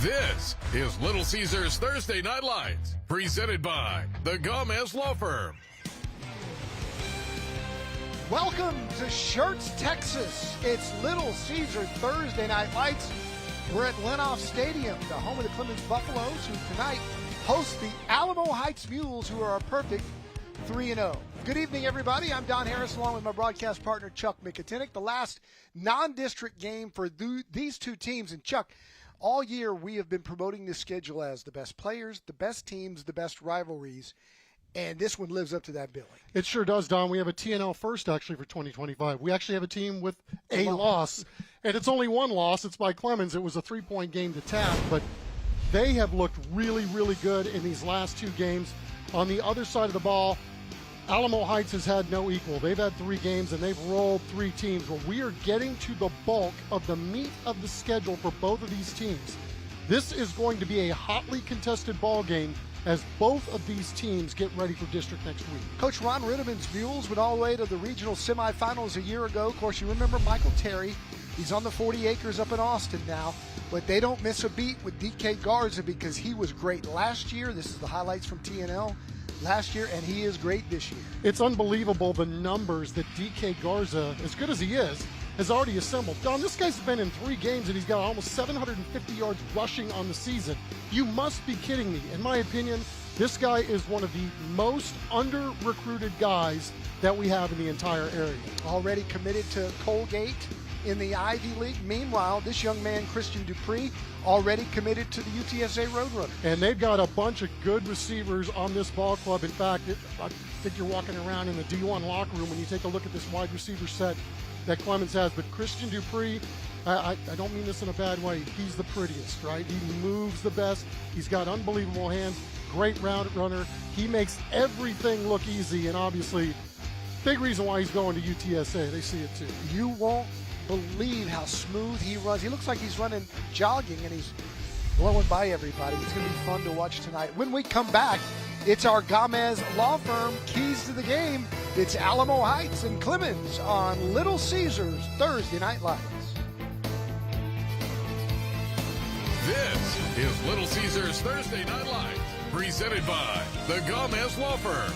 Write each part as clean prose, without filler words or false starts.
This is Little Caesars Thursday Night Lights, presented by the Gomez Law Firm. Welcome to Shirts, Texas. It's Little Caesar Thursday Night Lights. We're at Lenoff Stadium, the home of the Clemens Buffaloes, who tonight host the Alamo Heights Mules, who are a perfect 3-0. Good evening, everybody. I'm Don Harris, along with my broadcast partner, Chuck Mikatinik. The last non-district game for these two teams. And Chuck, all year we have been promoting this schedule as the best players, the best teams, the best rivalries. And this one lives up to that billing. It sure does, Don. We have a TNL first, actually, for 2025. We actually have a team with a loss. And it's only one loss. It's by Clemens. It was a 3-point game to tap. But they have looked really, really good in these last two games. On the other side of the ball, Alamo Heights has had no equal. They've had 3 games, and they've rolled 3 teams. Well, we are getting to the bulk of the meat of the schedule for both of these teams. This is going to be a hotly contested ball game as both of these teams get ready for district next week. Coach Ron Ritteman's Mules went all the way to the regional semifinals a year ago. Of course, you remember Michael Terry. He's on the 40 acres up in Austin now, but they don't miss a beat with DK Garza because he was great last year. This is the highlights from TNL last year, and he is great this year. It's unbelievable the numbers that DK Garza, as good as he is, has already assembled. Don, this guy's been in 3 games and he's got almost 750 yards rushing on the season. You must be kidding me. In my opinion, this guy is one of the most under-recruited guys that we have in the entire area. Already committed to Colgate in the Ivy League. Meanwhile, this young man, Christian Dupree, already committed to the UTSA Roadrunner. And they've got a bunch of good receivers on this ball club. In fact, I think you're walking around in the D1 locker room when you take a look at this wide receiver set that Clemens has. But Christian Dupree, I don't mean this in a bad way. He's the prettiest, right? He moves the best. He's got unbelievable hands, great route runner. He makes everything look easy, and obviously, big reason why he's going to UTSA. They see it too. You won't believe how smooth he runs. He looks like he's running jogging, and he's blowing by everybody. It's going to be fun to watch tonight. When we come back, it's our Gomez Law Firm Keys to the Game. It's Alamo Heights and Clemens on Little Caesars Thursday Night Lights. This is Little Caesars Thursday Night Lights, presented by the Gomez Law Firm.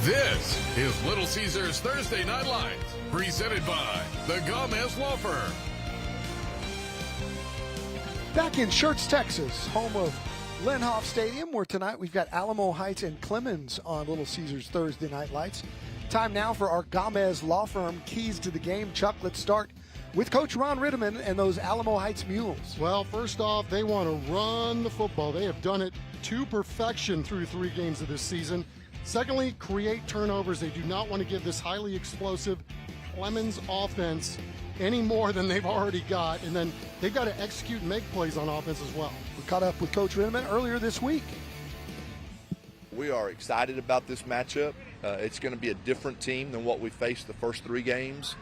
This is Little Caesars Thursday Night Lights, presented by the Gomez Law Firm. Back in Shirts, Texas, home of Lenoff Stadium, where tonight we've got Alamo Heights and Clemens on Little Caesars Thursday Night Lights. Time now for our Gomez Law Firm Keys to the Game. Chuck, let's start with Coach Ron Ritteman and those Alamo Heights Mules. Well, first off, they want to run the football. They have done it to perfection through 3 games of this season. Secondly, create turnovers. They do not want to give this highly explosive Clemens offense any more than they've already got. And then they've got to execute and make plays on offense as well. We caught up with Coach Ritteman earlier this week. We are excited about this matchup. It's going to be a different team than what we faced the first 3 games,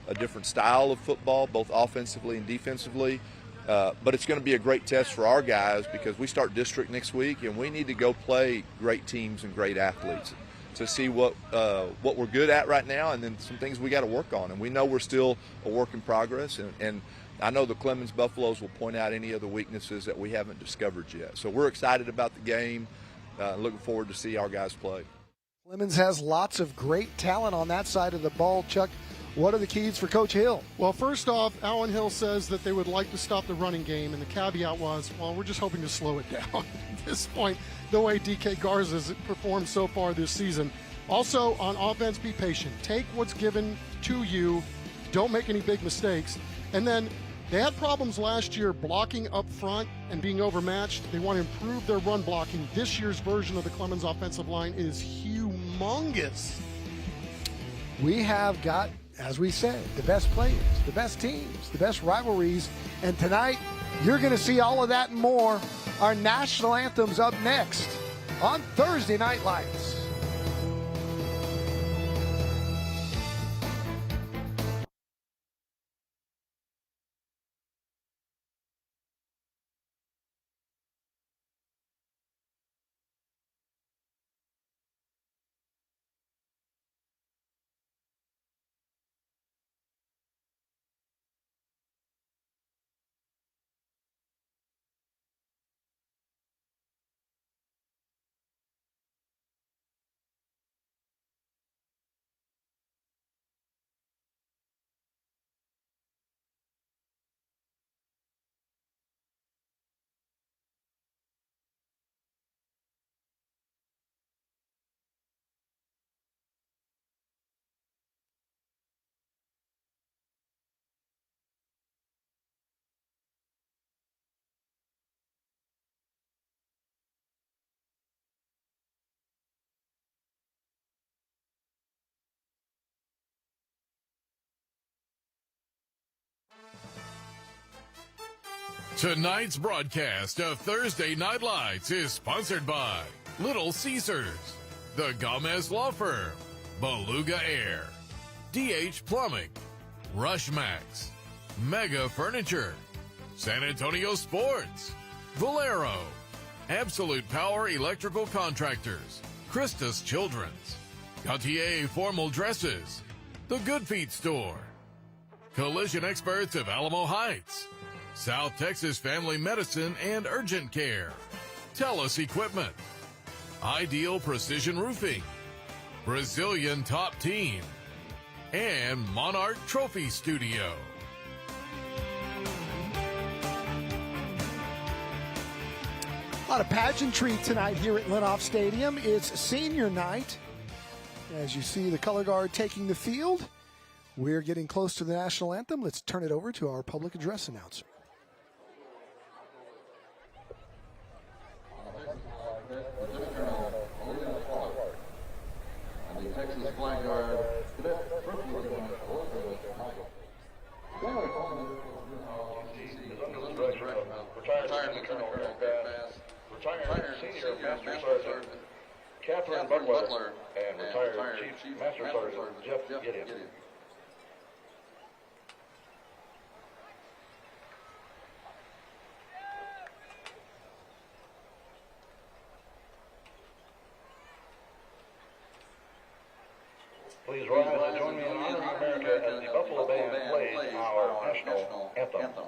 a different style of football, both offensively and defensively. But it's going to be a great test for our guys because we start district next week, and we need to go play great teams and great athletes to see what we're good at right now, and then some things we got to work on. And we know we're still a work in progress, and I know the Clemens Buffaloes will point out any other weaknesses that we haven't discovered yet. So we're excited about the game, looking forward to see our guys play. Clemens has lots of great talent on that side of the ball. Chuck, What are the keys for Coach Hill? Well, first off, Alan Hill says that they would like to stop the running game, and the caveat was, well, we're just hoping to slow it down at this point, the way DK Garza has performed so far this season. Also, on offense, be patient. Take what's given to you. Don't make any big mistakes. And then they had problems last year blocking up front and being overmatched. They want to improve their run blocking. This year's version of the Clemens offensive line is humongous. We have got, as we said, the best players, the best teams, the best rivalries. And tonight, you're going to see all of that and more. Our national anthem's up next on Thursday Night Lights. Tonight's broadcast of Thursday Night Lights is sponsored by Little Caesars, the Gomez Law Firm, Beluga Air, DH Plumbing, Rushmax, Mega Furniture, San Antonio Sports, Valero, Absolute Power Electrical Contractors, Christus Children's, Gautier Formal Dresses, The Good Feet Store, Collision Experts of Alamo Heights, South Texas Family Medicine and Urgent Care, TELUS Equipment, Ideal Precision Roofing, Brazilian Top Team, and Monarch Trophy Studio. A lot of pageantry tonight here at Lenoff Stadium. It's senior night. As you see the color guard taking the field, we're getting close to the national anthem. Let's turn it over to our public address announcer. The Texas flag guard, cadet first lieutenant, retired Lieutenant Colonel Bass, retired Senior Master Sergeant Catherine Butler, and retired Chief Master Sergeant Jeff Gideon. Please rise and join me in honoring America as the Buffalo Band plays our national anthem.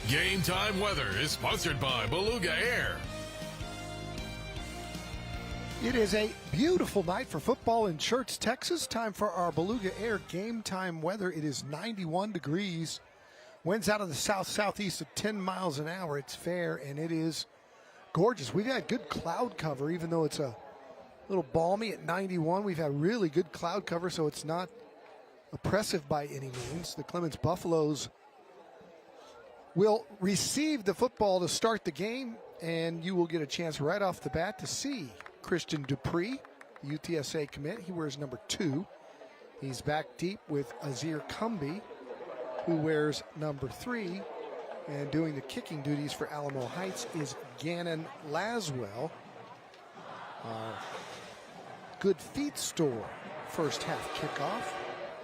Game Time Weather is sponsored by Beluga Air. It is a beautiful night for football in Schertz, Texas. Time for our Beluga Air Game Time Weather. It is 91 degrees. Winds out of the south-southeast of 10 miles an hour. It's fair, and it is gorgeous. We've had good cloud cover, even though it's a little balmy at 91. We've had really good cloud cover, so it's not oppressive by any means. The Clemens Buffaloes will receive the football to start the game, and you will get a chance right off the bat to see Christian Dupree, the UTSA commit. He wears number 2. He's back deep with Azir Cumby, who wears number 3. And doing the kicking duties for Alamo Heights is Gannon Laswell. Our Good Feet Store first half kickoff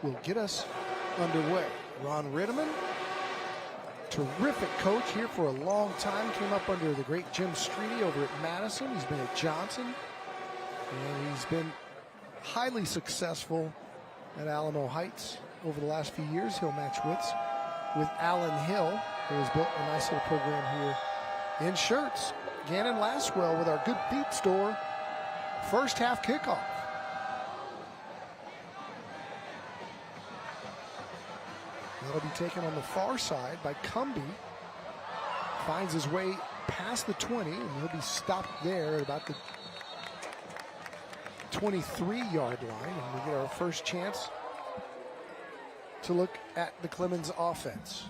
will get us underway. Ron Ritteman, terrific coach here for a long time, came up under the great Jim Streety over at Madison. He's been at Johnson, and he's been highly successful at Alamo Heights over the last few years. He'll match wits with Alan Hill, who has built a nice little program here in Schertz. Gannon Laswell with our Good Feet Store first half kickoff. That'll be taken on the far side by Cumby. Finds his way past the 20, and he'll be stopped there at about the 23-yard line. And we get our first chance to look at the Clemens offense.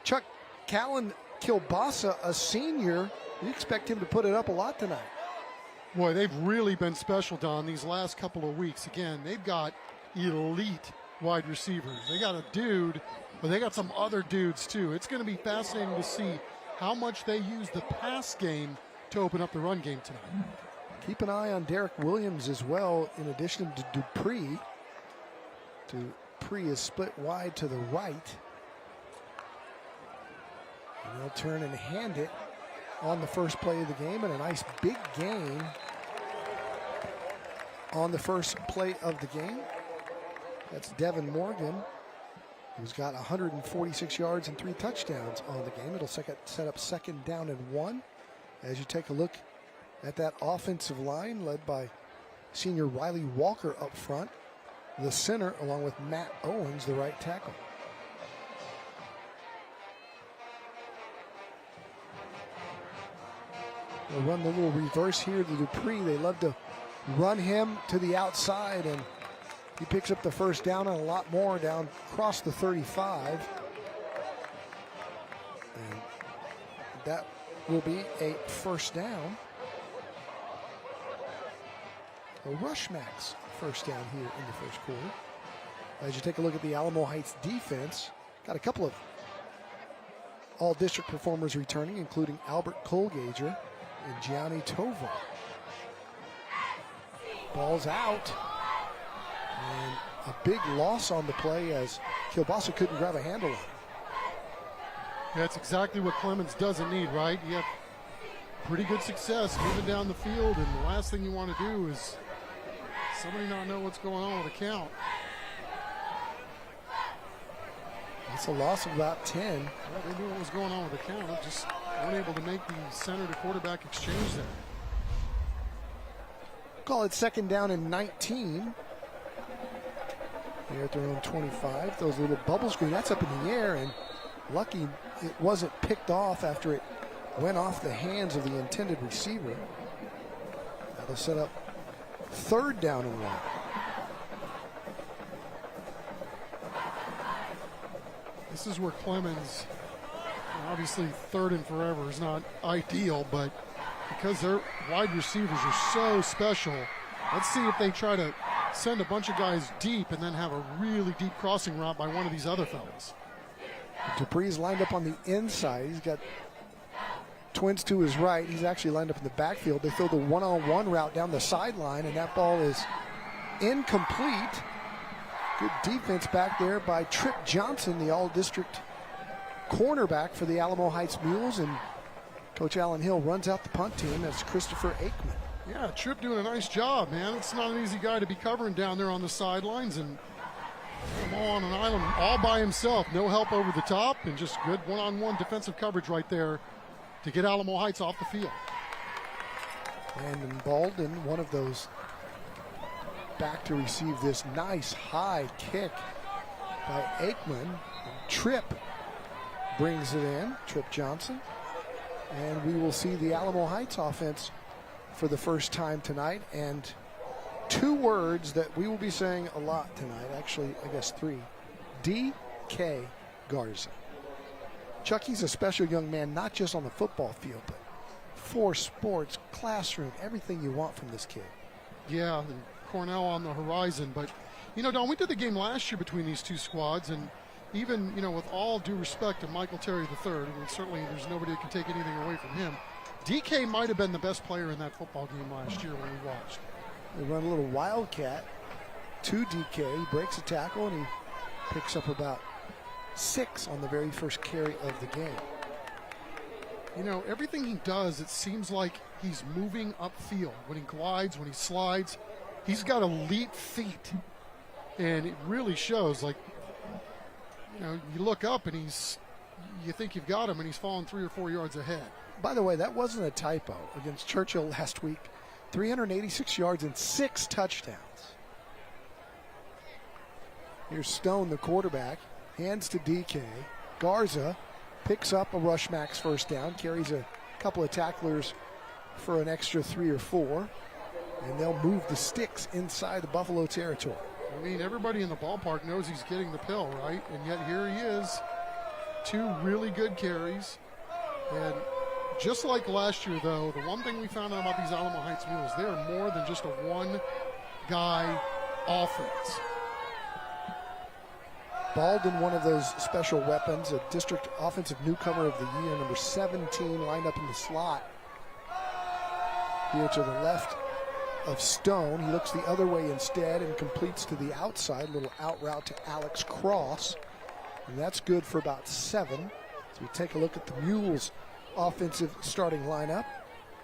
Chuck Callan Kilbasa, a senior, you expect him to put it up a lot tonight. Boy, they've really been special, Don, these last couple of weeks. Again, they've got elite wide receivers. They got a dude, but they got some other dudes too. It's going to be fascinating to see how much they use the pass game to open up the run game tonight. Keep an eye on Derek Williams as well, in addition to Dupree. Dupree is split wide to the right. And they'll turn and hand it on the first play of the game, and a nice big gain on the first play of the game. That's Devin Morgan, who's got 146 yards and 3 touchdowns on the game. It'll set up second down and 1. As you take a look at that offensive line led by senior Riley Walker up front, the center, along with Matt Owens, the right tackle. They'll run the little reverse here to Dupree. They love to run him to the outside, and he picks up the first down and a lot more down across the 35. And that will be a first down. A Rushmax first down here in the first quarter. As you take a look at the Alamo Heights defense, got a couple of all-district performers returning, including Albert Colgager and Gianni Tovo. Ball's out. And a big loss on the play as Kilbasa couldn't grab a handle on it. That's exactly what Clemens doesn't need, right? You have pretty good success moving down the field, and the last thing you want to do is somebody not know what's going on with the count. It's a loss of about 10. Well, they knew what was going on with the count, just weren't able to make the center to quarterback exchange there. Call it second down and 19. They're at their own 25. Those little bubble screen, that's up in the air, and lucky it wasn't picked off after it went off the hands of the intended receiver. That'll set up third down and 1. This is where Clemens, obviously third and forever is not ideal, but because their wide receivers are so special, let's see if they try to send a bunch of guys deep and then have a really deep crossing route by one of these other fellas. Dupree's lined up on the inside. He's got twins to his right. He's actually lined up in the backfield. They throw the one-on-one route down the sideline, and that ball is incomplete. Good defense back there by Trip Johnson, the all-district cornerback for the Alamo Heights Mules, and Coach Alan Hill runs out the punt team. That's Christopher Aikman. Yeah, Trip doing a nice job, man. It's not an easy guy to be covering down there on the sidelines, and On an island all by himself, no help over the top, and just good one-on-one defensive coverage right there to get Alamo Heights off the field. And Baldwin, one of those back to receive this nice high kick by Aikman. And Tripp brings it in, Tripp Johnson. And we will see the Alamo Heights offense for the first time tonight. And two words that we will be saying a lot tonight, actually, I guess three. D.K. Garza. Chucky's a special young man, not just on the football field, but for sports, classroom, everything you want from this kid. Yeah, and Cornell on the horizon. But, you know, Don, we did the game last year between these two squads, and even, you know, with all due respect to Michael Terry III, and certainly there's nobody that can take anything away from him, DK might have been the best player in that football game last year when we watched. They run a little wildcat to DK. He breaks a tackle, and he picks up about 6 on the very first carry of the game. You know, everything he does, it seems like he's moving upfield. When he glides, when he slides, he's got elite feet. And it really shows. Like, you know, you look up and you think you've got him, and he's falling 3 or 4 yards ahead. By the way, that wasn't a typo against Churchill last week. 386 yards and 6 touchdowns. Here's Stone, the quarterback, hands to DK. Garza picks up a Rushmax first down, carries a couple of tacklers for an extra 3 or 4, and they'll move the sticks inside the Buffalo territory. I mean, everybody in the ballpark knows he's getting the pill, right? And yet here he is, 2 really good carries. And just like last year, though, the one thing we found out about these Alamo Heights Mules, they are more than just a one-guy offense. Baldwin, one of those special weapons, a district offensive newcomer of the year, number 17, lined up in the slot. Here to the left of Stone. He looks the other way instead and completes to the outside, little out route to Alex Cross. And that's good for about 7. So we take a look at the Mules' offensive starting lineup.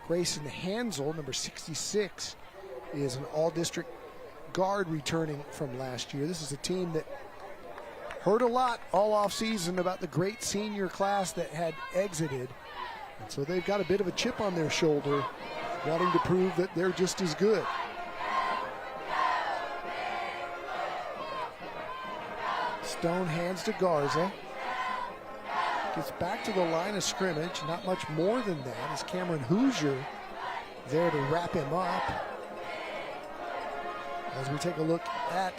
Grayson Hansel, number 66, is an all-district guard returning from last year. This is a team that heard a lot all offseason about the great senior class that had exited. And so they've got a bit of a chip on their shoulder, wanting to prove that they're just as good. Stone hands to Garza. Gets back to the line of scrimmage. Not much more than that as Cameron Hoosier there to wrap him up. As we take a look at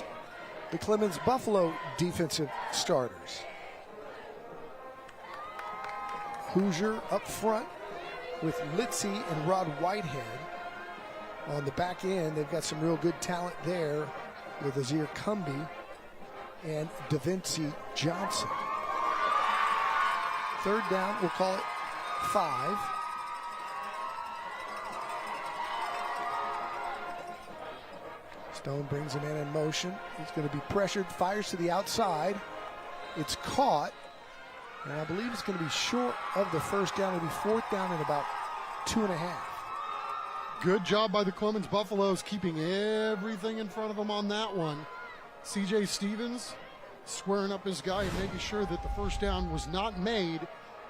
the Clemens Buffalo defensive starters. Hoosier up front with Litzy and Rod Whitehead. On the back end, they've got some real good talent there with Azir Cumby and DaVinci Johnson. Third down, we'll call it 5. Stone brings him in motion. He's going to be pressured, fires to the outside. It's caught, and I believe it's going to be short of the first down. It'll be 4th down and about 2.5. Good job by the Clemens Buffaloes keeping everything in front of them on that one. C.J. Stevens squaring up his guy and making sure that the first down was not made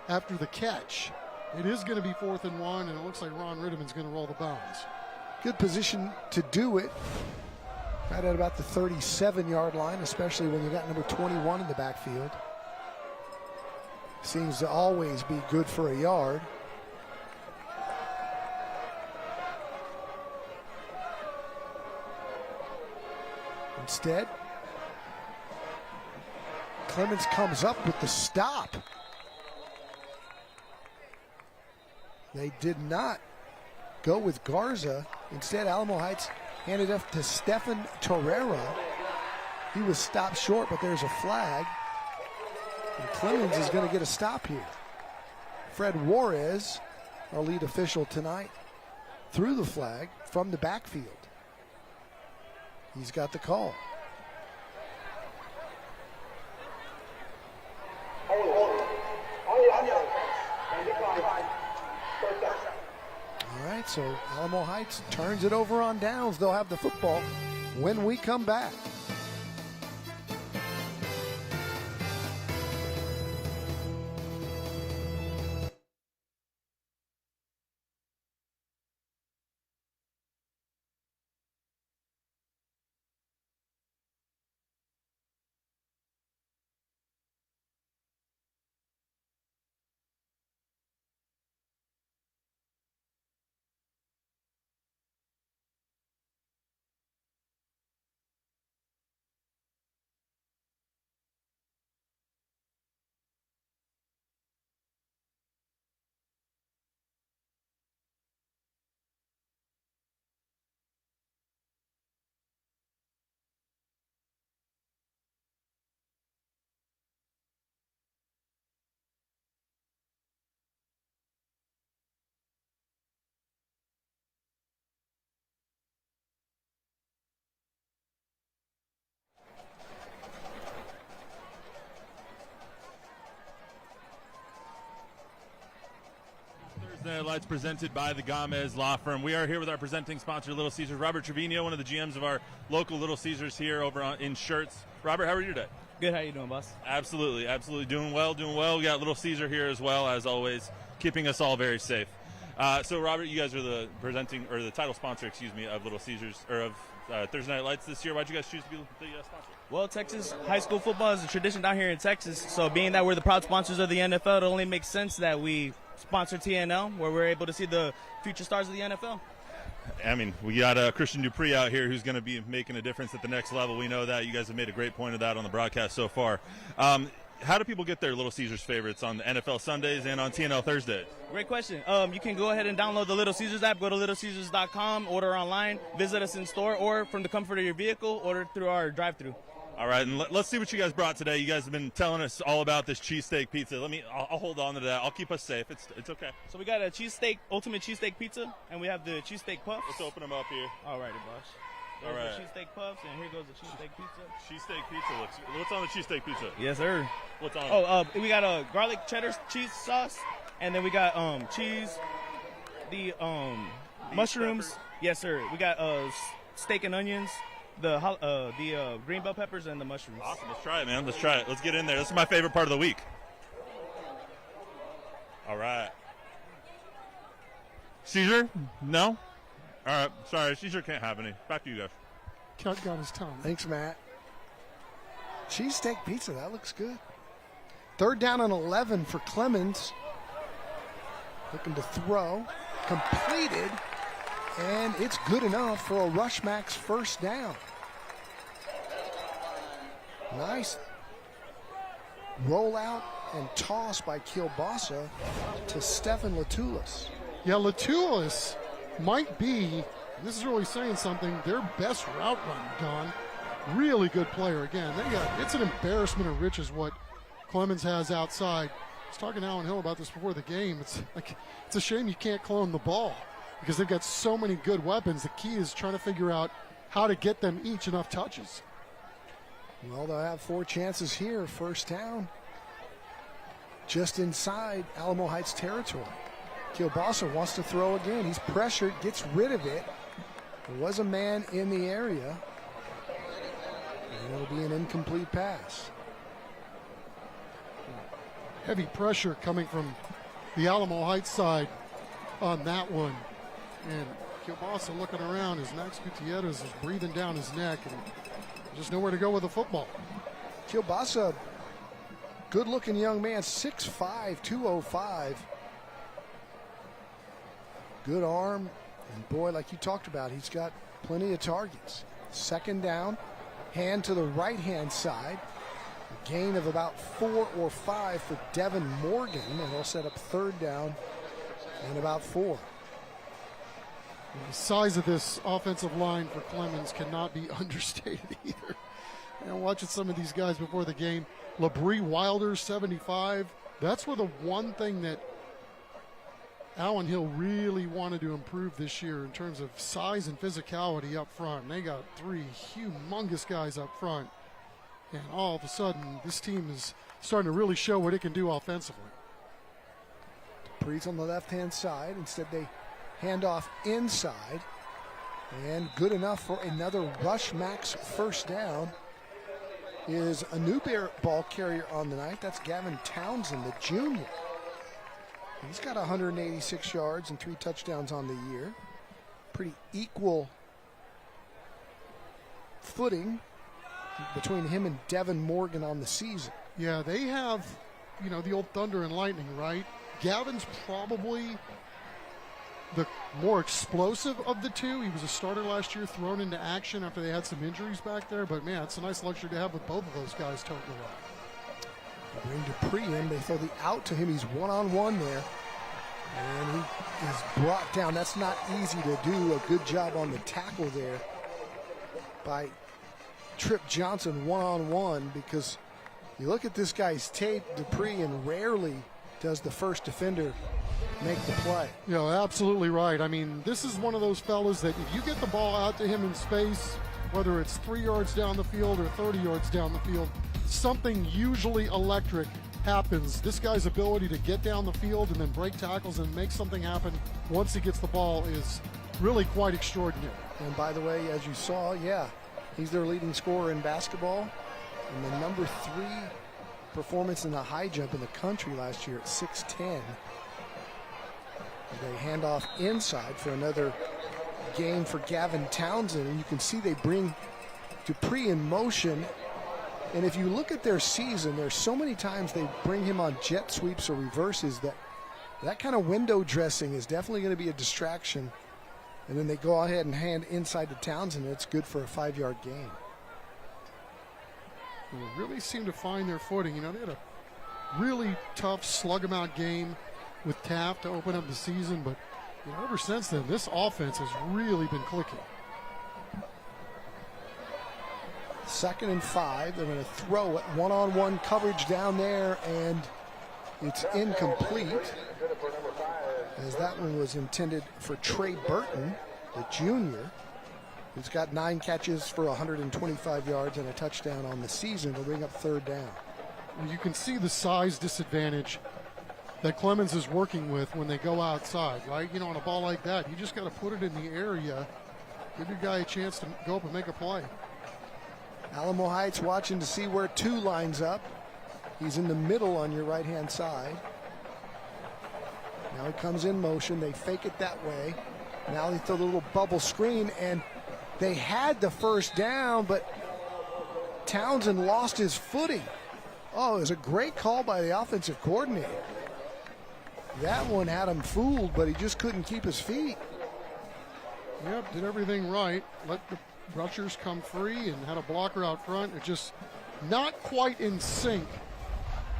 after the catch. It is going to be 4th and 1, and it looks like Ron Rittiman's going to roll the bones. Good position to do it. Right at about the 37-yard line, especially when you got number 21 in the backfield. Seems to always be good for a yard. Instead, Clemens comes up with the stop. They did not go with Garza. Instead, Alamo Heights handed off to Stefan Torreira. He was stopped short, but there's a flag. And Clemens is going to get a stop here. Fred Juarez, our lead official tonight, threw the flag from the backfield. He's got the call. All right, so Alamo Heights turns it over on downs. They'll have the football when we come back. Lights, presented by the Gomez Law Firm. We are here with our presenting sponsor, Little Caesars. Robert Trevino, one of the GMs of our local Little Caesars here over in Shirts. Robert, how are you today? Good. How you doing, boss? Absolutely. Doing well. We got Little Caesar here as well, as always, keeping us all very safe. So, Robert, you guys are the title sponsor, of Little Caesars, or of Thursday Night Lights this year. Why'd you guys choose to be the sponsor? Well, Texas high school football is a tradition down here in Texas. So, being that we're the proud sponsors of the NFL, it only makes sense that we sponsor TNL, where we're able to see the future stars of the NFL. I mean, we got Christian Dupree out here who's going to be making a difference at the next level. We know that. You guys have made a great point of that on the broadcast so far. How do people get their Little Caesars favorites on the NFL Sundays and on TNL Thursdays? Great question. You can go ahead and download the Little Caesars app, go to littlecaesars.com, order online, visit us in store, or from the comfort of your vehicle, order through our drive-thru. All right, and let's see what you guys brought today. You guys have been telling us all about this cheesesteak pizza. I'll hold on to that. I'll keep us safe. It's okay. So we got a ultimate cheesesteak pizza, and we have the cheesesteak puffs. Let's open them up here. All righty, boss. There's All right. the cheesesteak puffs, and here goes the cheesesteak pizza. Cheesesteak pizza. What's on the cheesesteak pizza? Yes, sir. What's on it? We got a garlic cheddar cheese sauce, and then we got cheese, the mushrooms. peppers? Yes, sir. We got steak and onions, the green bell peppers, and the mushrooms. Awesome. Let's try it, man. Let's try it. Let's get in there. This is my favorite part of the week. All right. Caesar? No? All right. Sorry. Caesar can't have any. Back to you guys. Cut got his tongue. Thanks, Matt. Cheesesteak pizza, that looks good. 3rd down and 11 for Clemens. Looking to throw. Completed. And it's good enough for a Rushmax first down. Nice rollout and toss by Kielbasa to Stefan Latulis. Yeah, Latulis might be, this is really saying something, their best route run, Don. Really good player. Again, it's an embarrassment of riches what Clemens has outside. I was talking to Alan Hill about this before the game. It's a shame you can't clone the ball because they've got so many good weapons. The key is trying to figure out how to get them each enough touches. Well, they'll have 4 chances here. First down. Just inside Alamo Heights territory. Kielbasa wants to throw again. He's pressured, gets rid of it. There was a man in the area. And it'll be an incomplete pass. Heavy pressure coming from the Alamo Heights side on that one. And Kielbasa looking around as Max Gutierrez is breathing down his neck and just nowhere to go with the football. Kielbasa, good-looking young man, 6'5", 205. Good arm, and boy, like you talked about, he's got plenty of targets. 2nd down, hand to the right-hand side. A gain of about 4 or 5 for Devin Morgan, and he'll set up 3rd down and about 4. The size of this offensive line for Clemens cannot be understated either. Watching some of these guys before the game, LaBrie Wilder, 75. That's where the one thing that Alan Hill really wanted to improve this year in terms of size and physicality up front. And they got 3 humongous guys up front. And all of a sudden, this team is starting to really show what it can do offensively. Dupree's on the left-hand side. Instead, they hand off inside. And good enough for another Rushmax first down is a new ball carrier on the night. That's Gavin Townsend, the junior. He's got 186 yards and 3 touchdowns on the year. Pretty equal footing between him and Devin Morgan on the season. Yeah, they have, the old thunder and lightning, right? Gavin's probably the more explosive of the two. He was a starter last year, thrown into action after they had some injuries back there. But, man, it's a nice luxury to have with both of those guys toting the rock. They bring Dupree in. They throw the out to him. He's one-on-one there. And he is brought down. That's not easy to do. A good job on the tackle there by Trip Johnson one-on-one, because you look at this guy's tape, Dupree, and rarely does the first defender make the play. Absolutely right. I mean, this is one of those fellas that if you get the ball out to him in space, whether it's 3 yards down the field or 30 yards down the field, something usually electric happens. This guy's ability to get down the field and then break tackles and make something happen once he gets the ball is really quite extraordinary. And by the way, as you saw, he's their leading scorer in basketball. And the number 3 performance in the high jump in the country last year at 6'10". They hand off inside for another gain for Gavin Townsend. And you can see they bring Dupree in motion. And if you look at their season, there's so many times they bring him on jet sweeps or reverses that kind of window dressing is definitely going to be a distraction. And then they go ahead and hand inside to Townsend. It's good for a 5-yard gain. They really seem to find their footing. You know, they had a really tough slug 'em out game with Taft to open up the season, but you know, ever since then, this offense has really been clicking. 2nd and 5. They're going to throw it. One-on-one coverage down there, and it's incomplete, as that one was intended for Trey Burton, the junior, who's got 9 catches for 125 yards and a touchdown on the season to bring up 3rd down. You can see the size disadvantage that Clemens is working with when they go outside, right? You know, on a ball like that, you just got to put it in the area, give your guy a chance to go up and make a play. Alamo Heights watching to see where 2 lines up. He's in the middle on your right-hand side. Now he comes in motion. They fake it that way. Now they throw the little bubble screen, and they had the 1st down, but Townsend lost his footing. Oh, it was a great call by the offensive coordinator. That one had him fooled, but he just couldn't keep his feet. Yep, did everything right. Let the rushers come free and had a blocker out front. It's just not quite in sync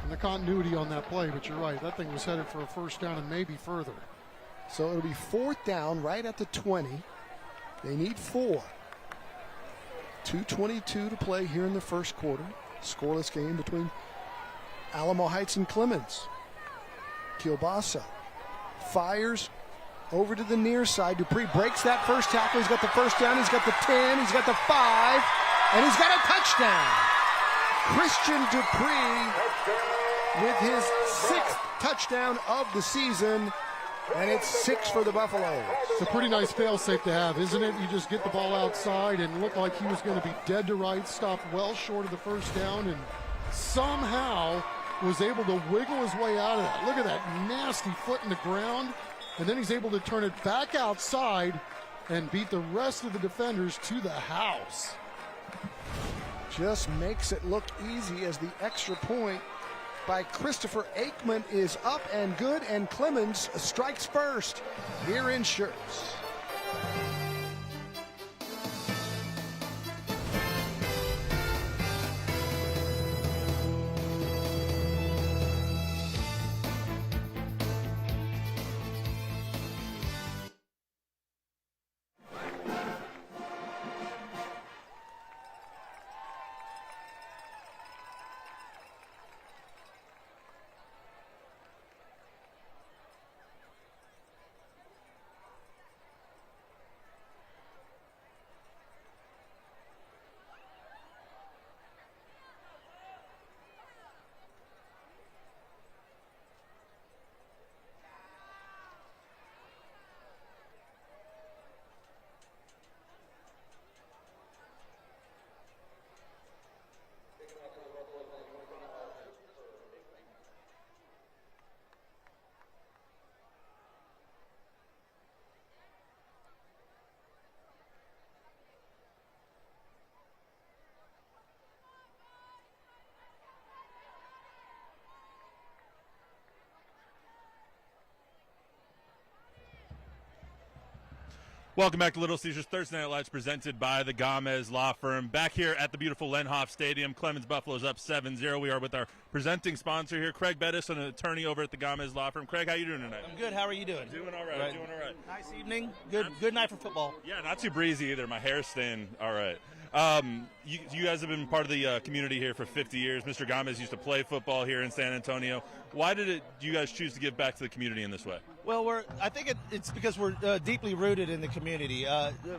in the continuity on that play, but you're right. That thing was headed for a 1st down and maybe further. So it'll be 4th down right at the 20. They need 4. 2:22 to play here in the 1st quarter. Scoreless game between Alamo Heights and Clemens. Kielbasa fires over to the near side. Dupree breaks that 1st tackle. He's got the 1st down. He's got the 10. He's got the 5. And he's got a touchdown. Christian Dupree with his 6th touchdown of the season. And it's 6 for the Buffaloes. It's a pretty nice fail-safe to have, isn't it? You just get the ball outside and look like he was going to be dead to rights, stopped well short of the 1st down, and somehow was able to wiggle his way out of that. Look at that nasty foot in the ground, and then he's able to turn it back outside and beat the rest of the defenders to the house. Just makes it look easy as the extra point by Christopher Aikman is up and good, and Clemens strikes first here in Schertz. Welcome back to Little Caesars Thursday Night Lights, presented by the Gomez Law Firm. Back here at the beautiful Lenhoff Stadium, Clemens Buffaloes up 7-0. We are with our presenting sponsor here, Craig Bettis, an attorney over at the Gomez Law Firm. Craig, how you doing tonight? I'm good. How are you doing? Doing all right. Doing all right. Nice evening. Good night for football. Yeah, not too breezy either. My hair's staying all right. You guys have been part of the community here for 50 years. Mr. Gomez used to play football here in San Antonio. Why do you guys choose to give back to the community in this way? Well, I think it's because we're deeply rooted in the community.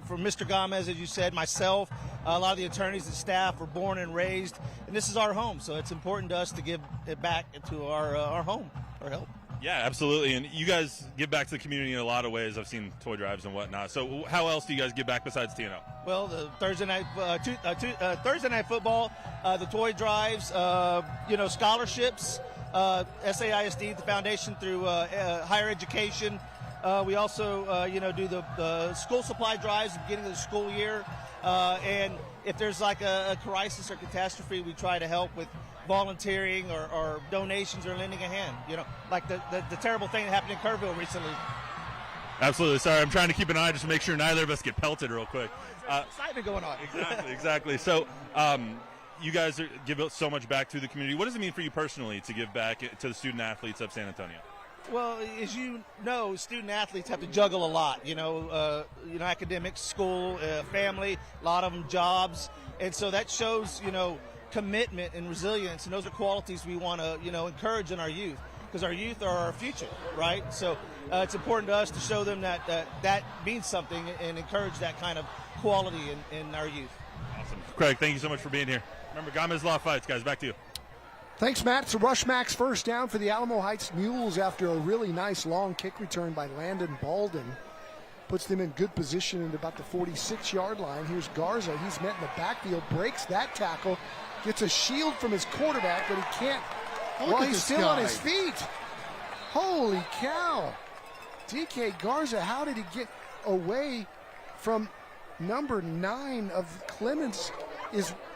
From Mr. Gomez, as you said, myself, a lot of the attorneys and staff were born and raised, and this is our home. So it's important to us to give it back to our home, our help. Yeah, absolutely. And you guys give back to the community in a lot of ways. I've seen toy drives and whatnot. So how else do you guys give back besides TNO? Well, the Thursday night football, the toy drives, scholarships, SAISD, the foundation through higher education. We also, do the school supply drives at the beginning of the school year. And if there's like a crisis or catastrophe, we try to help with volunteering or donations or lending a hand, like the terrible thing that happened in Kerrville recently. Absolutely. Sorry, I'm trying to keep an eye just to make sure neither of us get pelted real quick. Excitement going on. Exactly. So you guys give so much back to the community. What does it mean for you personally to give back to the student athletes of San Antonio? Well, as you know, student athletes have to juggle a lot, academics, school, family, a lot of them jobs. And so that shows, commitment and resilience, and those are qualities we want to encourage in our youth, because our youth are our future, right? So it's important to us to show them that means something and encourage that kind of quality in our youth. Awesome. Craig, thank you so much for being here. Remember, Gomez Law Fights, guys. Back to you. Thanks, Matt. It's a Rushmax first down for the Alamo Heights Mules after a really nice long kick return by Landon Balden. Puts them in good position at about the 46-yard line. Here's Garza. He's met in the backfield, breaks that tackle, gets a shield from his quarterback, but he can't while he's still on his feet. Holy cow. DK Garza, how did he get away from number 9 of Clemens?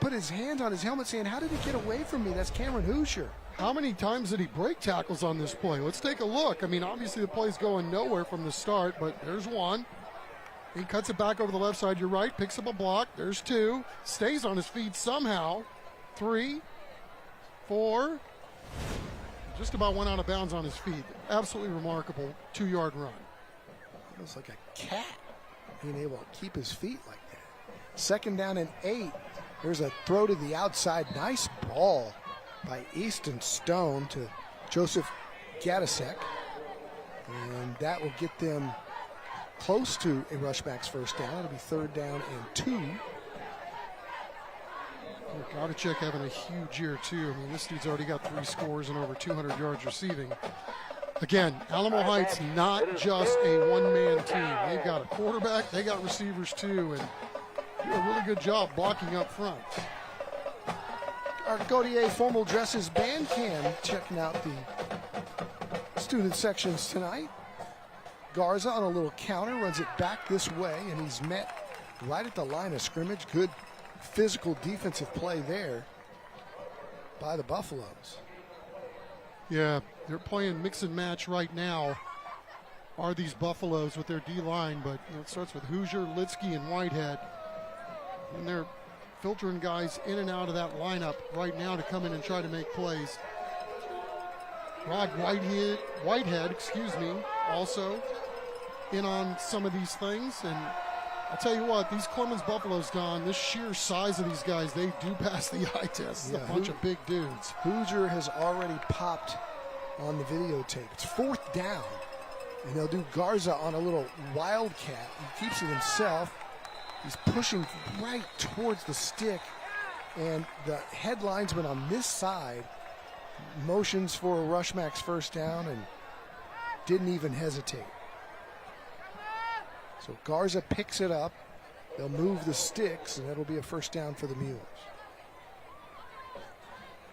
Put his hands on his helmet saying, how did he get away from me? That's Cameron Hoosier. How many times did he break tackles on this play? Let's take a look. I mean, obviously the play's going nowhere from the start, but there's one. He cuts it back over the left side. You're right. Picks up a block. There's 2. Stays on his feet somehow. 3, 4. Just about went out of bounds on his feet. Absolutely remarkable 2-yard run. Looks like a cat being able to keep his feet like that. Second down and 8. There's a throw to the outside. Nice ball by Easton Stone to Joseph Gadasek. And that will get them close to a Rushmax first down. It'll be 3rd down and 2. Gadasek having a huge year, too. I mean, this dude's already got 3 scores and over 200 yards receiving. Again, Alamo Heights, not just a one-man team. They've got a quarterback, they got receivers, too, and do a really good job blocking up front. Our Gautier Formal Dresses band cam checking out the student sections tonight. Garza on a little counter, runs it back this way, and he's met right at the line of scrimmage. Good physical defensive play there by the Buffaloes. Yeah, they're playing mix and match right now, are these Buffaloes with their D-line, but it starts with Hoosier, Litsky, and Whitehead. And they're filtering guys in and out of that lineup right now to come in and try to make plays. Rod Whitehead, also in on some of these things. And I'll tell you what, these Clemens Buffaloes, Don, this sheer size of these guys, they do pass the eye test. It's a bunch of big dudes. Hoosier has already popped on the videotape. It's 4th down, and they'll do Garza on a little wildcat. He keeps it himself. He's pushing right towards the stick, and the head linesman on this side motions for a Rushmax first down and didn't even hesitate. So Garza picks it up. They'll move the sticks, and it'll be a first down for the Mules.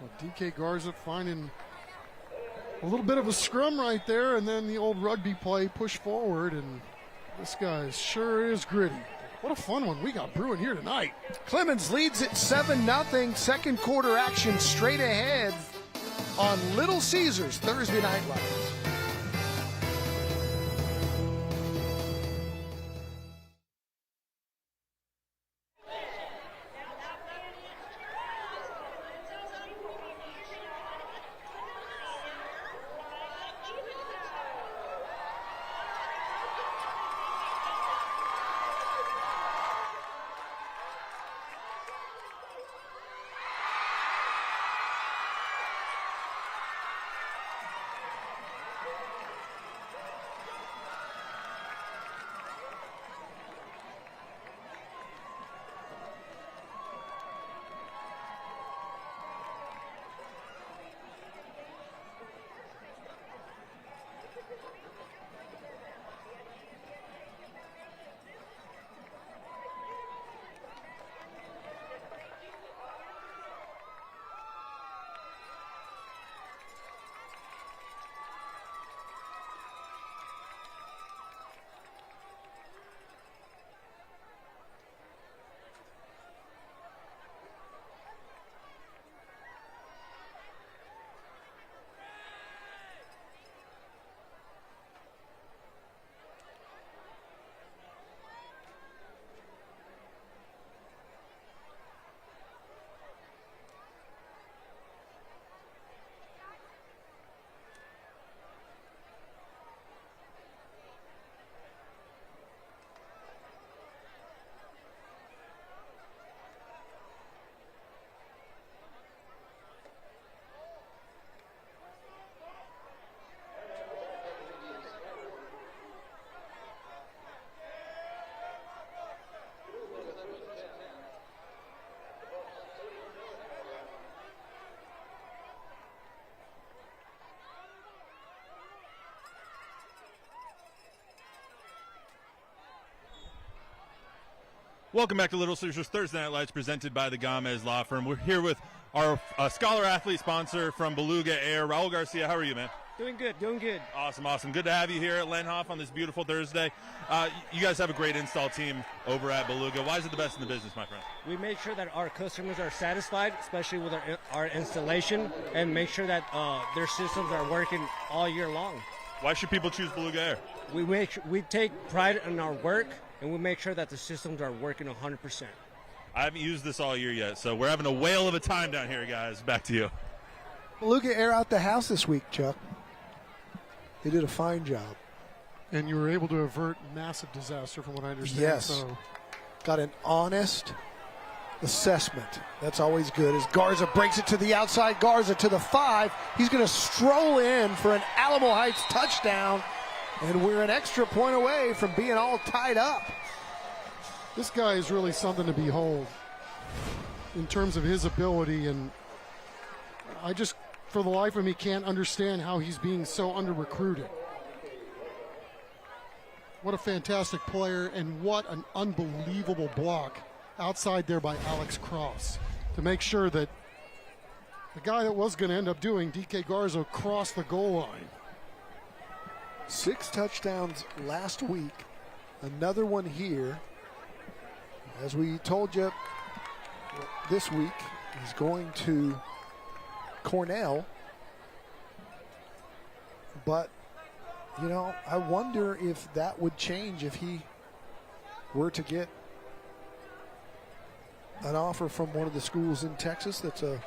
Well, DK Garza finding a little bit of a scrum right there, and then the old rugby play, push forward, and this guy sure is gritty. What a fun one we got brewing here tonight. Clemens leads it 7-0. Second quarter action straight ahead on Little Caesars Thursday Night Lights. Welcome back to Little Caesars Thursday Night Lights, presented by the Gomez Law Firm. We're here with our Scholar Athlete sponsor from Beluga Air, Raul Garcia. How are you, man? Doing good, doing good. Awesome. Good to have you here at Lenhoff on this beautiful Thursday. You guys have a great install team over at Beluga. Why is it the best in the business, my friend? We make sure that our customers are satisfied, especially with our installation, and make sure that their systems are working all year long. Why should people choose Beluga Air? We take pride in our work, and we make sure that the systems are working 100%. I haven't used this all year yet, so we're having a whale of a time down here, guys. Back to you. Beluga Air out the house this week, Chuck. They did a fine job. And you were able to avert massive disaster, from what I understand. Yes. So. Got an honest assessment. That's always good. As Garza breaks it to the outside, Garza to the 5. He's going to stroll in for an Alamo Heights touchdown. And we're an extra point away from being all tied up. This guy is really something to behold in terms of his ability, and I just, for the life of me, can't understand how he's being so under-recruited. What a fantastic player, and what an unbelievable block outside there by Alex Cross to make sure that the guy that was going to end up doing, DK Garza, crossed the goal line. 6 touchdowns last week, another one here. As we told you, this week he's going to Cornell. But, you know, I wonder if that would change if he were to get an offer from one of the schools in Texas that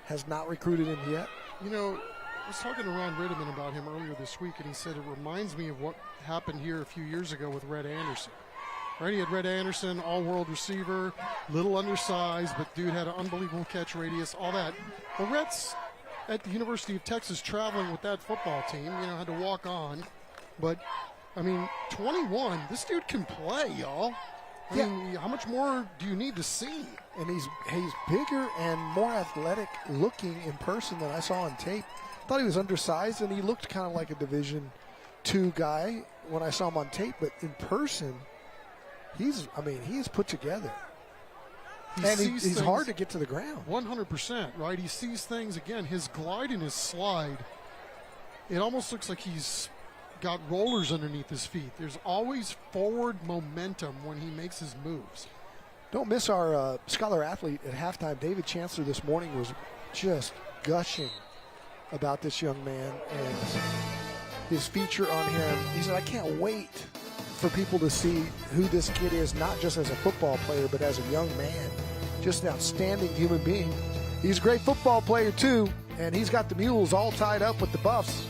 has not recruited him yet. You know, I was talking to Ron Rittiman about him earlier this week, and he said it reminds me of what happened here a few years ago with Red Anderson. Right, he had Red Anderson, all-world receiver, little undersized, but dude had an unbelievable catch radius, all that. The Reds at the University of Texas traveling with that football team, you know, had to walk on. But, I mean, 21, this dude can play, y'all. I mean, how much more do you need to see? And he's bigger and more athletic looking in person than I saw on tape. Thought he was undersized, and he looked kind of like a Division II guy when I saw him on tape, but in person, he's put together. He's hard to get to the ground. 100%, right? He sees things, again, his glide and his slide, it almost looks like he's got rollers underneath his feet. There's always forward momentum when he makes his moves. Don't miss our Scholar Athlete at halftime. David Chancellor this morning was just gushing about this young man and his feature on him. He said, I can't wait for people to see who this kid is, not just as a football player, but as a young man. Just an outstanding human being. He's a great football player, too, and he's got the Mules all tied up with the Buffs.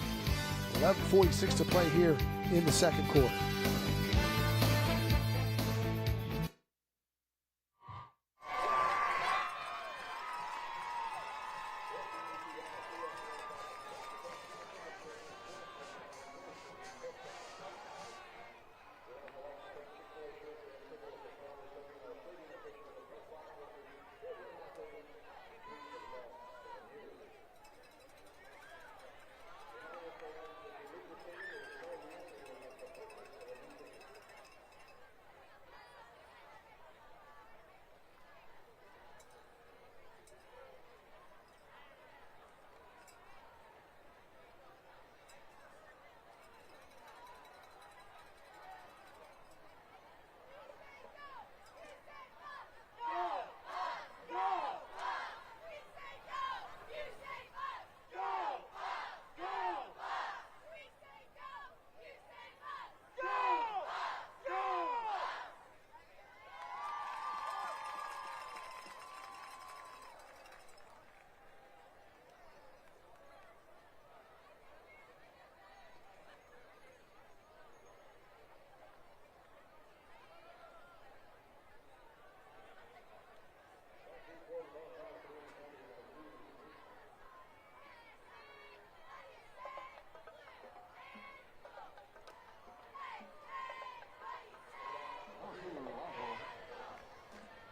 11:46 to play here in the second quarter.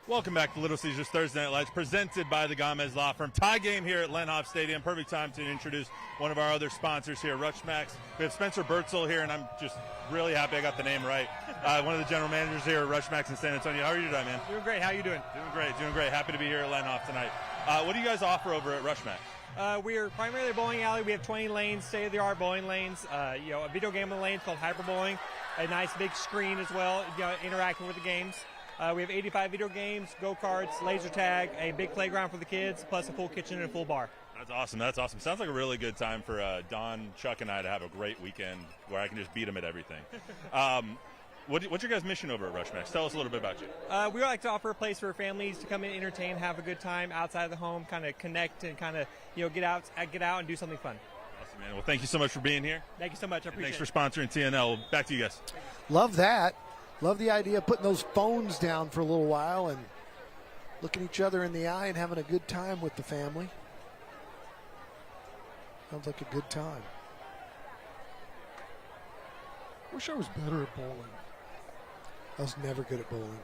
Welcome back to Little Caesars Thursday Night Lights, presented by the Gomez Law Firm. Tie game here at Lenhoff Stadium. Perfect time to introduce one of our other sponsors here, Rushmax. We have Spencer Bertzel here, and I'm just really happy I got the name right. One of the general managers here at Rushmax in San Antonio. How are you today, man? Doing great. How are you doing? Doing great. Happy to be here at Lenhoff tonight. What do you guys offer over at Rushmax? We are primarily a bowling alley. We have 20 lanes, state-of-the-art bowling lanes. A video game lane called Hyper Bowling, a nice big screen as well, interacting with the games. We have 85 video games, go-karts, laser tag, a big playground for the kids, plus a full kitchen and a full bar. That's awesome. Sounds like a really good time for Don, Chuck, and I to have a great weekend where I can just beat them at everything. What's your guys' mission over at Rushmax? Tell us a little bit about you. We like to offer a place for families to come in, entertain, have a good time outside of the home, kind of connect and kind of get out and do something fun. Awesome, man. Well, thank you so much for being here. Thank you so much. I appreciate it. Thanks for sponsoring TNL. Back to you guys. Love that. Love the idea of putting those phones down for a little while and looking each other in the eye and having a good time with the family. Sounds like a good time. Wish I was better at bowling. I was never good at bowling.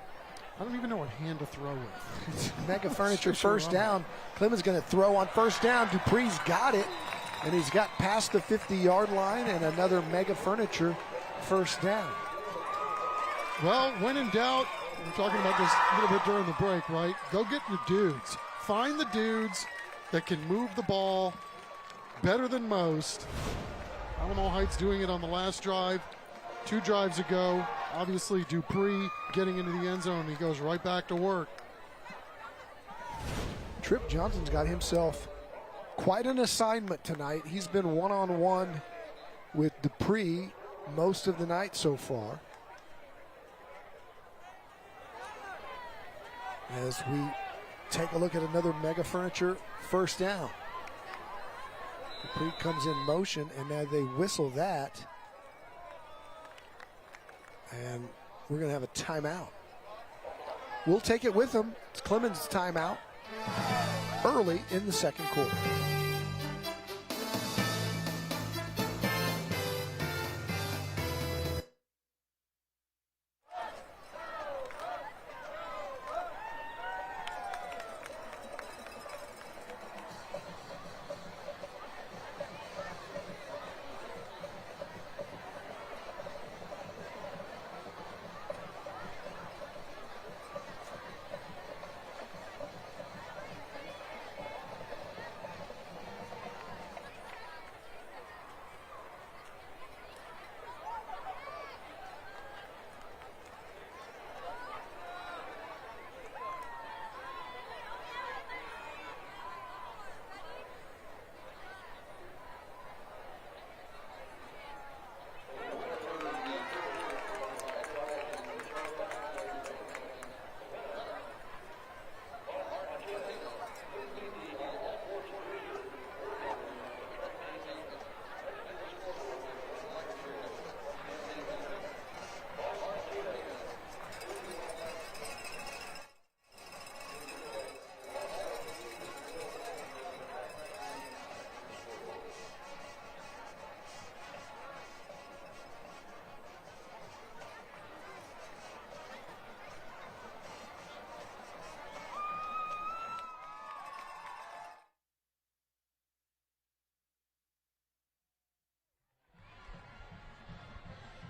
I don't even know what hand to throw with. Mega Furniture first down. Clemens going to throw on first down. Dupree's got it, and he's got past the 50-yard line, and another Mega Furniture first down. Well, when in doubt, we're talking about this a little bit during the break, right? Go get your dudes. Find the dudes that can move the ball better than most. Alamo Heights doing it on the last drive. 2 drives ago. Obviously, Dupree getting into the end zone. He goes right back to work. Trip Johnson's got himself quite an assignment tonight. He's been one-on-one with Dupree most of the night so far. As we take a look at another Mega Furniture first down. Dupree comes in motion, and now they whistle that. And we're going to have a timeout. We'll take it with them. It's Clemens' timeout early in the second quarter.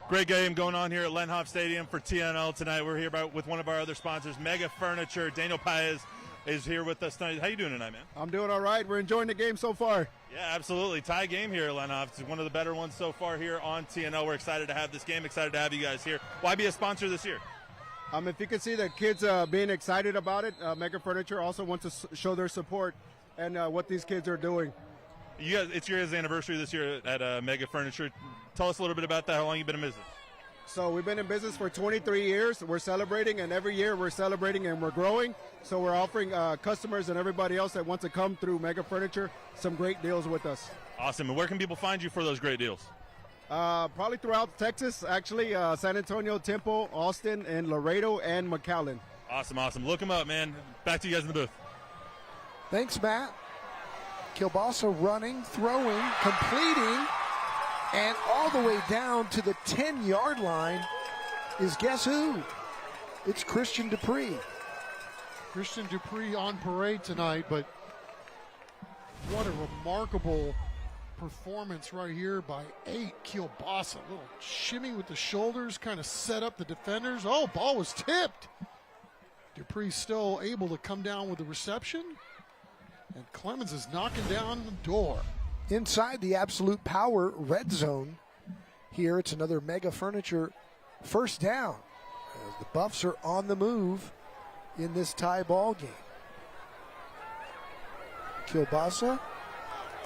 Great game going on here at Lenhoff Stadium for TNL tonight. We're here with one of our other sponsors, Mega Furniture. Daniel Paez is here with us tonight. How you doing tonight, man? I'm doing all right. We're enjoying the game so far. Yeah, absolutely. Tie game here at Lenhoff. It's one of the better ones so far here on TNL. We're excited to have this game, excited to have you guys here. Why be a sponsor this year? If you can see the kids being excited about it, Mega Furniture also wants to show their support and what these kids are doing. You guys, it's your guys' anniversary this year at Mega Furniture. Tell us a little bit about that. How long you been in business? So we've been in business for 23 years. We're celebrating, and every year we're celebrating and we're growing. So we're offering customers and everybody else that wants to come through Mega Furniture some great deals with us. Awesome. And where can people find you for those great deals? Probably throughout Texas, actually, San Antonio, Temple, Austin, and Laredo, and McAllen. Awesome. Look them up, man. Back to you guys in the booth. Thanks, Matt. Kielbasa running, throwing, completing, and all the way down to the 10-yard line is guess who? It's Christian Dupree. Christian Dupree on parade tonight, but what a remarkable performance right here by 8, Kielbasa. A little shimmy with the shoulders, kind of set up the defenders. Oh, ball was tipped. Dupree still able to come down with the reception, and Clemens is knocking down the door. Inside the Absolute Power red zone here, it's another Mega Furniture first down as the Buffs are on the move in this tie ball game. Kielbasa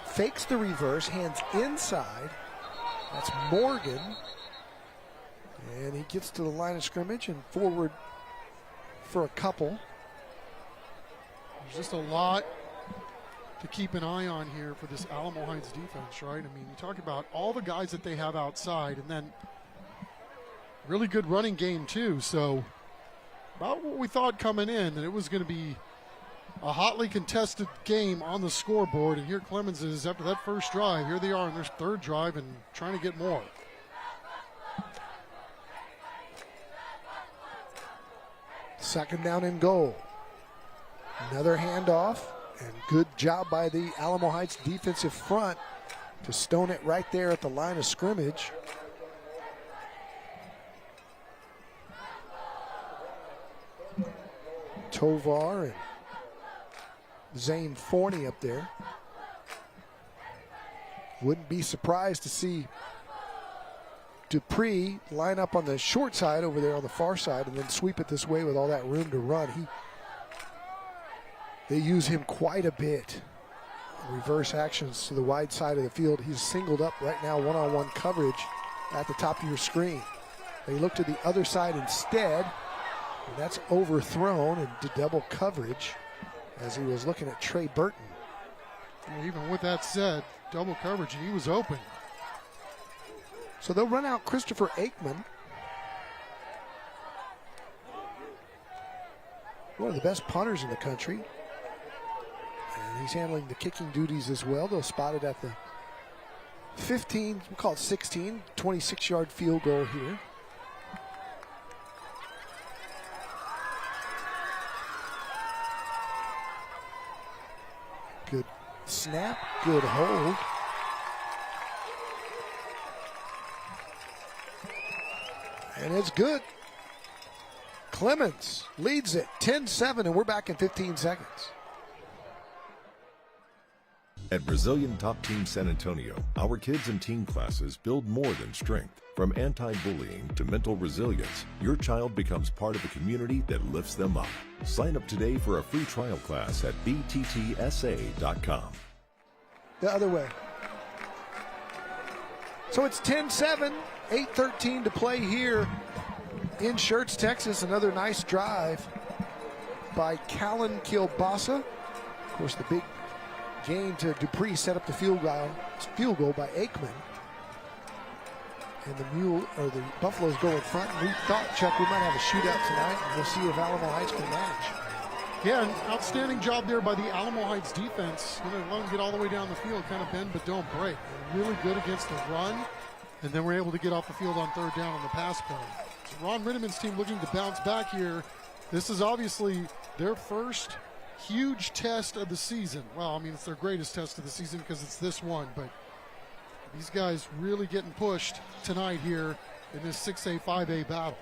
fakes the reverse, hands inside. That's Morgan. And he gets to the line of scrimmage and forward for a couple. There's just a lot to keep an eye on here for this Alamo Heights defense, right? I mean, you talk about all the guys that they have outside, and then really good running game too. So about what we thought coming in, that it was going to be a hotly contested game on the scoreboard, and here Clemens is after that first drive. Here they are on their third drive and trying to get more. Second down and goal. Another handoff, and good job by the Alamo Heights defensive front to stone it right there at the line of scrimmage. Tovar and Zane Forney up there. Wouldn't be surprised to see Dupree line up on the short side over there on the far side and then sweep it this way with all that room to run. They use him quite a bit. Reverse actions to the wide side of the field. He's singled up right now, one-on-one coverage at the top of your screen. They look to the other side instead, and that's overthrown into double coverage as he was looking at Trey Burton. And even with that said, double coverage, and he was open. So they'll run out Christopher Aikman, one of the best punters in the country. And he's handling the kicking duties as well. They'll spot it at the 15, we'll call it 16, 26-yard field goal here. Good snap, good hold. And it's good. Clemens leads it 10-7, and we're back in 15 seconds. At Brazilian Top Team San Antonio, our kids and teen classes build more than strength. From anti-bullying to mental resilience, your child becomes part of a community that lifts them up. Sign up today for a free trial class at bttsa.com. The other way. So it's 10-7, 8:13 to play here in Schertz, Texas. Another nice drive by Callan Kielbasa. Of course, the big gain to Dupree set up the field goal by Aikman. And the Buffaloes go in front. And we thought, Chuck, we might have a shootout tonight, and we'll see if Alamo Heights can match. Yeah, an outstanding job there by the Alamo Heights defense. You know, let them get all the way down the field, kind of bend but don't break. They're really good against the run, and then we're able to get off the field on third down on the pass play. So Ron Ritteman's team looking to bounce back here. This is obviously their first huge test of the season. Well, I mean, it's their greatest test of the season because it's this one, but these guys really getting pushed tonight here in this 6A, 5A battle.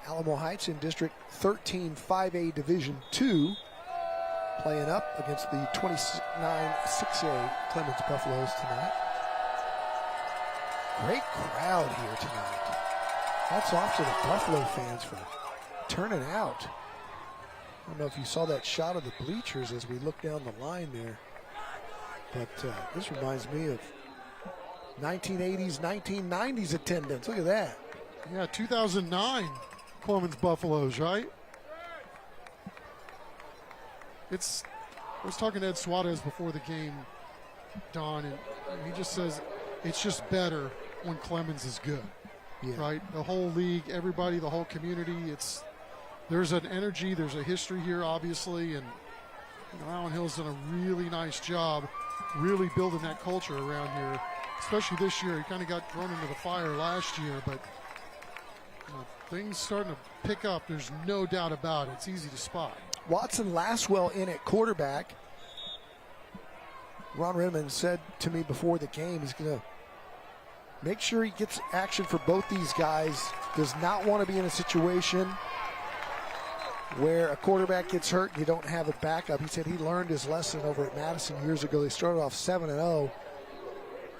Alamo Heights in District 13 5A Division II playing up against the 29 6A Clemens Buffaloes tonight. Great crowd here tonight. Hats off to the Buffalo fans for turning out. I don't know if you saw that shot of the bleachers as we look down the line there, but this reminds me of 1980s, 1990s attendance. Look at that. Yeah, 2009 Clemens Buffaloes, right? I was talking to Ed Suarez before the game, Don, and he just says it's just better when Clemens is good, right? The whole league, everybody, the whole community, there's an energy, there's a history here, obviously, and Allen Hill's done a really nice job really building that culture around here, especially this year. He kind of got thrown into the fire last year, but things starting to pick up. There's no doubt about it. It's easy to spot. Watson Laswell in at quarterback. Ron Redmond said to me before the game he's going to make sure he gets action for both these guys. Does not want to be in a situation where a quarterback gets hurt and you don't have a backup. He said he learned his lesson over at Madison years ago. They started off 7-0.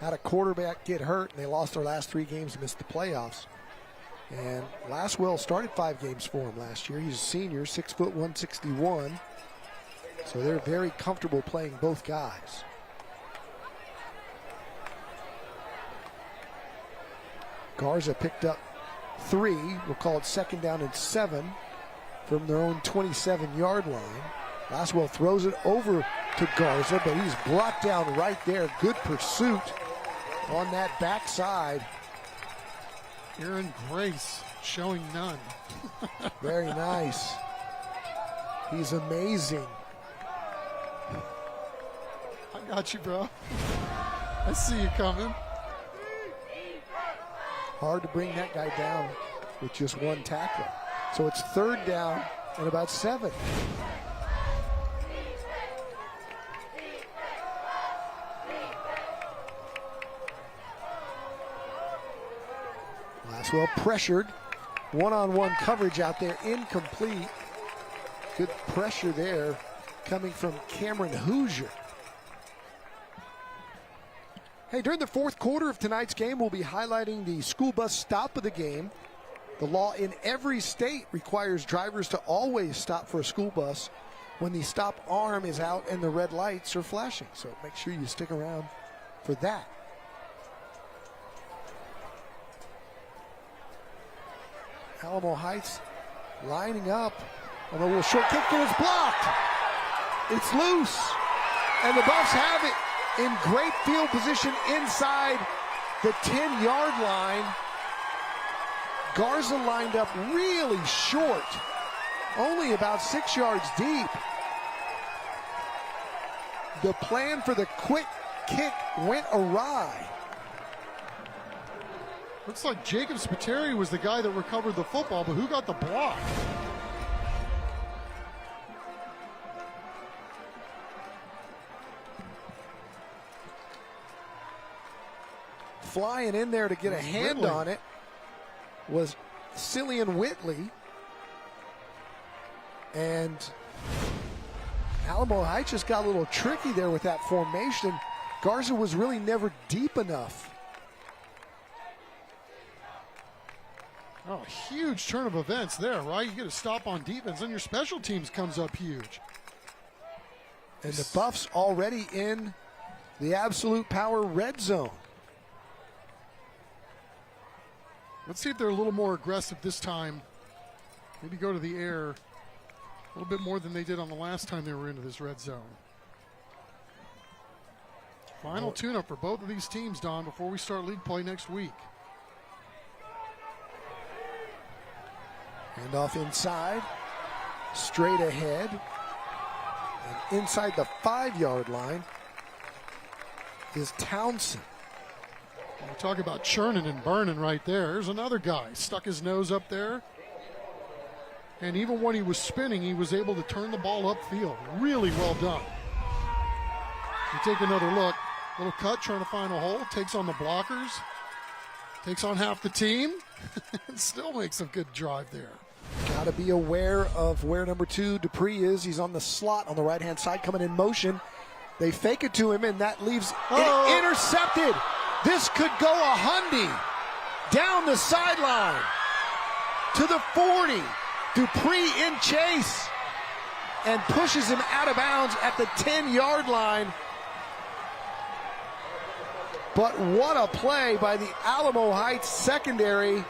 Had a quarterback get hurt and they lost their last 3 games and missed the playoffs. And Laswell started 5 games for him last year. He's a senior, 6 foot 161. So they're very comfortable playing both guys. Garza picked up 3. We'll call it 2nd down and 7 from their own 27-yard line. Laswell throws it over to Garza, but he's brought down right there. Good pursuit on that backside. Aaron Grace showing none. Very nice. He's amazing. I got you, bro. I see you coming. Hard to bring that guy down with just 1 tackle. So it's 3rd down and about 7. Laswell pressured. One-on-one coverage out there, incomplete. Good pressure there coming from Cameron Hoosier. Hey, during the 4th quarter of tonight's game, we'll be highlighting the school bus stop of the game. The law in every state requires drivers to always stop for a school bus when the stop arm is out and the red lights are flashing. So make sure you stick around for that. Alamo Heights lining up on a little short kick, and it's blocked. It's loose, and the Buffs have it in great field position inside the 10-yard line. Garza lined up really short, only about 6 yards deep. The plan for the quick kick went awry. Looks like Jacob Spiteri was the guy that recovered the football, but who got the block? Flying in there to get a hand Whitley on it was Cillian Whitley. And Alamo Heights just got a little tricky there with that formation. Garza was really never deep enough. Oh, huge turn of events there, right? You get a stop on defense, and your special teams comes up huge. And the Buffs already in the absolute power red zone. Let's see if they're a little more aggressive this time. Maybe go to the air a little bit more than they did on the last time they were into this red zone. Final tune-up for both of these teams, Don, before we start league play next week. Handoff inside, straight ahead, and inside the 5-yard line is Townsend. We're talking about churning and burning right there. There's another guy, stuck his nose up there. And even when he was spinning, he was able to turn the ball upfield. Really well done. You take another look, little cut, trying to find a hole, takes on the blockers, takes on half the team, and still makes a good drive there. Got to be aware of where number 2, Dupree, is. He's on the slot on the right-hand side, coming in motion. They fake it to him, and that leaves it intercepted. This could go a hundy down the sideline to the 40. Dupree in chase and pushes him out of bounds at the 10-yard line. But what a play by the Alamo Heights secondary.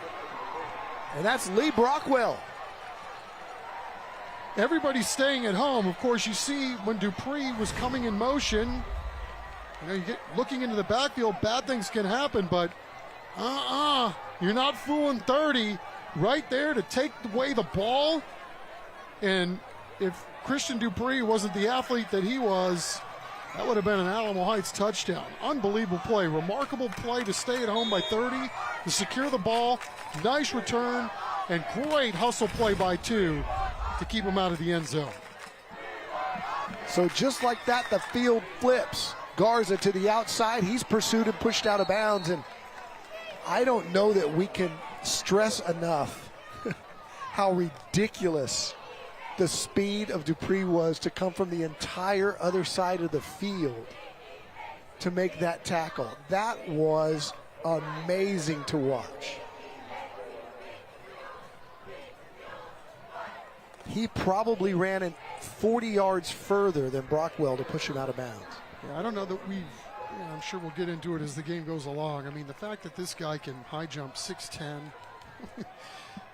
And that's Lee Brockwell. Everybody's staying at home. Of course, you see when Dupree was coming in motion, you get looking into the backfield, bad things can happen, but you're not fooling 30 right there to take away the ball. And if Christian Dupree wasn't the athlete that he was, that would have been an Alamo Heights touchdown. Unbelievable play. Remarkable play to stay at home by 30, to secure the ball. Nice return, and great hustle play by 2 to keep him out of the end zone. So just like that, the field flips. Garza to the outside. He's pursued and pushed out of bounds. And I don't know that we can stress enough how ridiculous the speed of Dupree was to come from the entire other side of the field to make that tackle. That was amazing to watch. He probably ran it 40 yards further than Brockwell to push him out of bounds. Yeah, I don't know that I'm sure we'll get into it as the game goes along. I mean, the fact that this guy can high jump 6'10",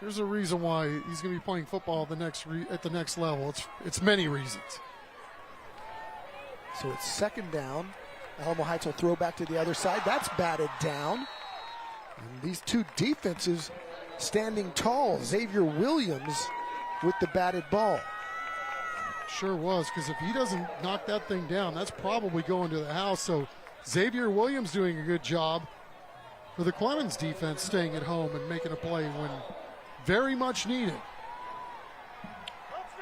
there's a reason why he's going to be playing football at the next level. It's many reasons. So it's second down. Alamo Heights will throw back to the other side. That's batted down. And these two defenses standing tall. Xavier Williams with the batted ball. Sure was, because if he doesn't knock that thing down, that's probably going to the house. So Xavier Williams doing a good job for the Clemens defense, staying at home and making a play when very much needed.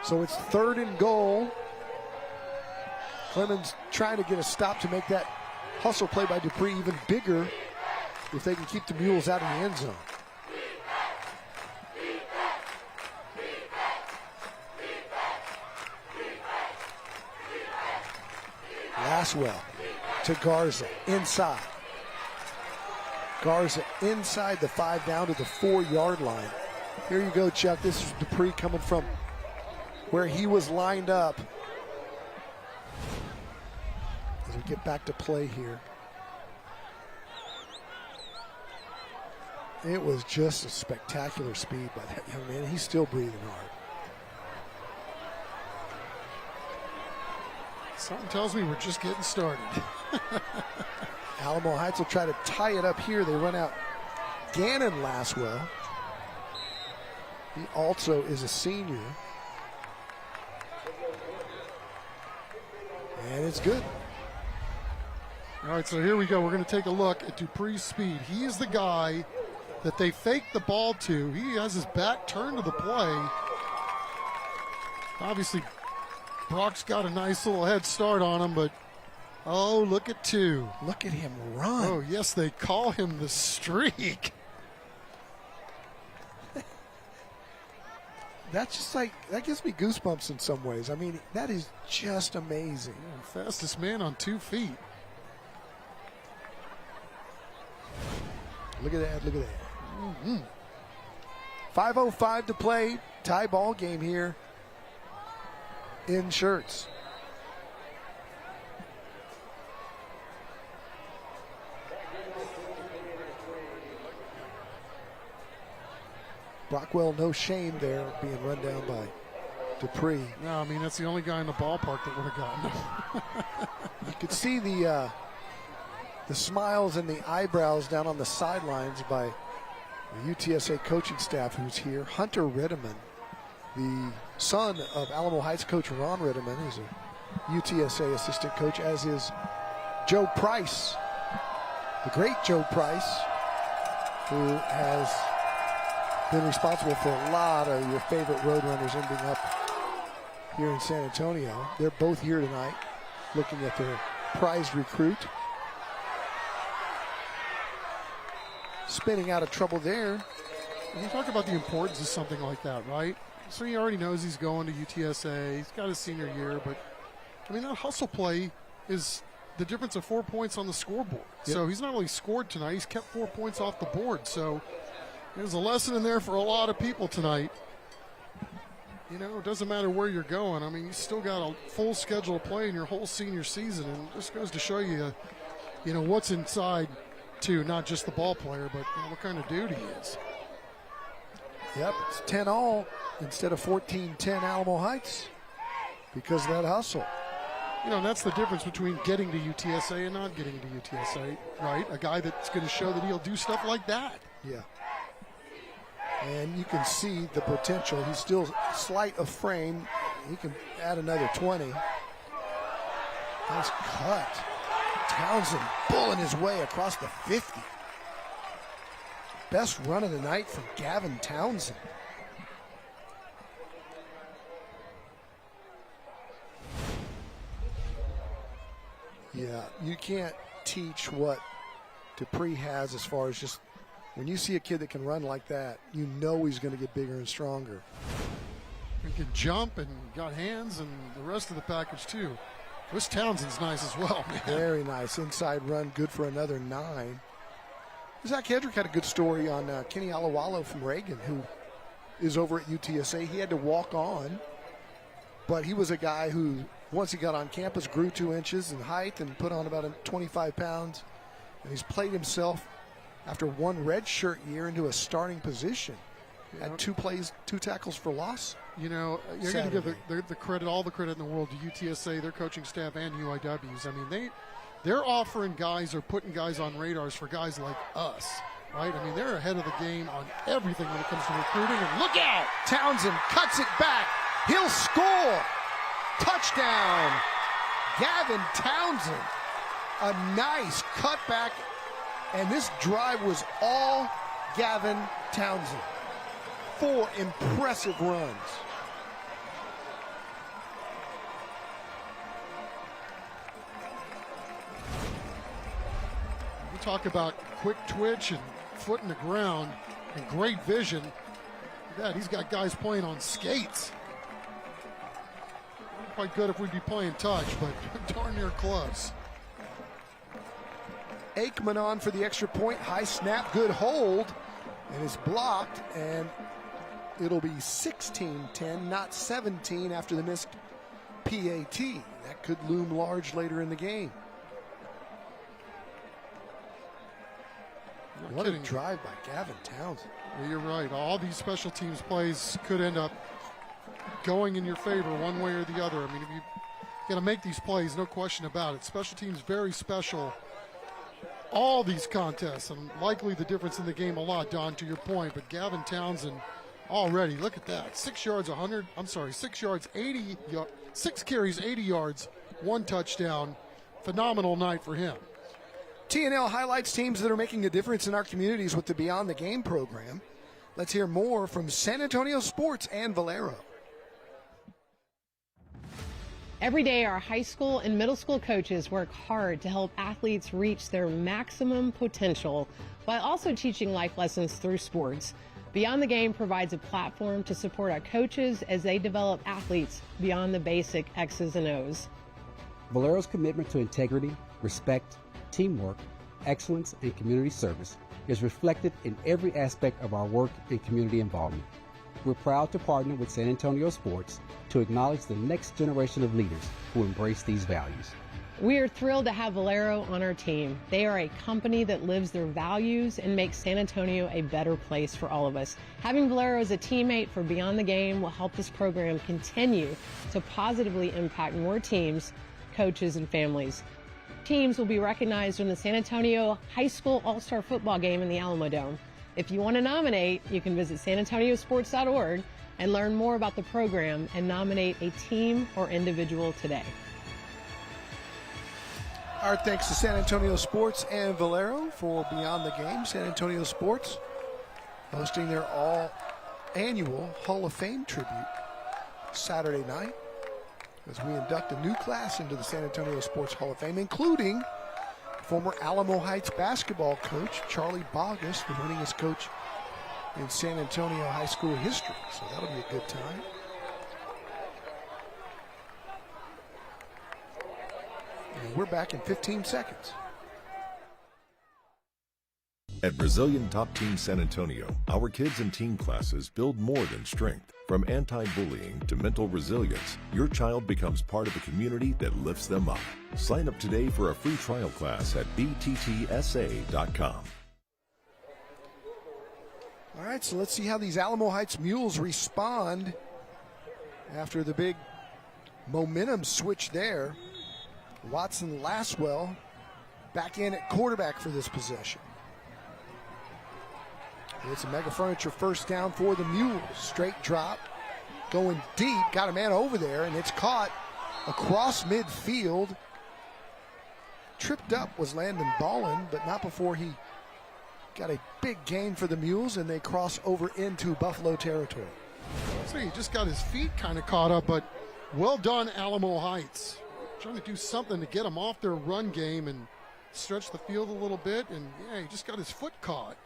So it's 3rd and goal. Clemens trying to get a stop to make that hustle play by Dupree even bigger if they can keep the Mules out of the end zone. Laswell to Garza, inside. Garza inside the 5 down to the 4-yard line. Here you go, Chuck. This is Dupree coming from where he was lined up. As we get back to play here. It was just a spectacular speed by that young man. He's still breathing hard. Something tells me we're just getting started. Alamo Heights will try to tie it up here. They run out Gannon Laswell. He also is a senior. And it's good. All right, so here we go. We're going to take a look at Dupree's speed. He is the guy that they faked the ball to. He has his back turned to the play. Obviously, Brock's got a nice little head start on him, but oh, look at 2. Look at him run. Oh, yes, they call him the streak. That's just like, that gives me goosebumps in some ways. I mean, that is just amazing. Yeah, fastest man on 2 feet. Look at that, look at that. 5:05 to play, tie ball game here in Shirts. Brockwell, no shame there, being run down by Dupree. No, I mean, that's the only guy in the ballpark that would have gotten him. You could see the smiles and the eyebrows down on the sidelines by the UTSA coaching staff who's here. Hunter Ritteman, the son of Alamo Heights coach Ron Ritteman, who's a UTSA assistant coach, as is Joe Price, the great Joe Price, who has been responsible for a lot of your favorite Roadrunners ending up here in San Antonio. They're both here tonight looking at their prized recruit. Spinning out of trouble there. And you talk about the importance of something like that, right? So he already knows he's going to UTSA. He's got his senior year, but I mean, that hustle play is the difference of 4 points on the scoreboard. Yep. So he's not only scored tonight, he's kept 4 points off the board. So there's a lesson in there for a lot of people tonight. You know, it doesn't matter where you're going. I mean, you still got a full schedule of play in your whole senior season, and it just goes to show you, you know, what's inside too, not just the ball player, but you know, what kind of dude he is. Yep, it's 10-all instead of 14-10 Alamo Heights because of that hustle. You know, and that's the difference between getting to UTSA and not getting to UTSA, right? A guy that's going to show that he'll do stuff like that. Yeah. And you can see the potential. He's still slight of frame. He can add another 20. Nice cut. Townsend pulling his way across the 50. Best run of the night from Gavin Townsend. Yeah, you can't teach what Dupree has as far as just when you see a kid that can run like that, you know he's going to get bigger and stronger. And can jump and got hands and the rest of the package too. Chris Townsend's nice as well, man. Very nice. Inside run, good for another 9. Zach Hedrick had a good story on Kenny Alawalo from Reagan, who is over at UTSA. He had to walk on, but he was a guy who, once he got on campus, grew 2 inches in height and put on about 25 pounds. And he's played himself after 1 redshirt year into a starting position. Had 2 plays, 2 tackles for loss. You know, you're going to give the credit, all the credit in the world to UTSA, their coaching staff, and UIWs. I mean, they're offering guys or putting guys on radars for guys like us, right? I mean, they're ahead of the game on everything when it comes to recruiting. And look out! Townsend cuts it back. He'll score. Touchdown. Gavin Townsend. A nice cutback. And this drive was all Gavin Townsend. 4 impressive runs. You talk about quick twitch and foot in the ground and great vision. Look at that, he's got guys playing on skates. Not quite good if we'd be playing touch, but darn near close. Aikman on for the extra point. High snap, good hold. And it's blocked, and it'll be 16-10, not 17 after the missed PAT. That could loom large later in the game. What a drive by Gavin Townsend. Well, you're right. All these special teams plays could end up going in your favor one way or the other. I mean, if you got to make these plays, no question about it. Special teams very special. All these contests, and likely the difference in the game a lot, Don, to your point. But Gavin Townsend already, look at that. 6 yards, 6 yards, 80, 6 carries, 80 yards, 1 touchdown. Phenomenal night for him. TNL highlights teams that are making a difference in our communities with the Beyond the Game program. Let's hear more from San Antonio Sports and Valero. Every day, our high school and middle school coaches work hard to help athletes reach their maximum potential while also teaching life lessons through sports. Beyond the Game provides a platform to support our coaches as they develop athletes beyond the basic X's and O's. Valero's commitment to integrity, respect, teamwork, excellence, and community service is reflected in every aspect of our work and community involvement. We're proud to partner with San Antonio Sports to acknowledge the next generation of leaders who embrace these values. We are thrilled to have Valero on our team. They are a company that lives their values and makes San Antonio a better place for all of us. Having Valero as a teammate for Beyond the Game will help this program continue to positively impact more teams, coaches, and families. Teams will be recognized in the San Antonio High School All-Star Football Game in the Alamo Dome. If you want to nominate, you can visit sanantoniosports.org and learn more about the program and nominate a team or individual today. Our thanks to San Antonio Sports and Valero for Beyond the Game. San Antonio Sports hosting their all-annual Hall of Fame tribute Saturday night as we induct a new class into the San Antonio Sports Hall of Fame, including former Alamo Heights basketball coach Charlie Bogus, the winningest coach in San Antonio high school history. So that'll be a good time. And we're back in 15 seconds. At Brazilian Top Team San Antonio, our kids and teen classes build more than strength. From anti-bullying to mental resilience, your child becomes part of a community that lifts them up. Sign up today for a free trial class at bttsa.com. All right, so let's see how these Alamo Heights Mules respond after the big momentum switch there. Watson Laswell back in at quarterback for this possession. It's a Mega Furniture first down for the Mules. Straight drop, going deep, got a man over there, and it's caught across midfield. Tripped up was Landon Ballin, but not before he got a big gain for the Mules, and they cross over into Buffalo territory. So he just got his feet kind of caught up, but well done, Alamo Heights. trying to do something to get them off their run game and stretch the field a little bit. And yeah, he just got his foot caught.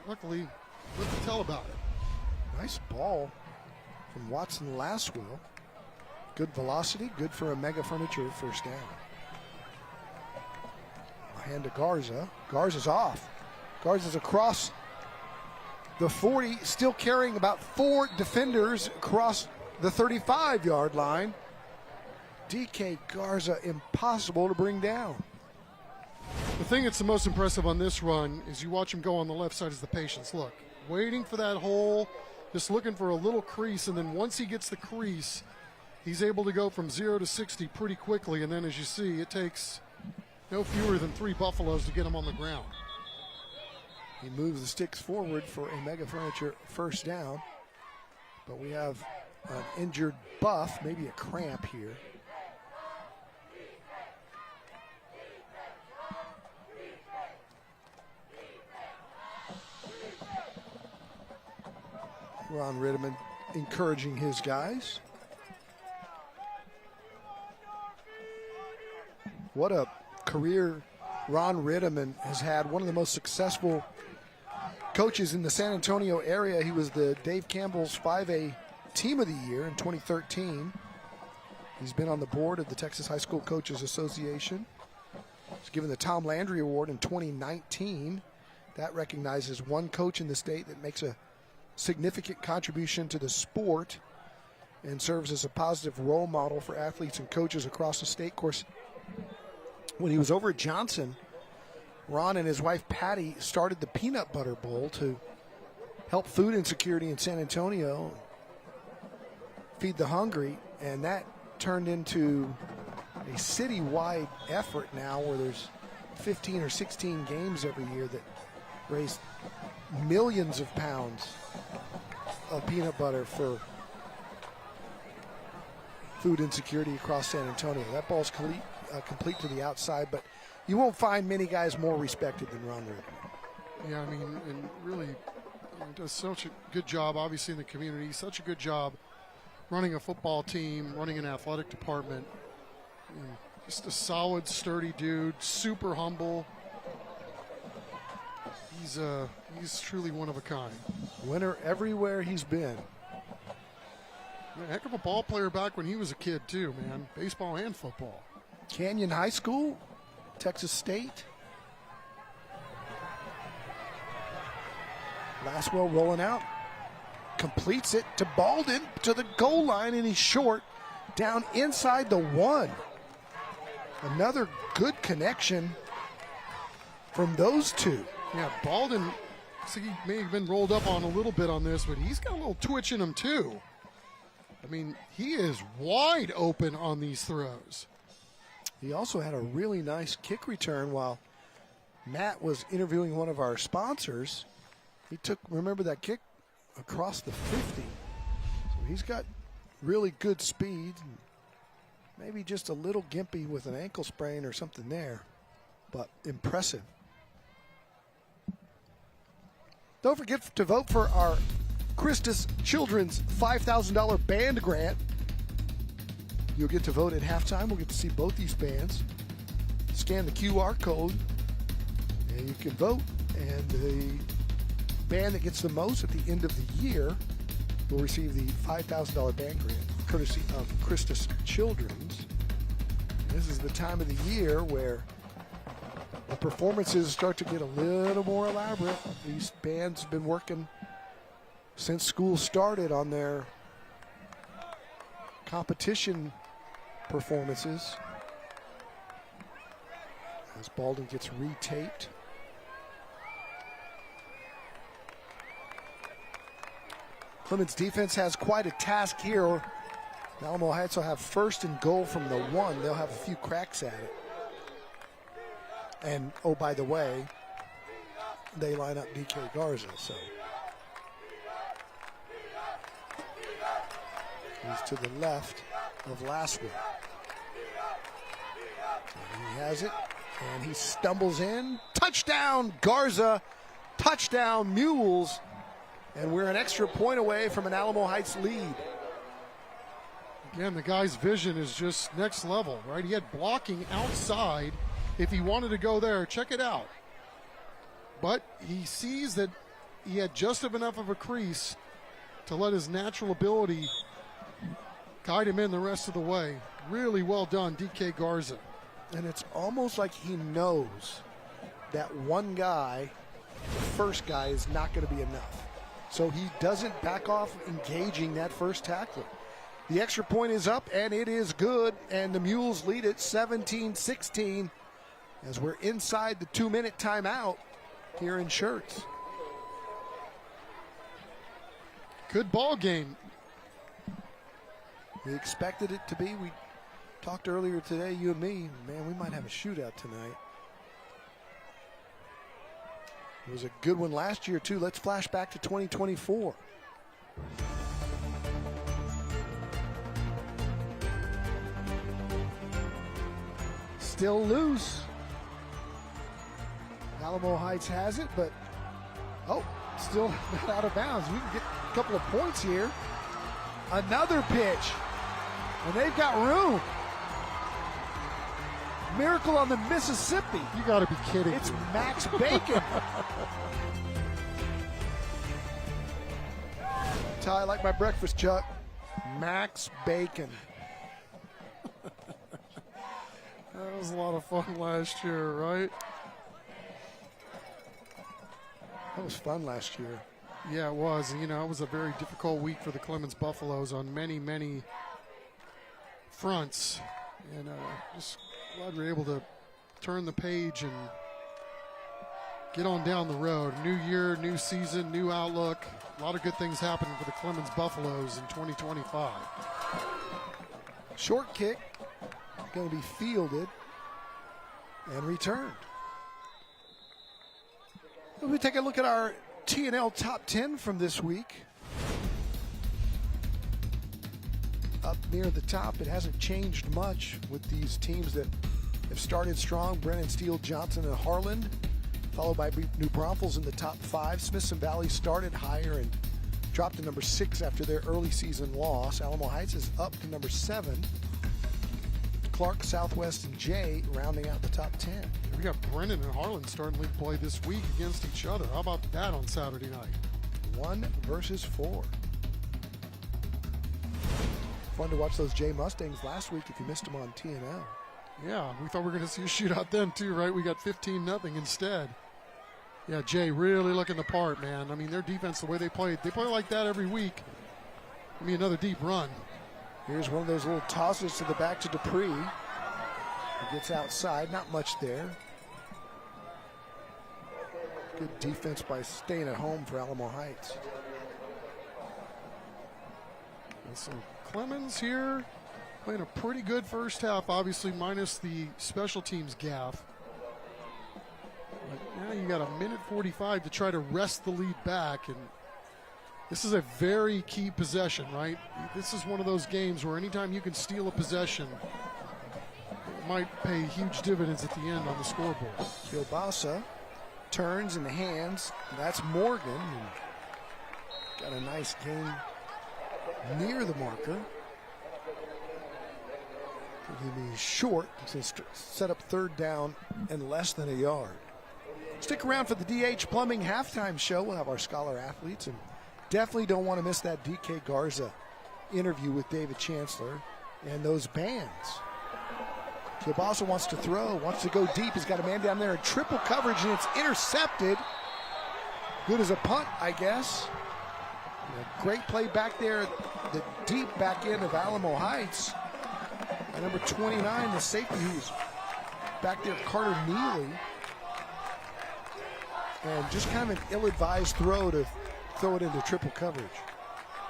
Luckily, what to tell about it. Nice ball from Watson Laswell. Good velocity, good for a Mega Furniture first down. A hand to Garza. Garza's off. Garza's across the 40, still carrying about 4 defenders across the 35-yard line. DK Garza, impossible to bring down. The thing that's the most impressive on this run is you watch him go on the left side is the patience. Look, waiting for that hole, just looking for a little crease, and then once he gets the crease, he's able to go from 0 to 60 pretty quickly, and then as you see, it takes no fewer than 3 Buffaloes to get him on the ground. He moves the sticks forward for a Mega Furniture first down, but we have an injured Buff, maybe a cramp here. Ron Ritteman encouraging his guys. What a career Ron Ritteman has had. One of the most successful coaches in the San Antonio area. He was the Dave Campbell's 5A Team of the Year in 2013. He's been on the board of the Texas High School Coaches Association. He's given the Tom Landry Award in 2019. That recognizes one coach in the state that makes a significant contribution to the sport and serves as a positive role model for athletes and coaches across the state. Of course, when he was over at Johnson, Ron and his wife Patty started the Peanut Butter Bowl to help food insecurity in San Antonio, feed the hungry, and that turned into a citywide effort now where there's 15 or 16 games every year that raise millions of pounds of peanut butter for food insecurity across San Antonio. That ball's complete to the outside, but you won't find many guys more respected than Ron Ritteman. Yeah, I mean, and really does such a good job, obviously, in the community. Such a good job running a football team, running an athletic department. Just a solid, sturdy dude, super humble. He's truly one of a kind. Winner everywhere he's been. A heck of a ball player back when he was a kid, too, man. Baseball and football. Canyon High School, Texas State. Laswell rolling out. Completes it to Baldwin to the goal line, and he's short down inside the 1. Another good connection from those two. Yeah, Baldwin, he may have been rolled up on a little bit on this, but he's got a little twitch in him too. I mean, he is wide open on these throws. He also had a really nice kick return while Matt was interviewing one of our sponsors. He took, remember that kick across the 50. So he's got really good speed. Maybe just a little gimpy with an ankle sprain or something there, but impressive. Don't forget to vote for our Christus Children's $5,000 band grant. You'll get to vote at halftime. We'll get to see both these bands. Scan the QR code, and you can vote. And the band that gets the most at the end of the year will receive the $5,000 band grant, courtesy of Christus Children's. And this is the time of the year where the performances start to get a little more elaborate. These bands have been working since school started on their competition performances. As Baldwin gets retaped. Clemens defense has quite a task here. Alamo Heights will have first and goal from the 1. They'll have a few cracks at it. And, oh, by the way, they line up DK Garza, so. He's to the left of Laswell. And he has it, and he stumbles in. Touchdown, Garza. Touchdown, Mules. And we're an extra point away from an Alamo Heights lead. Again, the guy's vision is just next level, right? He had blocking outside if he wanted to go there. Check it out. But he sees that he had just enough of a crease to let his natural ability guide him in the rest of the way. Really well done, DK Garza. And it's almost like he knows that one guy, the first guy, is not going to be enough. So he doesn't back off engaging that first tackler. The extra point is up, and it is good, and the Mules lead it 17-16 as we're inside the 2-minute timeout here in Schertz. Good ball game. We expected it to be. We talked earlier today, you and me, man, we might have a shootout tonight. It was a good one last year, too. Let's flash back to 2024. Still loose. Alamo Heights has it, but, still not out of bounds. We can get a couple of points here. Another pitch, and they've got room. Miracle on the Mississippi. You got to be kidding. It's Max Bacon. Ty, I like my breakfast, Chuck. Max Bacon. That was a lot of fun last year, right? That was fun last year. Yeah, it was. You know, it was a very difficult week for the Clemens Buffaloes on many, many fronts. And just glad we're able to turn the page and get on down the road. New year, new season, new outlook. A lot of good things happening for the Clemens Buffaloes in 2025. Short kick, going to be fielded and returned. Let me take a look at our T&L top 10 from this week. Up near the top, it hasn't changed much with these teams that have started strong. Brennan, Steele, Johnson, and Harlan, followed by New Braunfels in the top 5. Smithson Valley started higher and dropped to number 6 after their early season loss. Alamo Heights is up to number 7. Clark, Southwest, and Jay rounding out the top 10. We got Brennan and Harlan starting league play this week against each other. How about that on Saturday night? 1 versus 4. Fun to watch those Jay Mustangs last week if you missed them on TNL. Yeah, we thought we were going to see a shootout then too, right? We got 15-0 instead. Yeah, Jay really looking the part, man. I mean, their defense, the way they play like that every week. I mean, another deep run. Here's one of those little tosses to the back to Dupree. He gets outside, not much there. Good defense by staying at home for Alamo Heights. And some Clemens here playing a pretty good first half, obviously minus the special teams gaff. But now you got a minute 45 to try to wrest the lead back, and this is a very key possession, right? This is one of those games where anytime you can steal a possession, it might pay huge dividends at the end on the scoreboard. Kielbasa turns and hands. That's Morgan. Got a nice game near the marker. He'll be short to set up third down and less than a yard. Stick around for the DH Plumbing halftime show. We'll have our scholar athletes, and definitely don't want to miss that DK Garza interview with David Chancellor and those bands. Kielbasa wants to throw, wants to go deep. He's got a man down there in triple coverage, and it's intercepted. Good as a punt, I guess. A great play back there, the deep back end of Alamo Heights. And number 29, the safety who's back there, Carter Neely. And just kind of an ill-advised throw to throw it into triple coverage.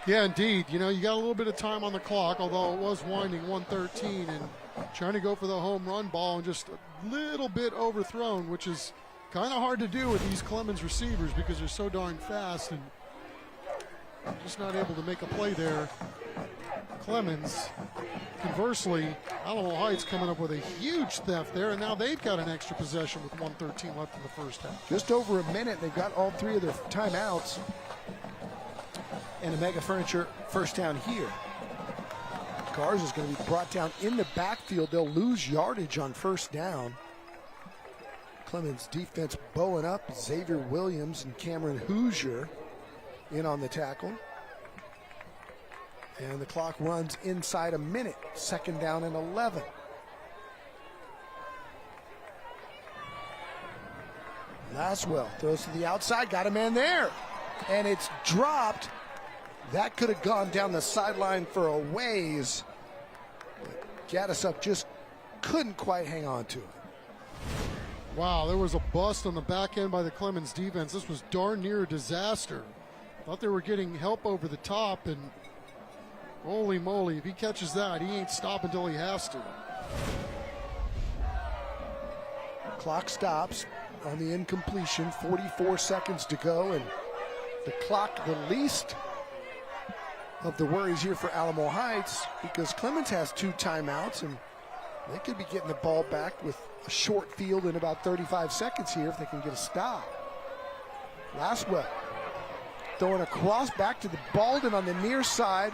Yeah, indeed. You know, you got a little bit of time on the clock, although it was winding 113, and trying to go for the home run ball and just a little bit overthrown, which is kind of hard to do with these Clemens receivers because they're so darn fast and just not able to make a play there. Clemens, conversely, Alamo Heights coming up with a huge theft there, and now they've got an extra possession with 1:13 left in the first half. Just over a minute, they've got all 3 of their timeouts. And a Mega Furniture first down here. Garza is going to be brought down in the backfield. They'll lose yardage on first down. Clemens defense bowing up. Xavier Williams and Cameron Hoosier in on the tackle. And the clock runs inside a minute. Second down and 11. Laswell throws to the outside, got a man there. And it's dropped. That could have gone down the sideline for a ways. Gaddisup just couldn't quite hang on to it. Wow, there was a bust on the back end by the Clemens defense. This was darn near a disaster. Thought they were getting help over the top, and holy moly, if he catches that, he ain't stopping until he has to. Clock stops on the incompletion, 44 seconds to go, and the clock, the least of the worries here for Alamo Heights, because Clemens has 2 timeouts, and they could be getting the ball back with a short field in about 35 seconds here if they can get a stop. Laswell throwing a cross back to the Baldwin on the near side.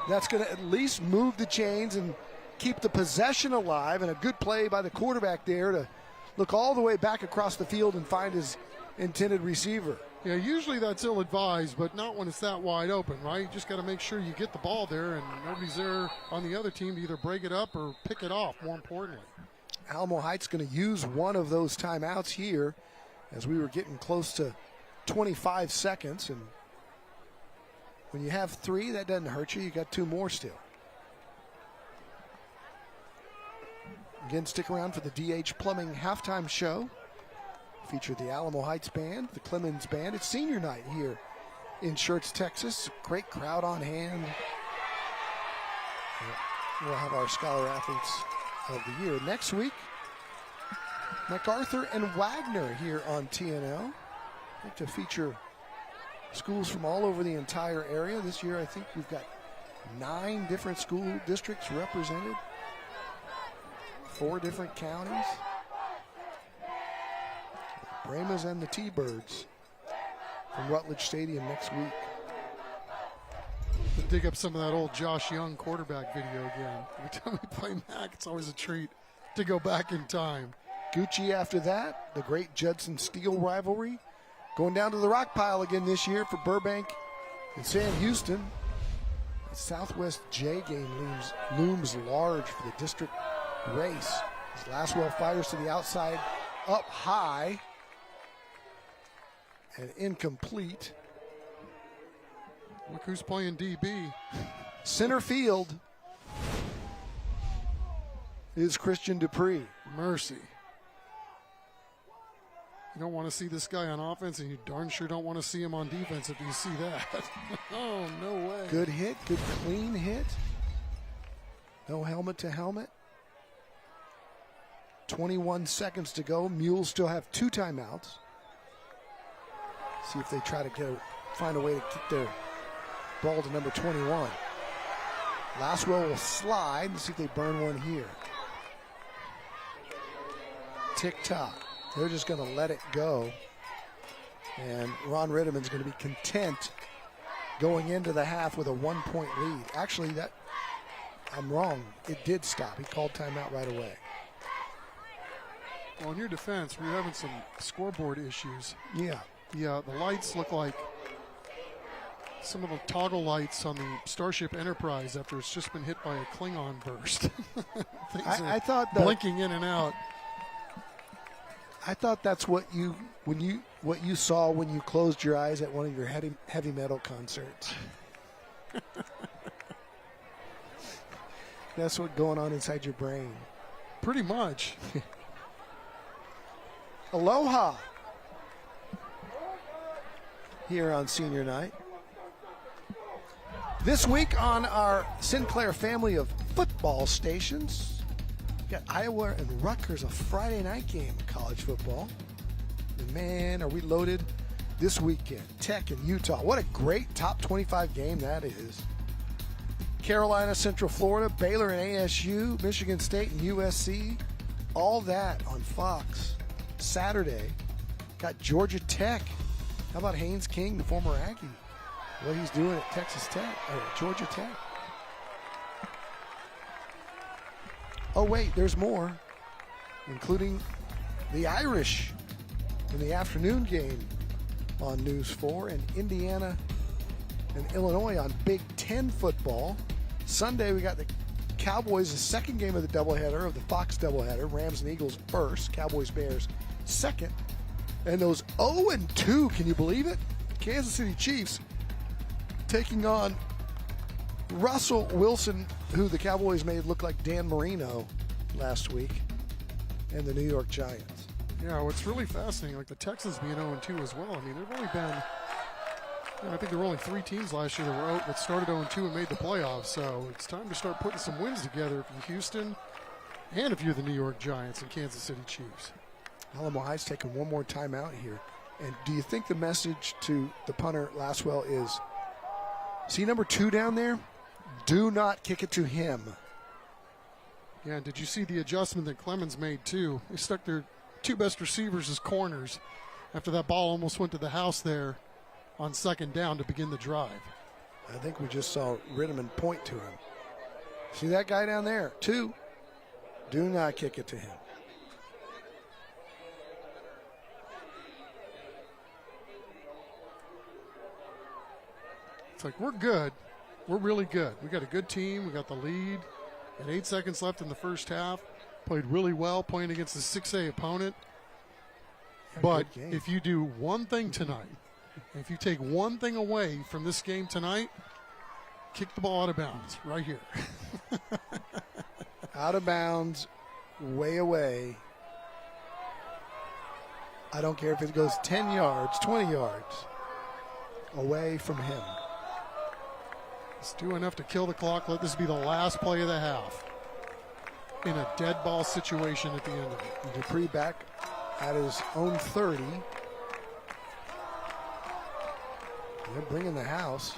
That's going to at least move the chains and keep the possession alive, and a good play by the quarterback there to look all the way back across the field and find his intended receiver. Yeah, usually that's ill-advised, but not when it's that wide open, right? You just got to make sure you get the ball there, and nobody's there on the other team to either break it up or pick it off, more importantly. Alamo Heights going to use one of those timeouts here as we were getting close to 25 seconds. And when you have 3, that doesn't hurt you. You got 2 more still. Again, stick around for the DH Plumbing halftime show. Feature the Alamo Heights Band, the Clemens Band. It's senior night here in Schertz, Texas. Great crowd on hand. We'll have our Scholar Athletes of the Year. Next week, MacArthur and Wagner here on TNL. I like to feature schools from all over the entire area. This year, I think we've got 9 different school districts represented. 4 different counties. Brahmas and the T-Birds from Rutledge Stadium next week. To dig up some of that old Josh Young quarterback video again. Every time we play Mac, it's always a treat to go back in time. Gucci after that, the great Judson Steele rivalry. Going down to the rock pile again this year for Burbank and Sam Houston. The Southwest J game looms large for the district race. As Laswell fires to the outside, up high, and incomplete. Look who's playing DB. Center field is Christian Dupree. Mercy. You don't want to see this guy on offense, and you darn sure don't want to see him on defense if you see that. Oh, no way. Good hit, good clean hit. No helmet to helmet. 21 seconds to go. Mules still have 2 timeouts. See if they try to find a way to get their ball to number 21. Laswell will slide and see if they burn one here. Tick-tock. They're just going to let it go. And Ron Ritterman's going to be content going into the half with a 1-point lead. Actually, I'm wrong. It did stop. He called timeout right away. Well, in your defense, we're having some scoreboard issues. Yeah. The lights look like some of the toggle lights on the Starship Enterprise after it's just been hit by a Klingon burst. I thought blinking in and out. I thought that's what you saw when you closed your eyes at one of your heavy metal concerts. That's what's going on inside your brain. Pretty much. Aloha here on senior night. This week on our Sinclair family of football stations, we've got Iowa and Rutgers, a Friday night game of college football. And man, are we loaded this weekend. Tech and Utah. What a great top 25 game that is. Carolina, Central Florida, Baylor and ASU, Michigan State and USC. All that on Fox. Saturday, got Georgia Tech. How about Haynes King, the former Aggie? What he's doing at Texas Tech, or Georgia Tech. Oh, wait, there's more, including the Irish in the afternoon game on News 4, and Indiana and Illinois on Big Ten football. Sunday, we got the Cowboys, the second game of the doubleheader, of the Fox doubleheader. Rams and Eagles first, Cowboys-Bears second. And those 0-2, can you believe it? Kansas City Chiefs taking on Russell Wilson, who the Cowboys made look like Dan Marino last week, and the New York Giants. Yeah, what's really fascinating, like the Texans being 0-2 as well. I mean, they've only been, I think there were only 3 teams last year that started 0-2 and made the playoffs. So it's time to start putting some wins together if you're Houston and if you're the New York Giants and Kansas City Chiefs. Alamo Heights taking one more timeout here. And do you think the message to the punter, Laswell, is, see number 2 down there? Do not kick it to him. Yeah, and did you see the adjustment that Clemens made too? They stuck their 2 best receivers as corners after that ball almost went to the house there on second down to begin the drive. I think we just saw Ritterman point to him. See that guy down there? 2. Do not kick it to him. It's like, we're good. We're really good. We got a good team. We got the lead. And 8 seconds left in the first half. Played really well playing against a 6A opponent. But if you do one thing tonight, if you take one thing away from this game tonight, kick the ball out of bounds right here. Out of bounds, way away. I don't care if it goes 10 yards, 20 yards away from him. Let's do enough to kill the clock. Let this be the last play of the half in a dead ball situation at the end of it. Dupree back at his own 30. They're bringing the house.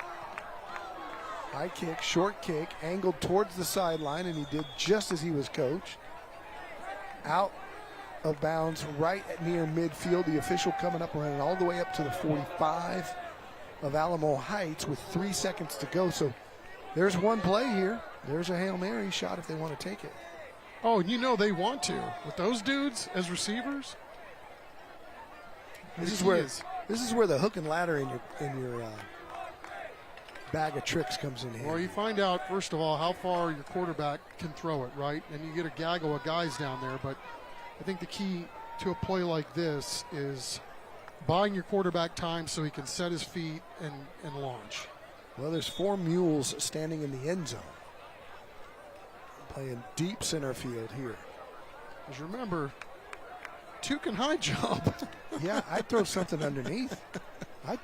High kick, short kick, angled towards the sideline, and he did just as he was coached. Out of bounds right at near midfield. The official coming up, running all the way up to the 45 of Alamo Heights with 3 seconds to go. So there's one play here. There's a Hail Mary shot if they want to take it. Oh, and you know they want to. With those dudes as receivers. This is where the hook and ladder in your bag of tricks comes in handy. Well, you find out, first of all, how far your quarterback can throw it, right? And you get a gaggle of guys down there. But I think the key to a play like this is buying your quarterback time so he can set his feet and launch. Well, there's 4 mules standing in the end zone. Playing deep center field here. Because remember, 2 can high jump. Yeah, I'd throw something underneath. I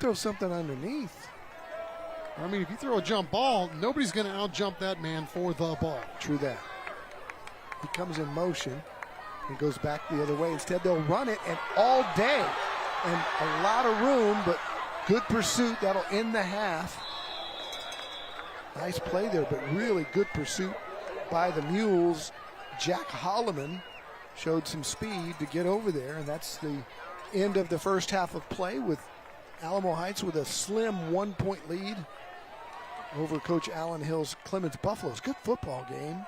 mean, if you throw a jump ball, nobody's going to out-jump that man for the ball. True that. He comes in motion and goes back the other way. Instead, they'll run it, and all day. And a lot of room, but good pursuit. That'll end the half. Nice play there, but really good pursuit by the Mules. Jack Holloman showed some speed to get over there, and that's the end of the first half of play, with Alamo Heights with a slim 1-point lead over Coach Allen Hill's Clemens Buffaloes. Good football game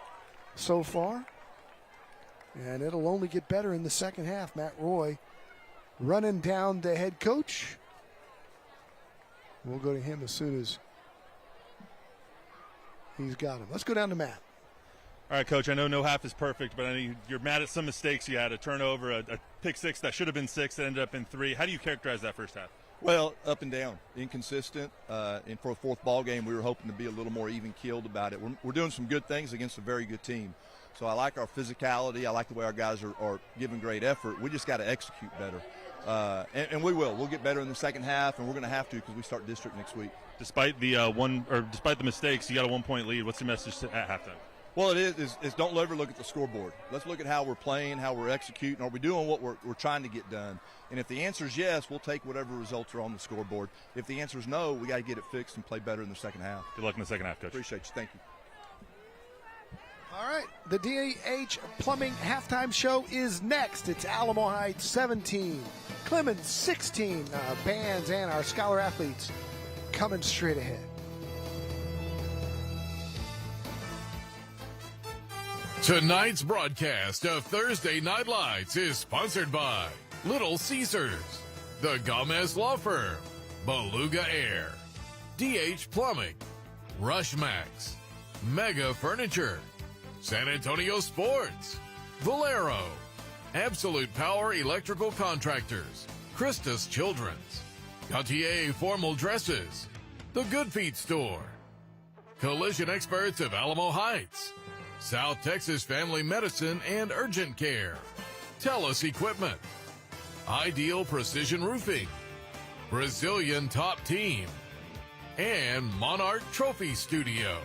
so far, and it'll only get better in the second half. Matt Roy running down the head coach. We'll go to him as soon as he's got him. Let's go down to Matt. All right, Coach, I know no half is perfect, but I know you're mad at some mistakes you had. A turnover, a pick 6 that should have been 6 that ended up in 3. How do you characterize that first half? Well, up and down, inconsistent. And for a fourth ball game, we were hoping to be a little more even-keeled about it. We're doing some good things against a very good team. So I like our physicality. I like the way our guys are giving great effort. We just got to execute better. And we will. We'll get better in the second half, and we're going to have to because we start district next week. Despite the despite the mistakes, you got a 1-point lead. What's the message at halftime? Well, it is don't ever look at the scoreboard. Let's look at how we're playing, how we're executing. Are we doing what we're trying to get done? And if the answer is yes, we'll take whatever results are on the scoreboard. If the answer is no, we got to get it fixed and play better in the second half. Good luck in the second half, Coach. Appreciate you. Thank you. All right, the DH Plumbing halftime show is next. It's Alamo Heights 17, Clemens 16. Bands and our scholar athletes coming straight ahead. Tonight's broadcast of Thursday Night Lights is sponsored by Little Caesars, the Gomez Law Firm, Beluga Air, DH Plumbing, Rushmax, Mega Furniture, San Antonio Sports, Valero, Absolute Power Electrical Contractors, Christus Children's, Gautier Formal Dresses, The Good Feet Store, Collision Experts of Alamo Heights, South Texas Family Medicine and Urgent Care, TELUS Equipment, Ideal Precision Roofing, Brazilian Top Team, and Monarch Trophy Studio.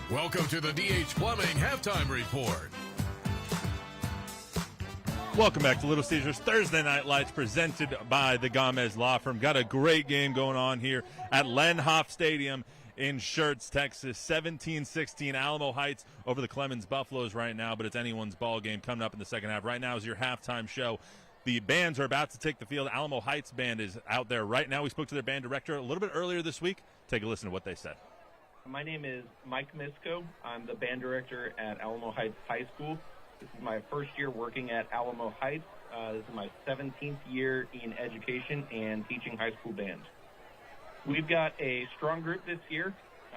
Welcome to the DH Plumbing Halftime Report. Welcome back to Little Caesars Thursday Night Lights, presented by the Gomez Law Firm. Got a great game going on here at Lenhoff Stadium in Schertz, Texas. 17-16 Alamo Heights over the Clemens Buffaloes right now, but it's anyone's ball game coming up in the second half. Right now is your halftime show. The bands are about to take the field. Alamo Heights band is out there right now. We spoke to their band director a little bit earlier this week. Take a listen to what they said. My name is Mike Misko. I'm the band director at Alamo Heights High School. This is my first year working at Alamo Heights. This is my 17th year in education and teaching high school band. We've got a strong group this year,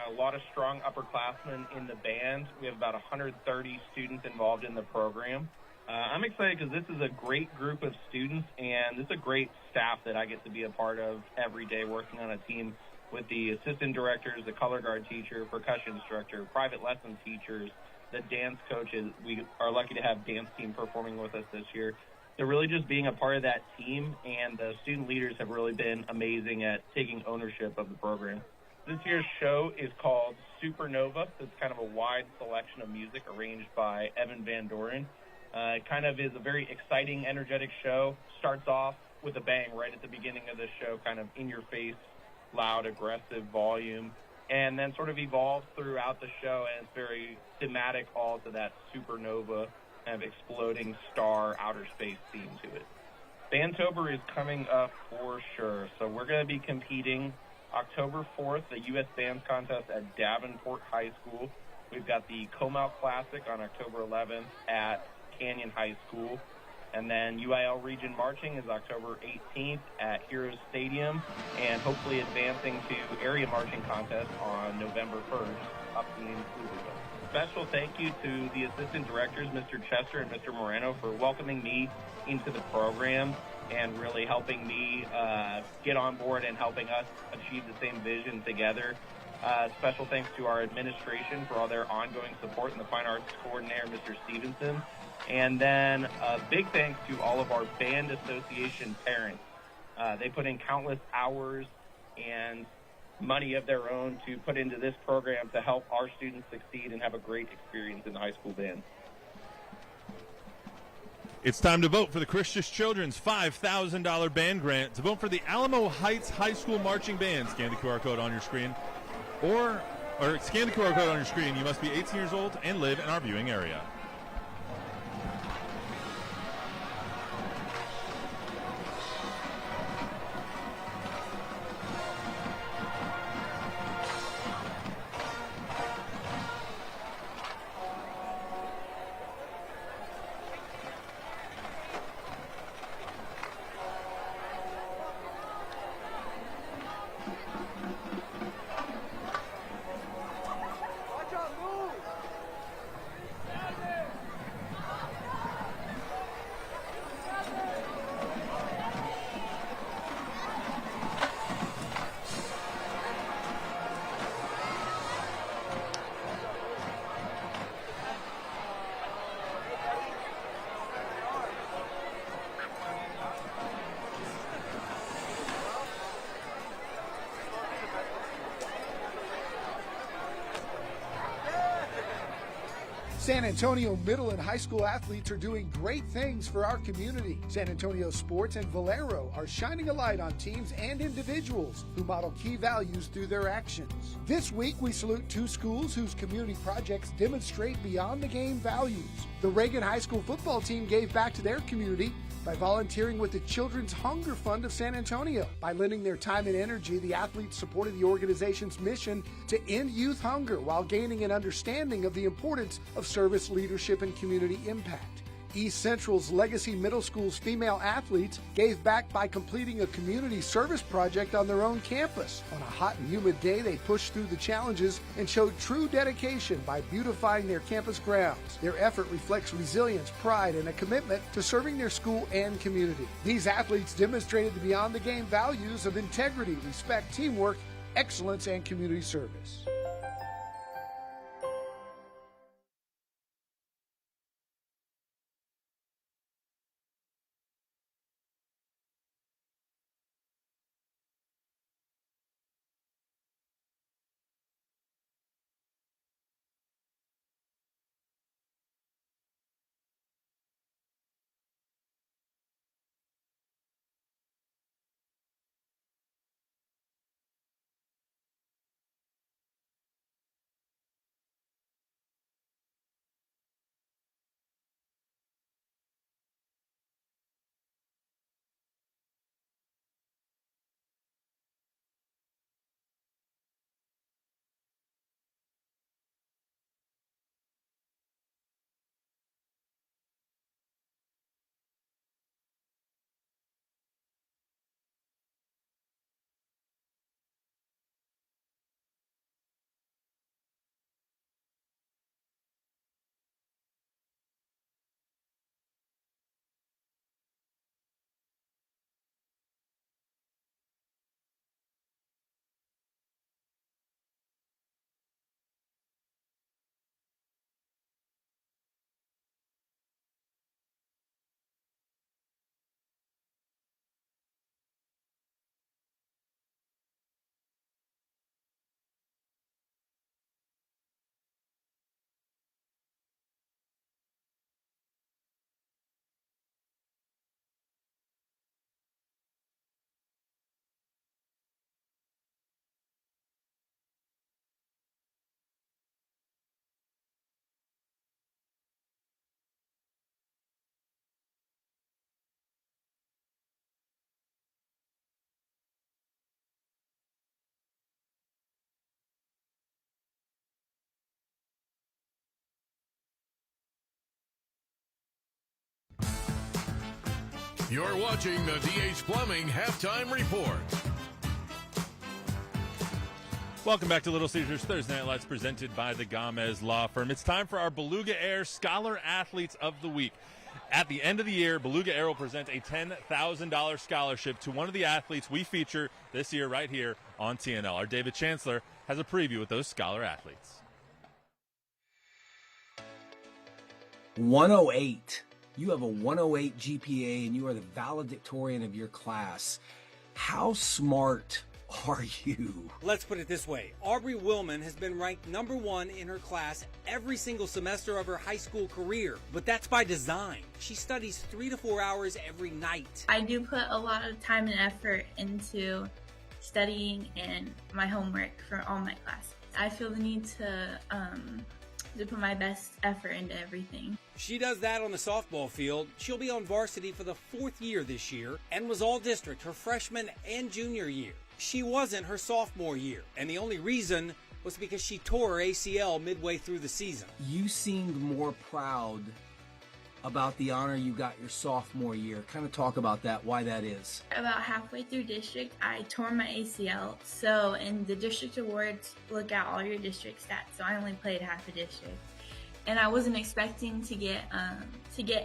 a lot of strong upperclassmen in the band. We have about 130 students involved in the program. I'm excited because this is a great group of students, and this is a great staff that I get to be a part of every day, working on a team with the assistant directors, the color guard teacher, percussion instructor, private lesson teachers, the dance coaches. We are lucky to have dance team performing with us this year. So really just being a part of that team, and the student leaders have really been amazing at taking ownership of the program. This year's show is called Supernova. It's kind of a wide selection of music arranged by Evan Van Doren. It kind of is a very exciting, energetic show. Starts off with a bang right at the beginning of the show, kind of in your face, loud, aggressive volume, and then sort of evolves throughout the show, and it's very thematic all to that supernova kind of exploding star outer space theme to it. Bandtober is coming up for sure, so we're going to be competing October 4th, the U.S. Bands Contest at Davenport High School. We've got the Comal Classic on October 11th at Canyon High School. And then UIL Region Marching is October 18th at Heroes Stadium, and hopefully advancing to Area Marching Contest on November 1st up in Pflugerville. Special thank you to the assistant directors, Mr. Chester and Mr. Moreno, for welcoming me into the program and really helping me get on board and helping us achieve the same vision together. Special thanks to our administration for all their ongoing support, and the Fine Arts Coordinator, Mr. Stevenson. And then a big thanks to all of our Band Association parents. They put in countless hours and money of their own to put into this program to help our students succeed and have a great experience in the high school band. It's time to vote for the Christian Children's $5,000 band grant. To vote for the Alamo Heights High School Marching Band, scan the QR code on your screen. Or scan the QR code on your screen. You must be 18 years old and live in our viewing area. San Antonio middle and high school athletes are doing great things for our community. San Antonio Sports and Valero are shining a light on teams and individuals who model key values through their actions. This week, we salute two schools whose community projects demonstrate beyond the game values. The Reagan High School football team gave back to their community by volunteering with the Children's Hunger Fund of San Antonio. By lending their time and energy, the athletes supported the organization's mission to end youth hunger while gaining an understanding of the importance of service, leadership, and community impact. East Central's Legacy Middle School's female athletes gave back by completing a community service project on their own campus. On a hot and humid day, they pushed through the challenges and showed true dedication by beautifying their campus grounds. Their effort reflects resilience, pride, and a commitment to serving their school and community. These athletes demonstrated the beyond the game values of integrity, respect, teamwork, excellence, and community service. You're watching the DH Plumbing Halftime Report. Welcome back to Little Caesars Thursday Night Lights, presented by the Gomez Law Firm. It's time for our Beluga Air Scholar Athletes of the Week. At the end of the year, Beluga Air will present a $10,000 scholarship to one of the athletes we feature this year right here on TNL. Our David Chancellor has a preview with those scholar athletes. 108. You have a 108 GPA and you are the valedictorian of your class. How smart are you? Let's put it this way. Aubrey Willman has been ranked #1 in her class every single semester of her high school career. But that's by design. She studies 3 to 4 hours every night. I do put a lot of time and effort into studying and my homework for all my classes. I feel the need to put my best effort into everything. She does that on the softball field. She'll be on varsity for the 4th year this year and was all district her freshman and junior year. She wasn't her sophomore year, and the only reason was because she tore her ACL midway through the season. You seemed more proud about the honor you got your sophomore year. Kind of talk about that, why that is. About halfway through district, I tore my ACL. So in the district awards, look at all your district stats. So I only played half a district. And I wasn't expecting to get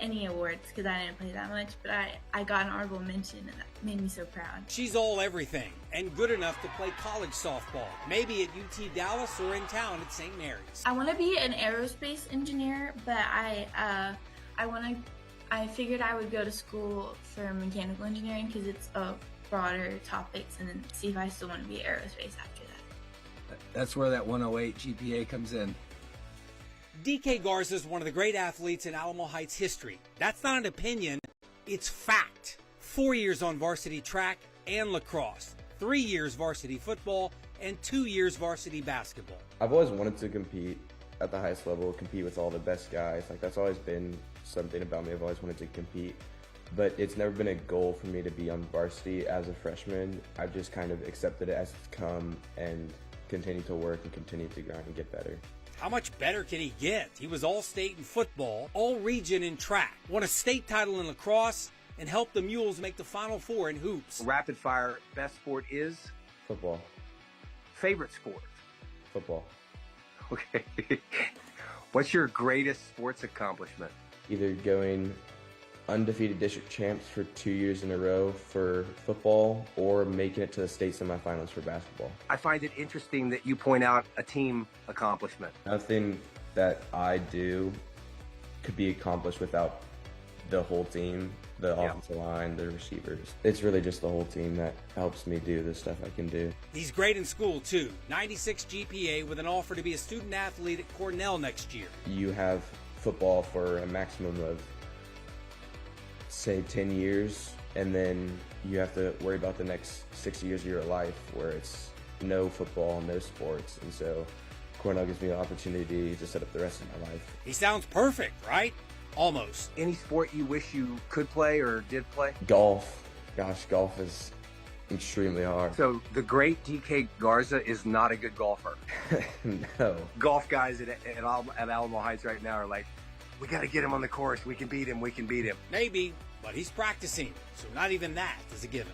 any awards because I didn't play that much, but I got an honorable mention, and that made me so proud. She's all everything and good enough to play college softball, maybe at UT Dallas or in town at St. Mary's. I want to be an aerospace engineer, but I figured I would go to school for mechanical engineering because it's a broader topics, and then see if I still want to be aerospace after that. That's where that 108 GPA comes in. DK Garza is one of the great athletes in Alamo Heights history. That's not an opinion, it's fact. 4 years on varsity track and lacrosse, 3 years varsity football, and 2 years varsity basketball. I've always wanted to compete at the highest level, compete with all the best guys. Like, that's always been something about me. I've always wanted to compete, but it's never been a goal for me to be on varsity as a freshman. I've just kind of accepted it as it's come and continued to work and continue to grind and get better. How much better can he get? He was all-state in football, all-region in track, won a state title in lacrosse, and helped the Mules make the Final Four in hoops. Rapid fire, best sport is? Football. Favorite sport? Football. Okay. What's your greatest sports accomplishment? Either going undefeated district champs for 2 years in a row for football or making it to the state semifinals for basketball. I find it interesting that you point out a team accomplishment. Nothing that I do could be accomplished without the whole team, the offensive line, the receivers. It's really just the whole team that helps me do the stuff I can do. He's great in school, too. 96 GPA with an offer to be a student athlete at Cornell next year. You have football for a maximum of, say, 10 years, and then you have to worry about the next 6 years of your life where it's no football, no sports. And so Cornell gives me the opportunity to set up the rest of my life. He sounds perfect, right? Almost. Any sport you wish you could play or did play? Golf. Gosh, golf is extremely hard. So the great DK Garza is not a good golfer. No. Golf guys at Alamo Heights right now are like, we got to get him on the course. We can beat him. We can beat him. Maybe, but he's practicing, so not even that is a given.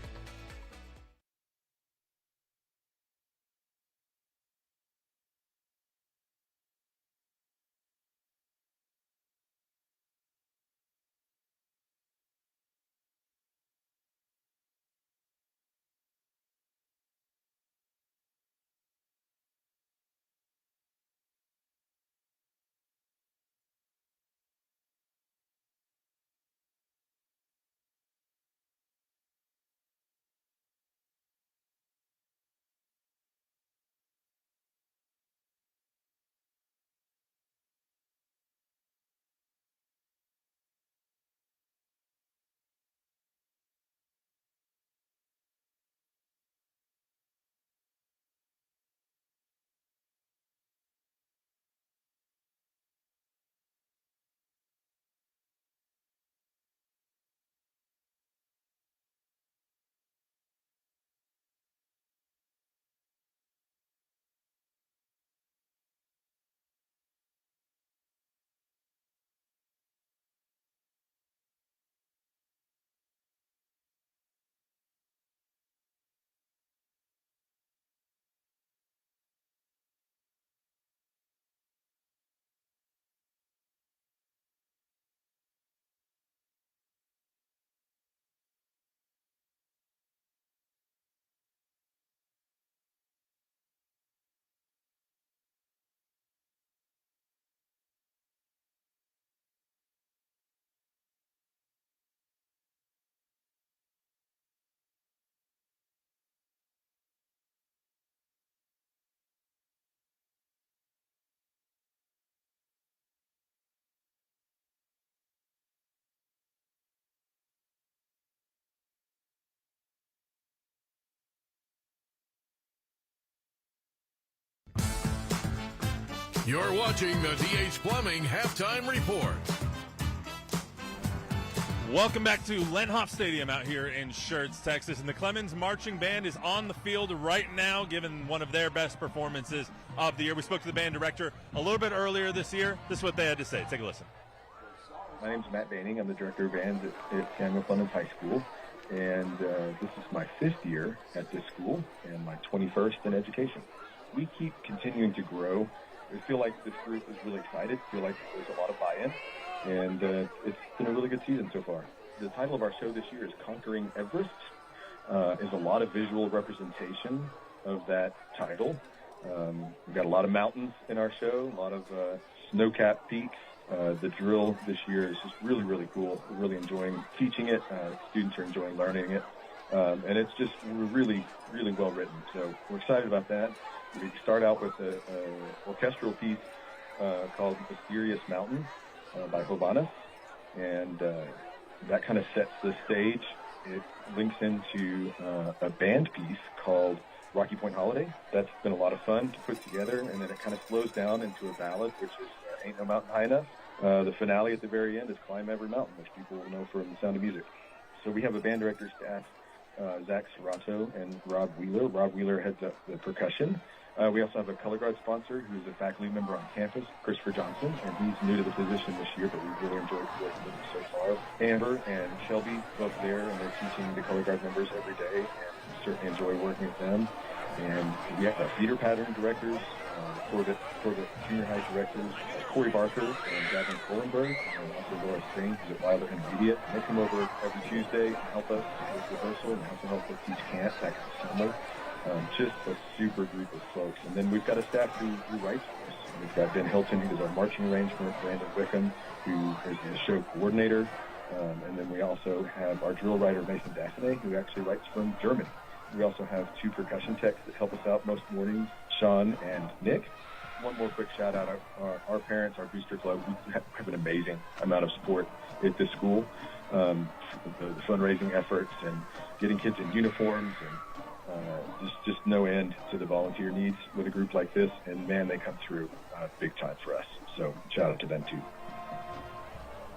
You're watching the DH Plumbing Halftime Report. Welcome back to Lenhoff Stadium out here in Schertz, Texas. And the Clemens Marching Band is on the field right now, giving one of their best performances of the year. We spoke to the band director a little bit earlier this year. This is what they had to say. Take a listen. My name's Matt Banning. I'm the director of bands at Samuel Clemens High School. And this is my 5th year at this school and my 21st in education. We keep continuing to grow. I feel like this group is really excited. I feel like there's a lot of buy-in. And it's been a really good season so far. The title of our show this year is Conquering Everest. Is a lot of visual representation of that title. We've got a lot of mountains in our show, a lot of snow-capped peaks. The drill this year is just really, really cool. We're really enjoying teaching it. Students are enjoying learning it. And it's just really, really well written. So we're excited about that. We start out with an orchestral piece called Mysterious Mountain by Hovannes. And that kind of sets the stage. It links into a band piece called Rocky Point Holiday. That's been a lot of fun to put together. And then it kind of slows down into a ballad, which is Ain't No Mountain High Enough. The finale at the very end is Climb Every Mountain, which people will know from The Sound of Music. So we have a band director staff, Zach Serrato and Rob Wheeler. Rob Wheeler heads up the percussion. We also have a color guard sponsor who's a faculty member on campus, Christopher Johnson, and he's new to the position this year, but we've really enjoyed working with him so far. Amber and Shelby, both there, and they're teaching the color guard members every day, and we certainly enjoy working with them. And we have our theater pattern directors, for the junior high directors, Corey Barker and Gavin Kohlenberg, and also Laura Strange, who's at Wilder Intermediate. They come over every Tuesday and help us with rehearsal and also help us teach camp back in the summer. Just a super group of folks. And then we've got a staff who writes for us. We've got Ben Hilton, who's our marching arrangement, Brandon Wickham, who is the show coordinator. And then we also have our drill writer, Mason Daphne, who actually writes from Germany. We also have 2 percussion techs that help us out most mornings, Sean and Nick. One more quick shout out, our parents, our booster club, we have an amazing amount of support at this school. The fundraising efforts and getting kids in uniforms and just no end to the volunteer needs with a group like this. And man, they come through big time for us. So shout out to them too.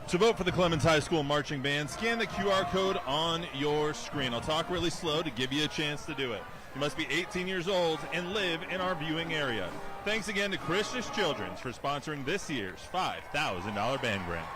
To vote for the Clemens High School Marching Band, scan the QR code on your screen. I'll talk really slow to give you a chance to do it. You must be 18 years old and live in our viewing area. Thanks again to Christus Children's for sponsoring this year's $5,000 band grant.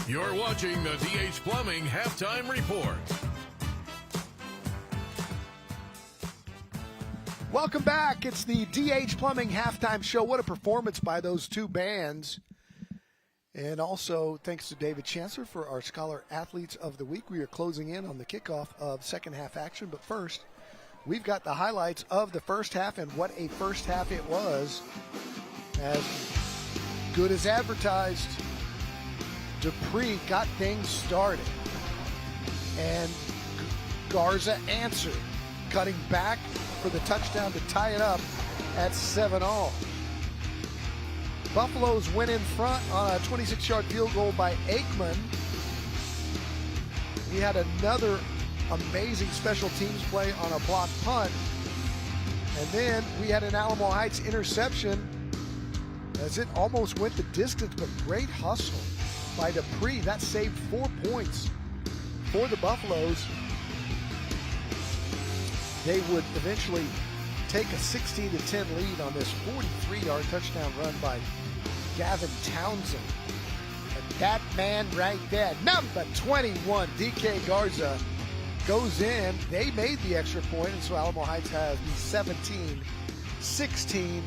You're watching the DH Plumbing Halftime Report. Welcome back. It's the DH Plumbing Halftime Show. What a performance by those two bands. And also, thanks to David Chancellor for our Scholar Athletes of the Week. We are closing in on the kickoff of second half action. But first, we've got the highlights of the first half, and what a first half it was. As good as advertised, Dupree got things started. And Garza answered, cutting back for the touchdown to tie it up at 7-all. Buffaloes went in front on a 26-yard field goal by Aikman. We had another amazing special teams play on a block punt. And then we had an Alamo Heights interception as it almost went the distance, but great hustle by Dupree. That saved 4 points for the Buffaloes. They would eventually take a 16-10 lead on this 43-yard touchdown run by Gavin Townsend. And that man right there, number 21, DK Garza, goes in. They made the extra point, and so Alamo Heights has the 17-16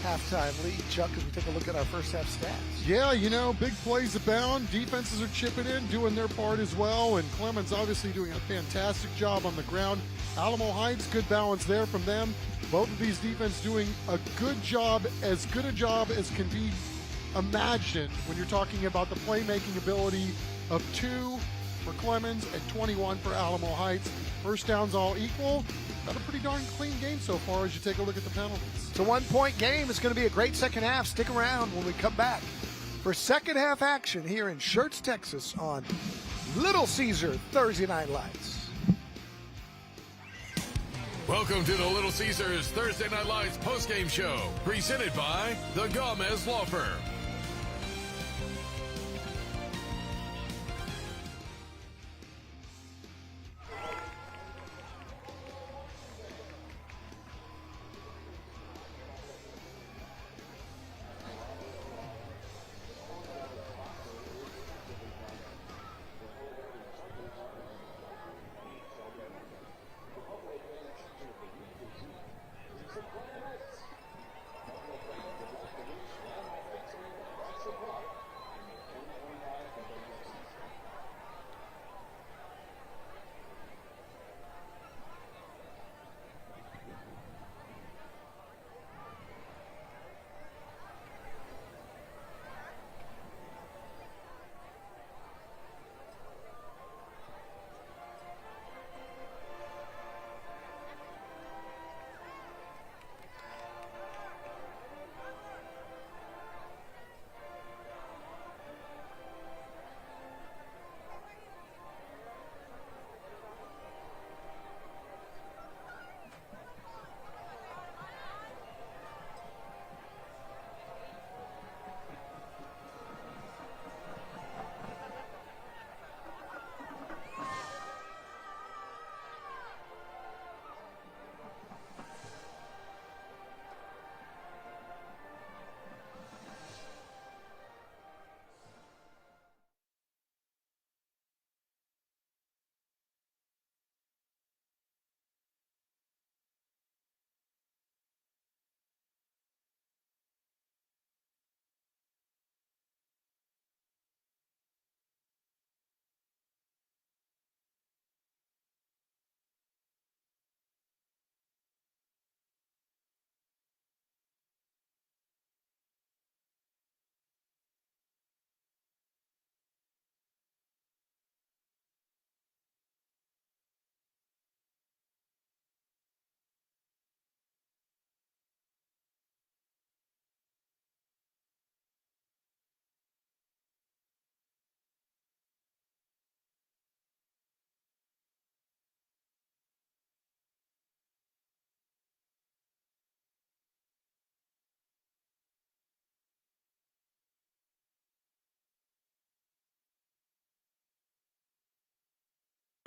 halftime lead. Chuck, as we take a look at our first half stats. Yeah, you know, big plays abound. Defenses are chipping in, doing their part as well, and Clemens obviously doing a fantastic job on the ground. Alamo Heights, good balance there from them. Both of these defenses doing a good job as can be imagined when you're talking about the playmaking ability of 2 for Clemens and 21 for Alamo Heights. First downs all equal. Got a pretty darn clean game so far as you take a look at the penalties. It's a 1-point game. It's going to be a great second half. Stick around when we come back for second half action here in Schertz, Texas on Little Caesar Thursday Night Lights. Welcome to the Little Caesars Thursday Night Lights postgame show, presented by the Gomez Law Firm.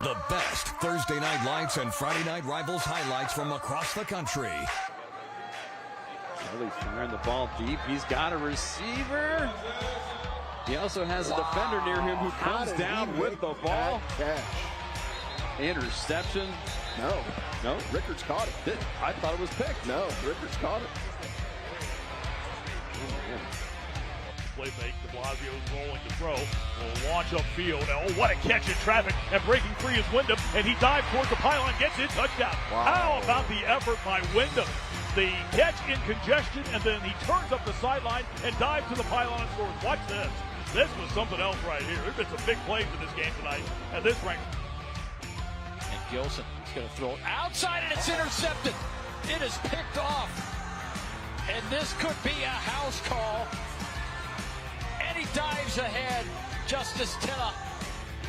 The best Thursday night lights and Friday night rivals highlights from across the country. Kelly's firing the ball deep. He's got a receiver. He also has a defender near him who comes down with the ball. Interception. No, Rickards caught it. I thought it was picked. No, Rickards caught it. Play fake, de Blasio's rolling to throw, will launch upfield. Oh, what a catch in traffic, and breaking free is Wyndham, and he dives towards the pylon, gets it, touchdown. Wow. How about the effort by Wyndham? The catch in congestion, and then he turns up the sideline and dives to the pylon and scores. Watch this. This was something else right here. There's been some big plays in this game tonight, and this ranks. And Gilson is going to throw it outside, and it's intercepted. It is picked off, and this could be a house call. And he dives ahead. Justice Tilla.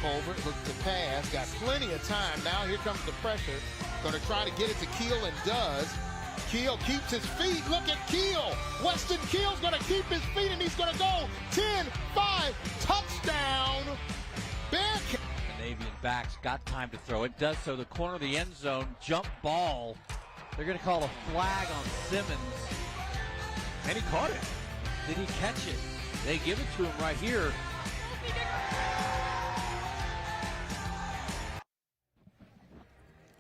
Over, looks to pass, got plenty of time. Now here comes the pressure. Going to try to get it to Keel and does. Keel keeps his feet. Look at Keel. Weston Keel's going to keep his feet, and he's going to go 10-5. Touchdown. Bear. The Navy backs got time to throw. It does so. The corner of the end zone. Jump ball. They're going to call a flag on Simmons. And he caught it. Did he catch it? They give it to him right here.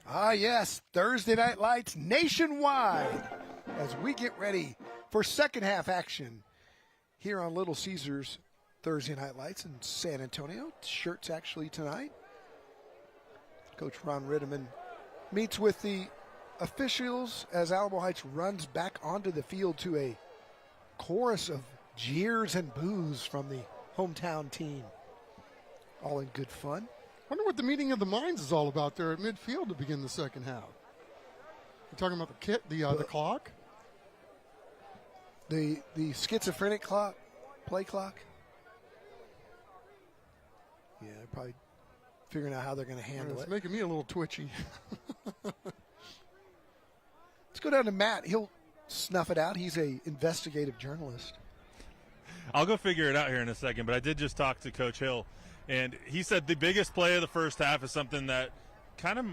Ah, yes, Thursday Night Lights nationwide as we get ready for second half action here on Little Caesars Thursday Night Lights in San Antonio. Shirts actually tonight. Coach Ron Ritterman meets with the officials as Alamo Heights runs back onto the field to a chorus of jeers and boos from the hometown team. All in good fun. Wonder what the meeting of the minds is all about there at midfield to begin the second half. You're talking about the clock? The schizophrenic clock, play clock. Yeah, they're probably figuring out how they're going to handle it. It's making me a little twitchy. Let's go down to Matt. He'll snuff it out. He's an investigative journalist. I'll go figure it out here in a second, but I did just talk to Coach Hill, and he said the biggest play of the first half is something that kind of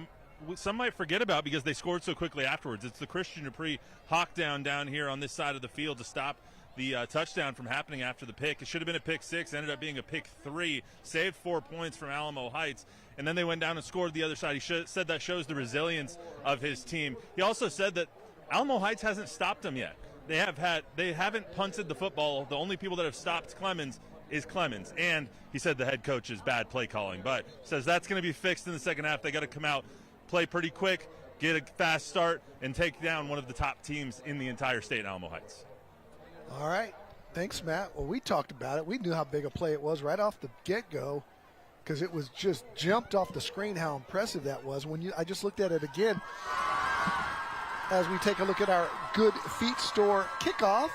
some might forget about because they scored so quickly afterwards. It's the Christian Dupree hawk down here on this side of the field to stop the touchdown from happening after the pick. It should have been a pick 6, ended up being a pick 3, saved 4 points from Alamo Heights, and then they went down and scored the other side. He said that shows the resilience of his team. He also said that Alamo Heights hasn't stopped them yet. They haven't punted the football. The only people that have stopped Clemens is Clemens. And he said the head coach is bad play calling, but says that's going to be fixed in the second half. They got to come out, play pretty quick, get a fast start, and take down one of the top teams in the entire state, Alamo Heights. All right. Thanks, Matt. Well, we talked about it. We knew how big a play it was right off the get-go because it was just jumped off the screen how impressive that was. I just looked at it again. As we take a look at our Good Feet Store kickoff.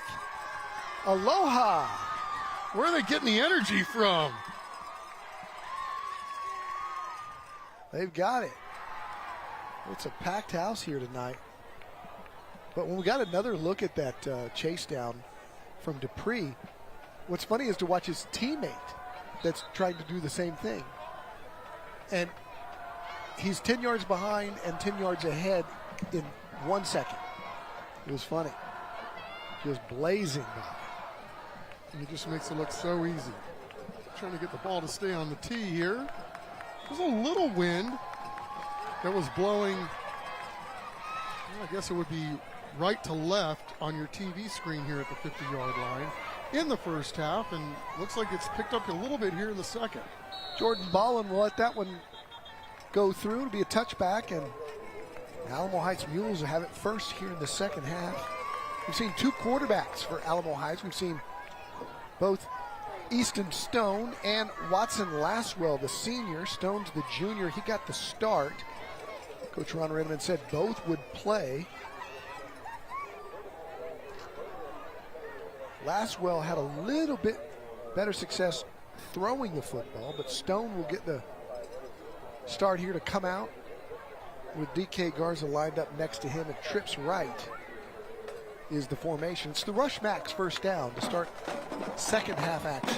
Aloha. Where are they getting the energy from? They've got it. It's a packed house here tonight. But when we got another look at that chase down from Dupree, what's funny is to watch his teammate that's trying to do the same thing. And he's 10 yards behind and 10 yards ahead in 1 second. It was funny. Just blazing by. And it just makes it look so easy. Trying to get the ball to stay on the tee here. There's a little wind that was blowing, well, I guess it would be right to left on your TV screen here at the 50-yard line in the first half, and looks like it's picked up a little bit here in the second. Jordan Ballin will let that one go through. It'll be a touchback, and Alamo Heights Mules will have it first here in the second half. We've seen two quarterbacks for Alamo Heights. We've seen both Easton Stone and Watson Laswell, the senior. Stone's the junior. He got the start. Coach Ron Redmond said both would play. Laswell had a little bit better success throwing the football, but Stone will get the start here to come out with DK Garza lined up next to him, and trips right is the formation. It's the Rushmax first down to start second half action.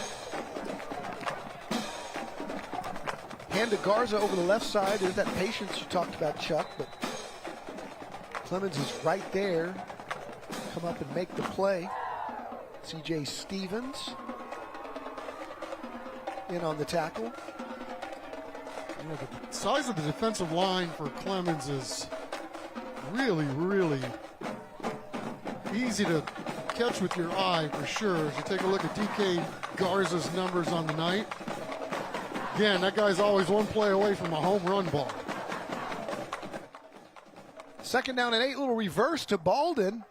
Hand to Garza over the left side. There's that patience you talked about, Chuck, but Clemens is right there. Come up and make the play. CJ Stevens. in on the tackle. Yeah, the size of the defensive line for Clemens is really, really easy to catch with your eye for sure. As you take a look at DK Garza's numbers on the night. Again, that guy's always one play away from a home run ball. 2nd down and 8, little reverse to Baldwin.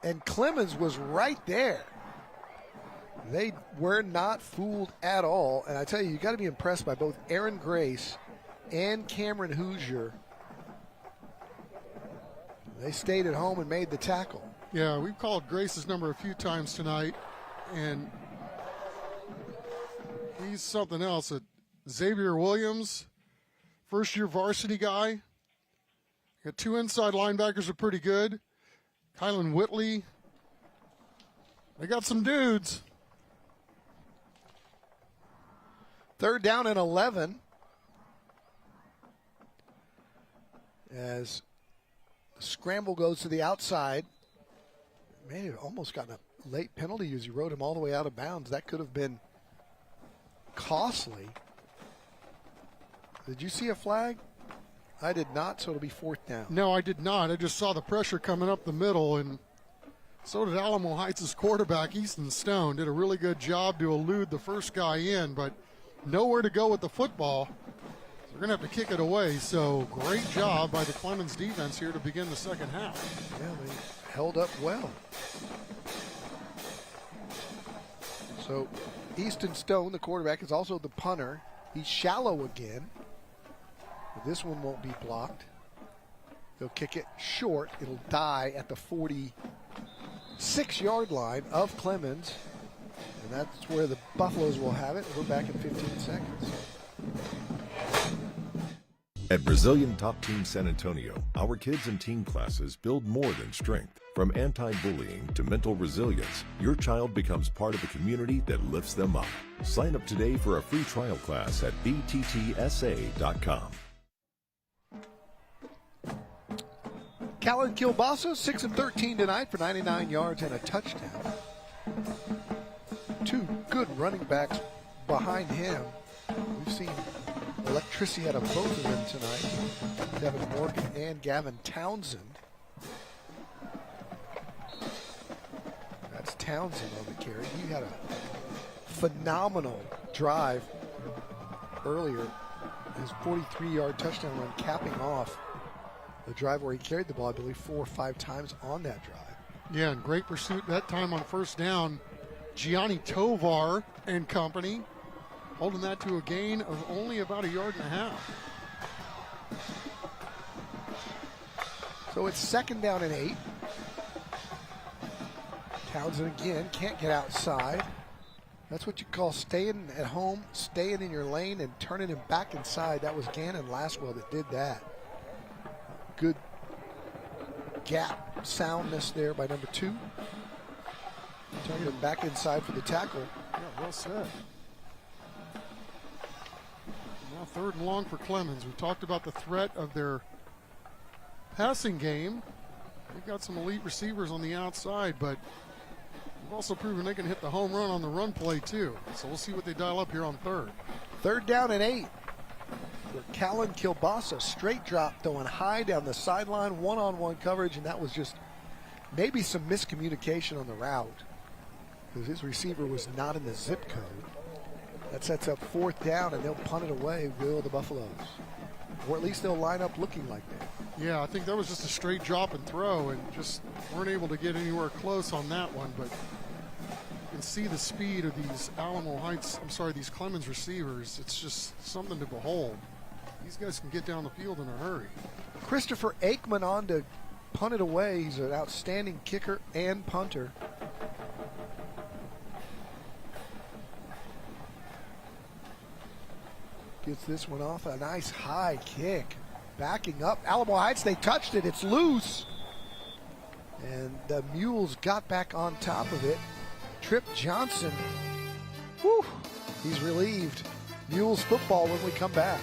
And Clemens was right there. They were not fooled at all. And I tell you, you got to be impressed by both Aaron Grace and Cameron Hoosier. They stayed at home and made the tackle. Yeah, we've called Grace's number a few times tonight, and he's something else. Xavier Williams, first-year varsity guy. Got 2 inside linebackers are pretty good. Kylan Whitley. They got some dudes. 3rd down and 11. As the scramble goes to the outside. May have almost gotten a late penalty as he rode him all the way out of bounds. That could have been costly. Did you see a flag? I did not, so it'll be 4th down. No, I did not. I just saw the pressure coming up the middle, and so did Alamo Heights' quarterback, Easton Stone. Did a really good job to elude the first guy in, but nowhere to go with the football. So we're going to have to kick it away. So great job by the Clemens defense here to begin the second half. Yeah, they held up well. So Easton Stone, the quarterback, is also the punter. He's shallow again. But this one won't be blocked. They'll kick it short. It'll die at the 46-yard line of Clemens. And that's where the Buffaloes will have it. We're back in 15 seconds. At Brazilian Top Team San Antonio, our kids and teen classes build more than strength. From anti-bullying to mental resilience, your child becomes part of a community that lifts them up. Sign up today for a free trial class at bttsa.com. Callan Kilbasa, 6-13 tonight for 99 yards and a touchdown. 2 good running backs behind him. We've seen electricity out of both of them tonight. Devin Morgan and Gavin Townsend. That's Townsend on the carry. He had a phenomenal drive earlier. His 43-yard touchdown run capping off the drive where he carried the ball, I believe, 4 or 5 times on that drive. Yeah, and great pursuit that time on first down. Gianni Tovar and company holding that to a gain of only about 1.5 yards. So it's 2nd down and 8. Townsend again can't get outside. That's what you call staying at home, staying in your lane and turning him back inside. That was Gannon Laswell that did that. Good gap soundness there by number 2. Turning him back inside for the tackle. Yeah, well said. Now 3rd and long for Clemens. We've talked about the threat of their passing game. They've got some elite receivers on the outside, but they've also proven they can hit the home run on the run play too. So we'll see what they dial up here on 3rd. 3rd down and 8. For Callan Kilbasa, straight drop, throwing high down the sideline, one-on-one coverage, and that was just maybe some miscommunication on the route because his receiver was not in the zip code. That sets up 4th down, and they'll punt it away, will the Buffaloes. Or at least they'll line up looking like that. Yeah, I think that was just a straight drop and throw, and just weren't able to get anywhere close on that one, but you can see the speed of these these Clemens receivers. It's just something to behold. These guys can get down the field in a hurry. Christopher Aikman on to punt it away. He's an outstanding kicker and punter. Gets this one off. A nice high kick. Backing up. Alamo Heights, they touched it. It's loose. And the Mules got back on top of it. Trip Johnson. Whew, he's relieved. Mules football when we come back.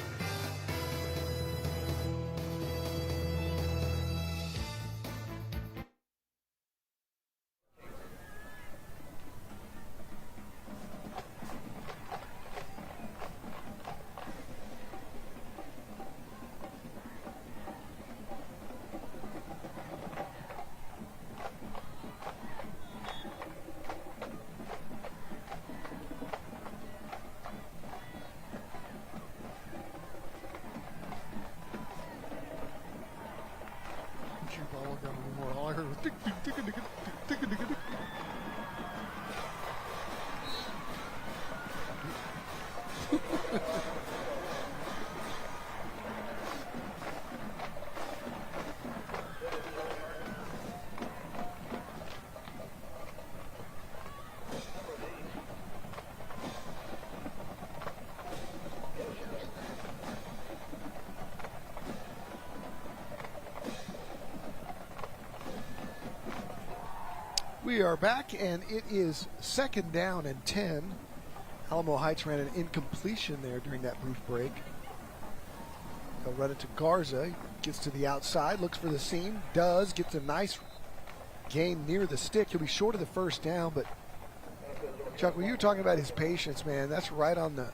ball gun anymore. All I heard was tick, tick, tick, tick, tick, tick, tick, tick, tick. We are back, and it is 2nd down and 10. Alamo Heights ran an incompletion there during that brief break. They'll run it to Garza. He gets to the outside, looks for the seam, gets a nice gain near the stick. He'll be short of the first down, but Chuck, when you were talking about his patience, man, that's right on the...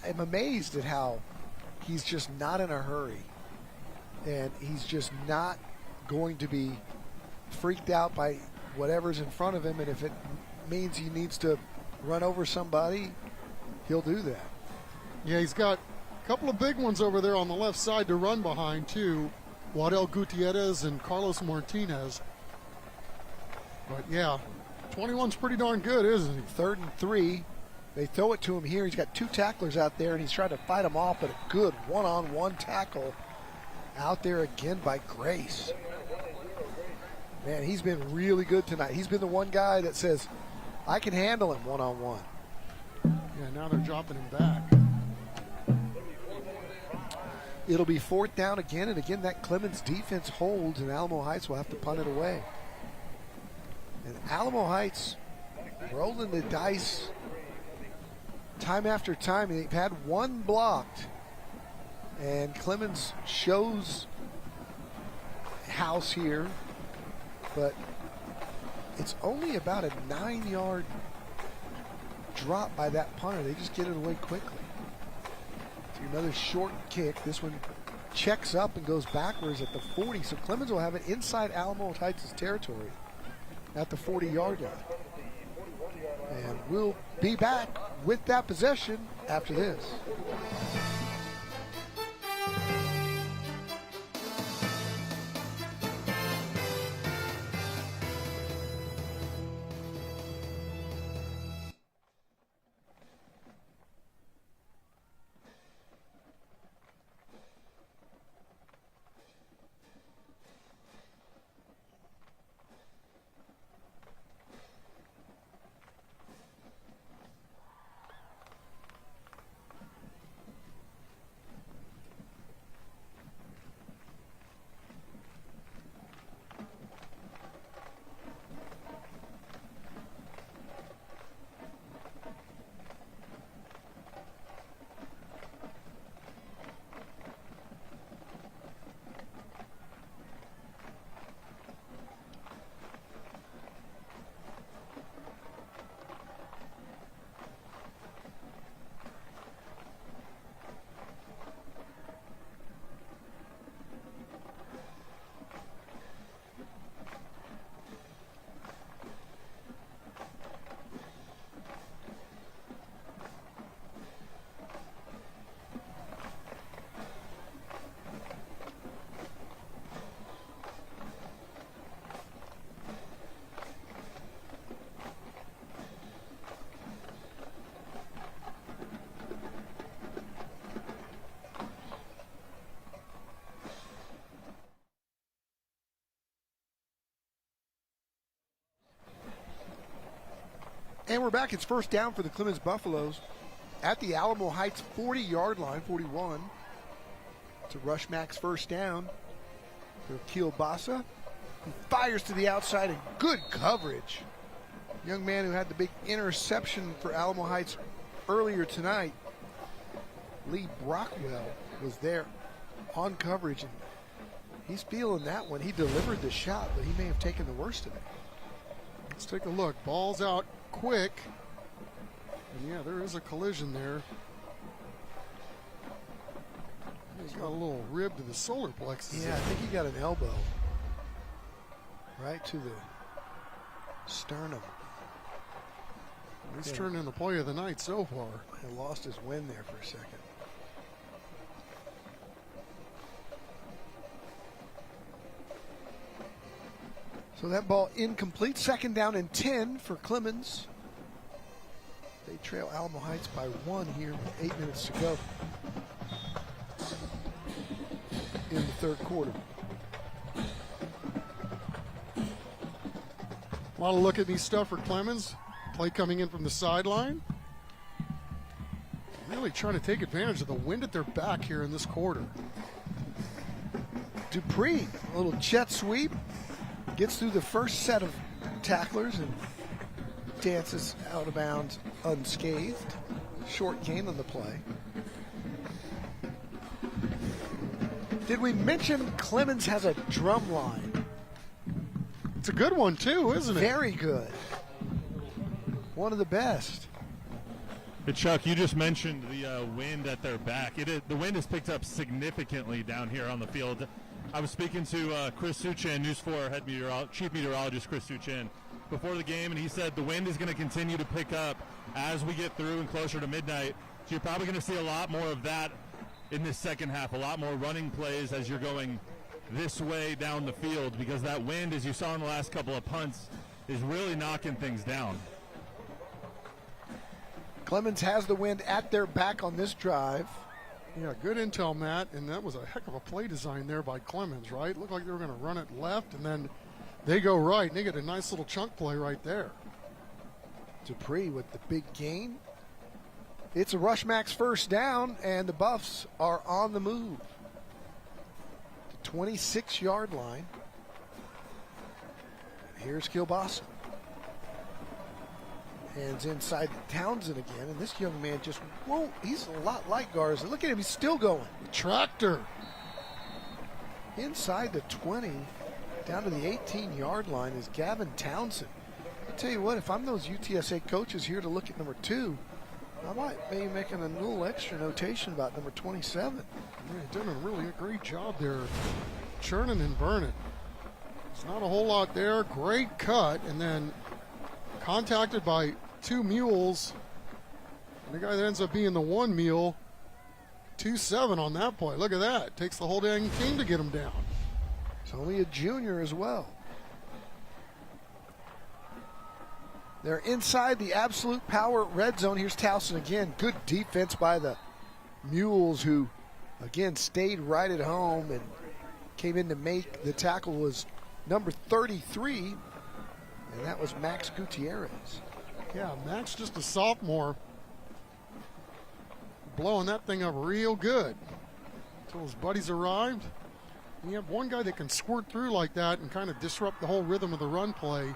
I'm amazed at how he's just not in a hurry, and he's just not going to be freaked out by whatever's in front of him, and if it means he needs to run over somebody, he'll do that. Yeah, he's got a couple of big ones over there on the left side to run behind, too. Waddell Gutierrez and Carlos Martinez. But, yeah, 21's pretty darn good, isn't he? 3rd and 3. They throw it to him here. He's got 2 tacklers out there, and he's trying to fight them off, but a good one-on-one tackle out there again by Grace. Man, he's been really good tonight. He's been the one guy that says, I can handle him one-on-one. Yeah, now they're dropping him back. It'll be 4th down again, and again that Clemens defense holds, and Alamo Heights will have to punt it away. And Alamo Heights rolling the dice time after time. They've had one blocked, and Clemens shows house here, but it's only about a 9-yard drop by that punter. They just get it away quickly. So another short kick. This one checks up and goes backwards at the 40. So Clemens will have it inside Alamo Heights' territory at the 40-yard line. And we'll be back with that possession after this. And we're back. It's 1st down for the Clemens Buffaloes at the Alamo Heights 40-yard line, 41. It's a Rushmax 1st down. Keel Bassa, who fires to the outside and good coverage. Young man who had the big interception for Alamo Heights earlier tonight, Lee Brockwell, was there on coverage, and he's feeling that one. He delivered the shot, but he may have taken the worst of it. Let's take a look. Ball's out quick. And yeah, there is a collision there. He's got a little rib to the solar plexus. Yeah, I think he got an elbow right to the sternum. He's turned in the play of the night so far. He lost his wind there for a second. So that ball incomplete. 2nd down and 10 for Clemens. They trail Alamo Heights by 1 here with 8 minutes to go in the 3rd quarter. A lot of look at me stuff for Clemens. Play coming in from the sideline. Really trying to take advantage of the wind at their back here in this quarter. Dupree, a little jet sweep. Gets through the first set of tacklers and dances out of bounds unscathed. Short gain on the play. Did we mention Clemens has a drum line? It's a good one too, isn't it? Very good. One of the best. Hey Chuck, you just mentioned the wind at their back. The wind has picked up significantly down here on the field. I was speaking to Chris Suchan, News 4 chief meteorologist Chris Suchan, before the game, and he said the wind is going to continue to pick up as we get through and closer to midnight. So you're probably going to see a lot more of that in this second half, a lot more running plays as you're going this way down the field, because that wind, as you saw in the last couple of punts, is really knocking things down. Clemens has the wind at their back on this drive. Yeah, good intel, Matt, and that was a heck of a play design there by Clemens, right? Looked like they were going to run it left, and then they go right, and they get a nice little chunk play right there. Dupree with the big gain. It's a Rushmax 1st down, and the Buffs are on the move. The 26-yard line. Here's Kilbasa. Hands inside to Townsend again, and this young man just won't. He's a lot like Garza. Look at him, he's still going. Tractor. Inside the 20, down to the 18-yard line is Gavin Townsend. I tell you what, if I'm those UTSA coaches here to look at number 2, I might be making a little extra notation about number 27. They're doing a really great job there, churning and burning. There's not a whole lot there. Great cut, and then contacted by 2 mules. And the guy that ends up being the 1 mule, 2-7 on that play. Look at that. Takes the whole dang team to get him down. It's only a junior as well. They're inside the absolute power red zone. Here's Towson again. Good defense by the mules, who again stayed right at home and came in to make the tackle. Was number 33, and that was Max Gutierrez. Yeah, Max, just a sophomore, blowing that thing up real good until his buddies arrived. And you have one guy that can squirt through like that and kind of disrupt the whole rhythm of the run play.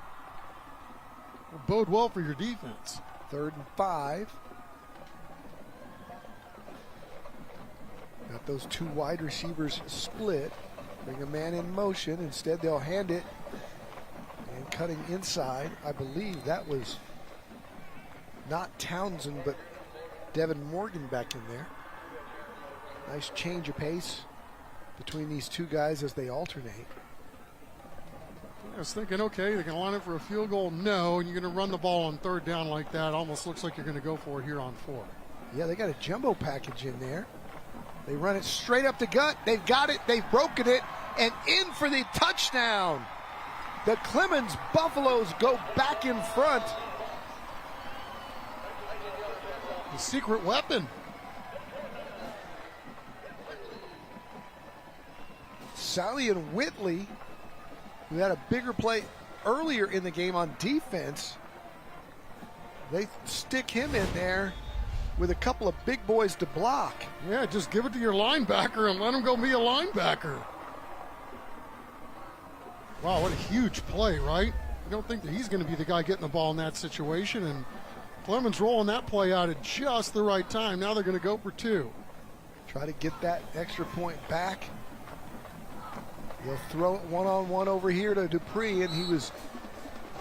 Will bode well for your defense. 3rd and 5. Got those 2 wide receivers split. Bring a man in motion. Instead, they'll hand it. And cutting inside, I believe that was not Townsend, but Devin Morgan back in there. Nice change of pace between these 2 guys as they alternate. I was thinking, okay, they're going to line up for a field goal. No, and you're going to run the ball on 3rd down like that. Almost looks like you're going to go for it here on 4. Yeah, they got a jumbo package in there. They run it straight up the gut. They've got it. They've broken it. And in for the touchdown. The Clemens Buffaloes go back in front. The secret weapon. Sally and Whitley, who had a bigger play earlier in the game on defense, they stick him in there with a couple of big boys to block. Yeah, just give it to your linebacker and let him go be a linebacker. Wow, what a huge play, right? You don't think that he's going to be the guy getting the ball in that situation, and Clemens rolling that play out at just the right time. Now they're going to go for 2. Try to get that extra point back. They'll throw it one-on-one over here to Dupree, and he was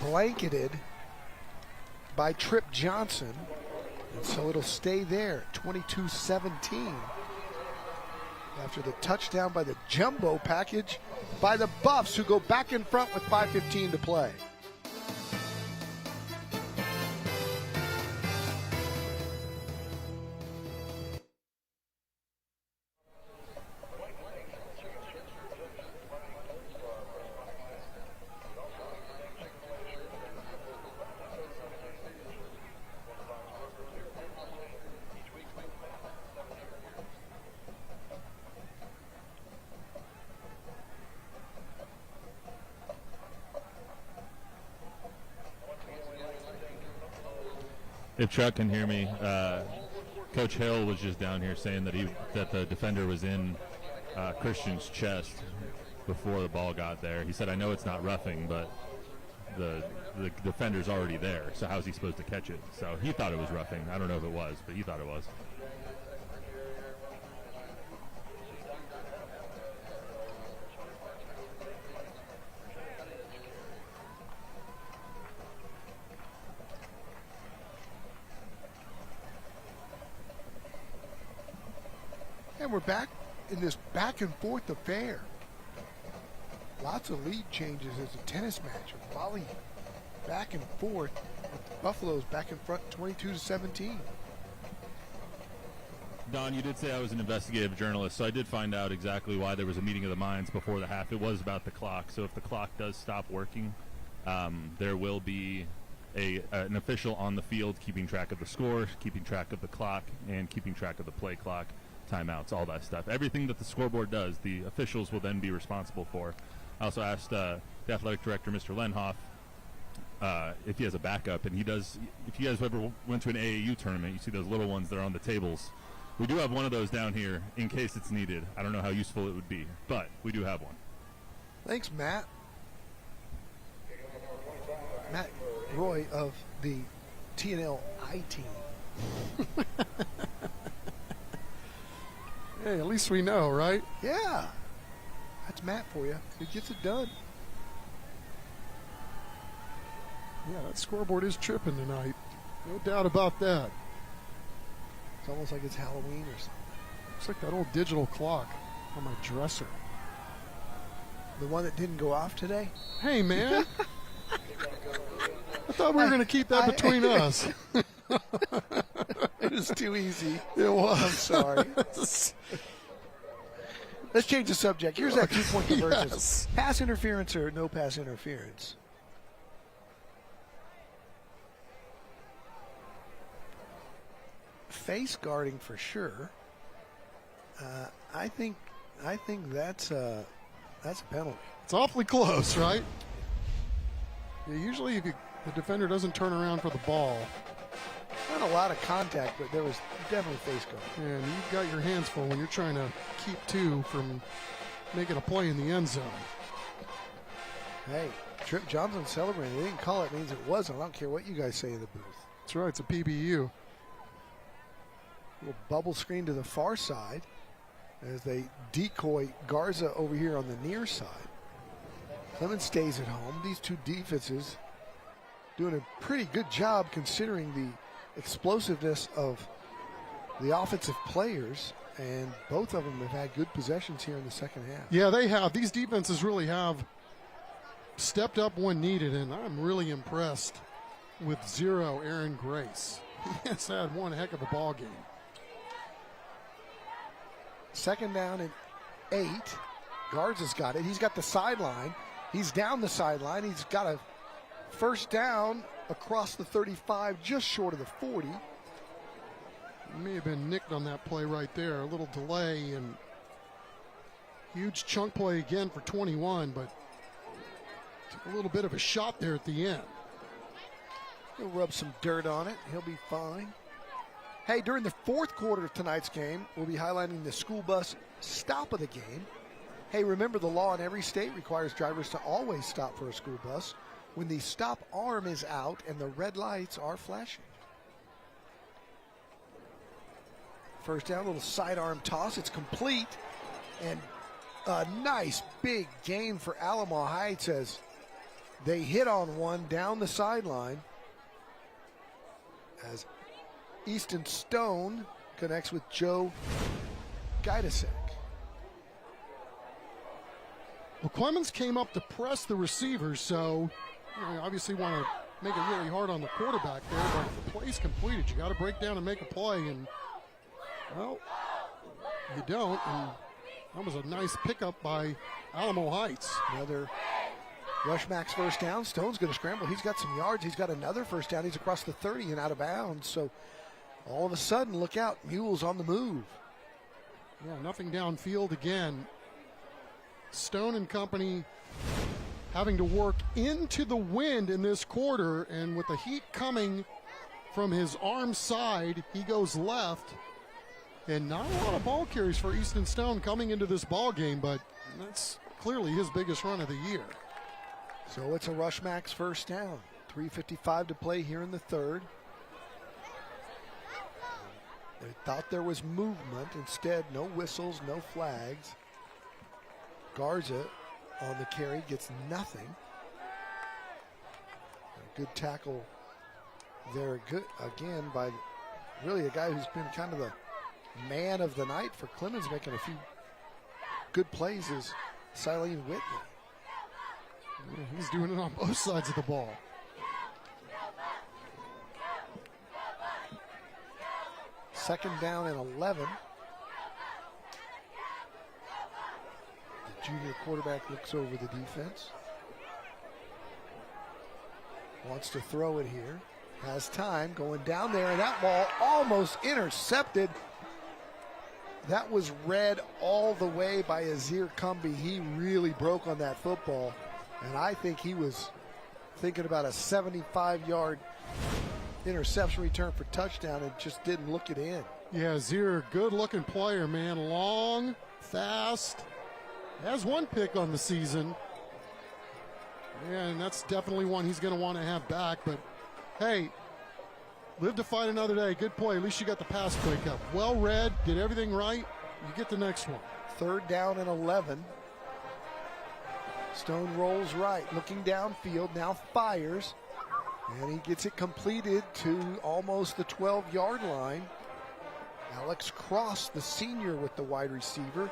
blanketed by Trip Johnson. And so it'll stay there, 22-17. After the touchdown by the jumbo package by the Buffs, who go back in front with 5:15 to play. If Chuck can hear me, Coach Hill was just down here saying that the defender was in Christian's chest before the ball got there. He said, I know it's not roughing, but the defender's already there, so how's he supposed to catch it? So he thought it was roughing. I don't know if it was, but he thought it was. And we're back in this back and forth affair. Lots of lead changes as a tennis match. A volley back and forth with the Buffaloes back in front 22-17. Don, you did say I was an investigative journalist, so I did find out exactly why there was a meeting of the minds before the half. It was about the clock. So if the clock does stop working, there will be an official on the field keeping track of the score, keeping track of the clock, and keeping track of the play clock, timeouts, all that stuff. Everything that the scoreboard does, the officials will then be responsible for. I also asked the athletic director, Mr. Lenhoff, if he has a backup, and he does. If you guys ever went to an AAU tournament, you see those little ones that are on the tables. We do have one of those down here in case it's needed. I don't know how useful it would be, but we do have one. Thanks, Matt. Matt Roy of the TNL I team. Hey, at least we know, right? Yeah. That's Matt for you. He gets it done. Yeah, that scoreboard is tripping tonight. No doubt about that. It's almost like it's Halloween or something. Looks like that old digital clock on my dresser. The one that didn't go off today? Hey, man. I thought we were going to keep that between us. It was too easy. It was. I'm sorry. Let's change the subject. Here's that 2-point convergence. Yes. Pass interference or no pass interference? Face guarding for sure. I think that's a penalty. It's awfully close, right? Yeah, usually if the defender doesn't turn around for the ball. Not a lot of contact, but there was definitely face guarding. And you've got your hands full when you're trying to keep two from making a play in the end zone. Hey, Trip Johnson celebrating. They didn't call it, means it wasn't. I don't care what you guys say in the booth. That's right, it's a PBU. Little bubble screen to the far side as they decoy Garza over here on the near side. Clemens stays at home. These two defenses doing a pretty good job considering the explosiveness of the offensive players, and both of them have had good possessions here in the second half. Yeah, they have. These defenses really have stepped up when needed, and I'm really impressed with Aaron Grace. He has had one heck of a ball game. Second down and 8. Garza's got it. He's got the sideline. He's down the sideline. He's got a first down across the 35, just short of the 40. He may have been nicked on that play right there. A little delay and huge chunk play again for 21, but took a little bit of a shot there at the end. He'll rub some dirt on it. He'll be fine. Hey, during the fourth quarter of tonight's game, we'll be highlighting the school bus stop of the game. Hey, remember the law in every state requires drivers to always stop for a school bus when the stop arm is out and the red lights are flashing. First down, little sidearm toss. It's complete. And a nice big gain for Alamo Heights as they hit on one down the sideline. As Easton Stone connects with Joe Gaidasek. Well, Clemens came up to press the receivers, so you obviously want to make it really hard on the quarterback there, but if the play's completed, you got to break down and make a play, and, well, you don't, and that was a nice pickup by Alamo Heights. Another Rushmax first down. Stone's going to scramble. He's got some yards. He's got another first down. He's across the 30 and out of bounds, so all of a sudden, look out, Mules on the move. Yeah, nothing downfield again. Stone and company having to work into the wind in this quarter, and with the heat coming from his arm side. He goes left. And not a lot of ball carries for Easton Stone coming into this ball game, but that's clearly his biggest run of the year. So it's a Rushmax first down. 3:55 to play here in the third. They thought there was movement. Instead, no whistles, no flags. Garza on the carry gets nothing. A good tackle there, good again by really a guy who's been kind of the man of the night for Clemens, making a few good plays, is Silene Whitney. Yeah, he's doing it on both sides of the ball. Second down and 11. The junior quarterback looks over the defense. Wants to throw it here. Has time going down there, and that ball almost intercepted. That was read all the way by Azir Cumby. He really broke on that football, and I think he was thinking about a 75-yard interception return for touchdown and just didn't look it in. Yeah, Azir, good-looking player, man. Long, fast. Has one pick on the season. Yeah, and that's definitely one he's going to want to have back. But, hey, live to fight another day. Good play. At least you got the pass breakup. Well read, did everything right. You get the next one. Third down and 11. Stone rolls right, looking downfield, now fires. And he gets it completed to almost the 12-yard line. Alex Cross, the senior, with the wide receiver.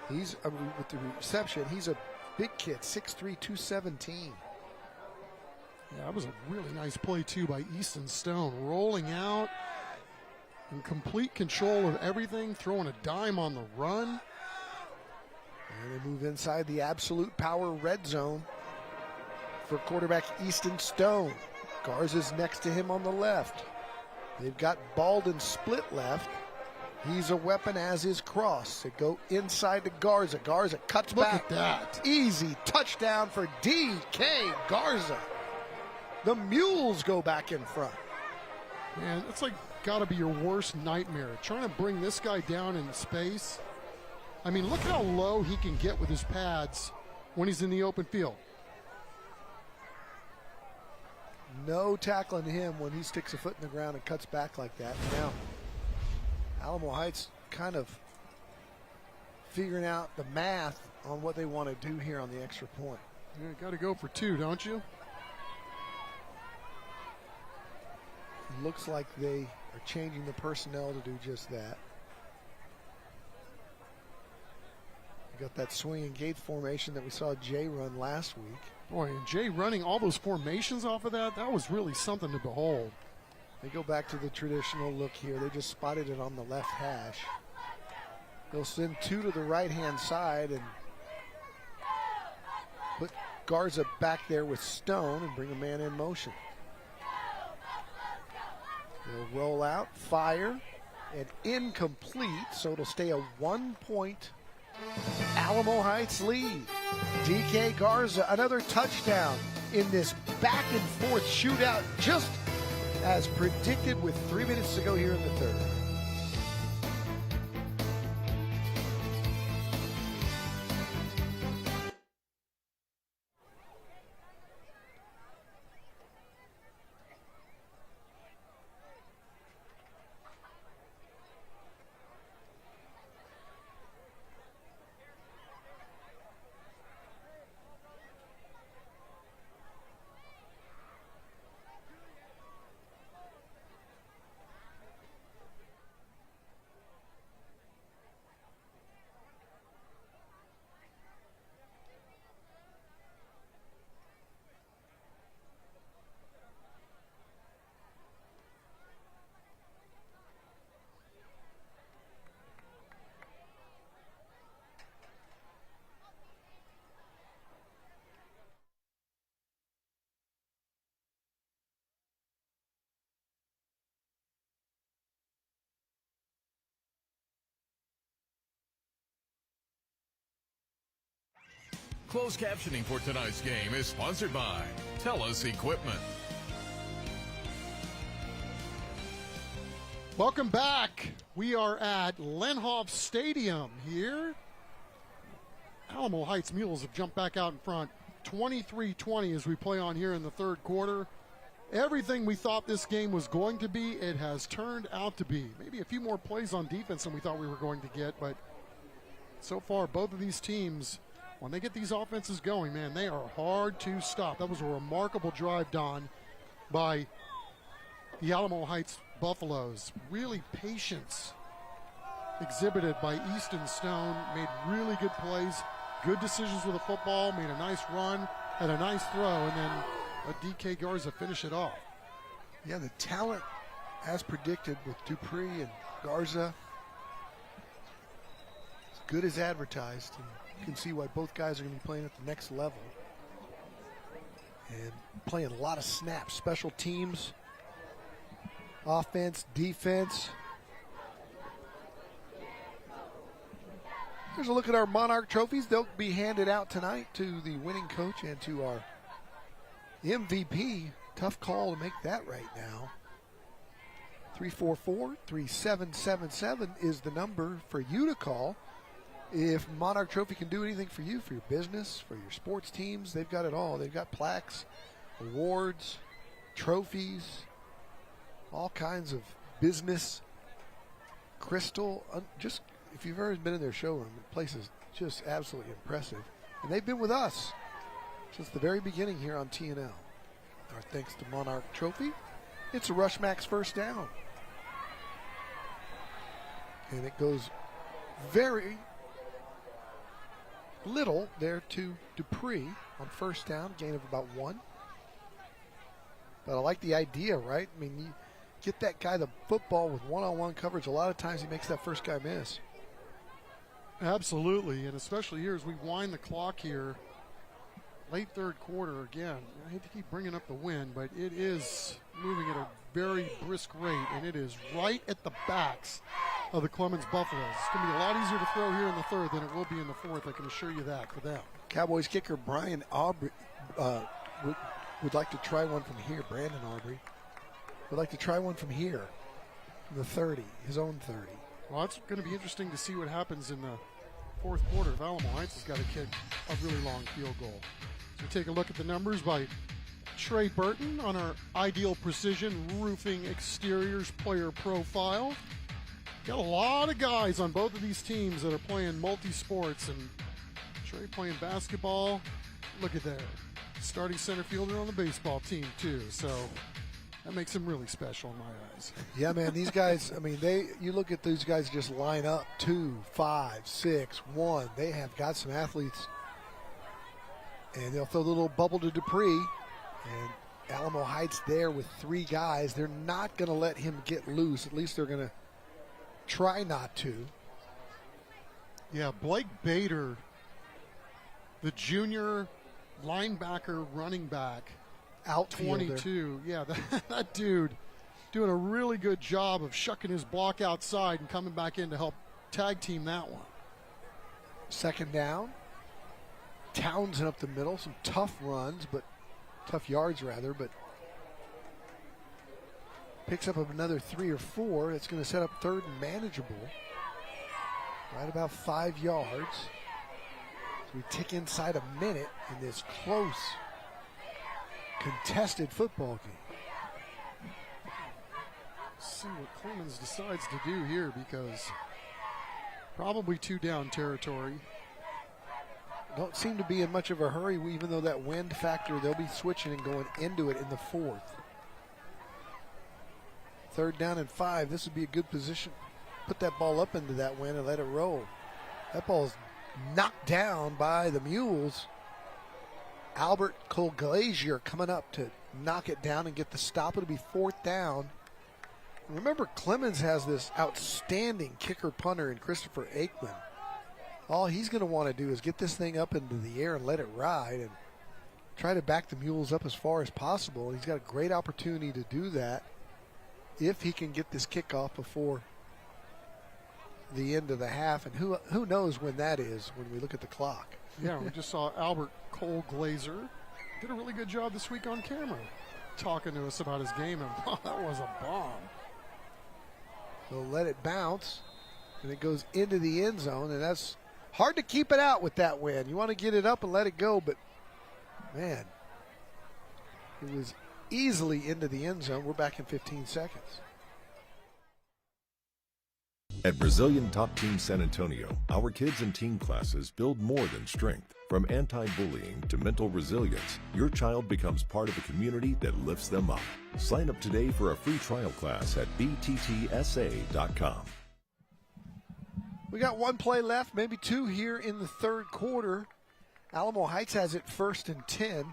He's with the reception. He's a big kid, 6'3", 217. Yeah, that was a really nice play, too, by Easton Stone. Rolling out, in complete control of everything, throwing a dime on the run. And they move inside the absolute power red zone for quarterback Easton Stone. Garza's next to him on the left. They've got Baldwin split left. He's a weapon, as is Cross. They go inside to Garza. Garza cuts back. Look at that. Easy touchdown for D.K. Garza. The Mules go back in front. Man, it's like got to be your worst nightmare. Trying to bring this guy down in space. I mean, look how low he can get with his pads when he's in the open field. No tackling him when he sticks a foot in the ground and cuts back like that. Now, Alamo Heights kind of figuring out the math on what they want to do here on the extra point. Yeah, got to go for two, don't you? It looks like they are changing the personnel to do just that. You got that swing and gate formation that we saw Jay run last week. Boy, and Jay running all those formations off of that was really something to behold. They go back to the traditional look here. They just spotted it on the left hash. They'll send two to the right-hand side and put Garza back there with Stone and bring a man in motion. They'll roll out, fire, and incomplete, so it'll stay a 1-point Alamo Heights lead. D.K. Garza, another touchdown in this back and forth shootout, just as predicted with 3 minutes to go here in the third. Closed captioning for tonight's game is sponsored by TELUS Equipment. Welcome back. We are at Lenhoff Stadium here. Alamo Heights Mules have jumped back out in front. 23-20 as we play on here in the third quarter. Everything we thought this game was going to be, it has turned out to be. Maybe a few more plays on defense than we thought we were going to get, but so far both of these teams, when they get these offenses going, man, they are hard to stop. That was a remarkable drive, Don, by the Alamo Heights Buffaloes. Really patience exhibited by Easton Stone. Made really good plays, good decisions with the football, made a nice run, had a nice throw, and then a DK Garza finish it off. Yeah, the talent, as predicted, with Dupree and Garza, as good as advertised. And you can see why both guys are going to be playing at the next level. And playing a lot of snaps, special teams, offense, defense. Here's a look at our Monarch trophies. They'll be handed out tonight to the winning coach and to our MVP. Tough call to make that right now. 344-3777 is the number for you to call. If Monarch Trophy can do anything for you, for your business, for your sports teams, they've got it all. They've got plaques, awards, trophies, all kinds of business, crystal. Just if you've ever been in their showroom, the place is just absolutely impressive. And they've been with us since the very beginning here on TNL. Our thanks to Monarch Trophy. It's a Rushmax first down. And it goes very little there to Dupree on first down, gain of about 1. But I like the idea, right? I mean, you get that guy the football with one-on-one coverage. A lot of times he makes that first guy miss. Absolutely, and especially here as we wind the clock here. Late third quarter again. I hate to keep bringing up the wind, but it is moving at a very brisk rate, and it is right at the backs of the Clemens Buffaloes. It's going to be a lot easier to throw here in the third than it will be in the fourth. I can assure you that for them. Cowboys kicker Brian Aubrey would like to try one from here. Brandon Aubrey would like to try one from here, from the 30, his own 30. Well, it's going to be interesting to see what happens in the fourth quarter if Alamo Heights has got to kick a really long field goal. So take a look at the numbers by Trey Burton on our Ideal Precision Roofing Exteriors player profile. Got a lot of guys on both of these teams that are playing multi-sports, and Trey playing basketball. Look at there. Starting center fielder on the baseball team too, so that makes him really special in my eyes. Yeah, man, these guys, I mean, you look at these guys just line up 2, 5, 6, 1. They have got some athletes. And they'll throw the little bubble to Dupree. And Alamo Heights there with 3 guys. They're not going to let him get loose. At least they're going to try not to. Yeah, Blake Bader, the junior linebacker running back. Outfielder. 22. Yeah, that dude doing a really good job of shucking his block outside and coming back in to help tag team that one. Second down. Townsend up the middle, some tough runs, but tough yards rather, but picks up another 3 or 4. It's going to set up third and manageable. Right about 5 yards. So we tick inside a minute in this close, contested football game. Let's see what Clemens decides to do here, because probably 2 down territory. Don't seem to be in much of a hurry, even though that wind factor, they'll be switching and going into it in the fourth. Third down and 5. This would be a good position. Put that ball up into that wind and let it roll. That ball is knocked down by the Mules. Albert Colglazier coming up to knock it down and get the stop. It'll be 4th down. Remember, Clemens has this outstanding kicker punter in Christopher Aikman. All he's going to want to do is get this thing up into the air and let it ride and try to back the Mules up as far as possible. And he's got a great opportunity to do that if he can get this kickoff before the end of the half. And who knows when that is when we look at the clock. Yeah, we just saw Albert Colglazier. Did a really good job this week on camera talking to us about his game. And that was a bomb. They'll let it bounce, and it goes into the end zone, and that's hard to keep it out with that wind. You want to get it up and let it go, but, man, it was easily into the end zone. We're back in 15 seconds. At Brazilian Top Team San Antonio, our kids and teen classes build more than strength. From anti-bullying to mental resilience, your child becomes part of a community that lifts them up. Sign up today for a free trial class at bttsa.com. We got one play left, maybe two here in the third quarter. Alamo Heights has it 1st and 10.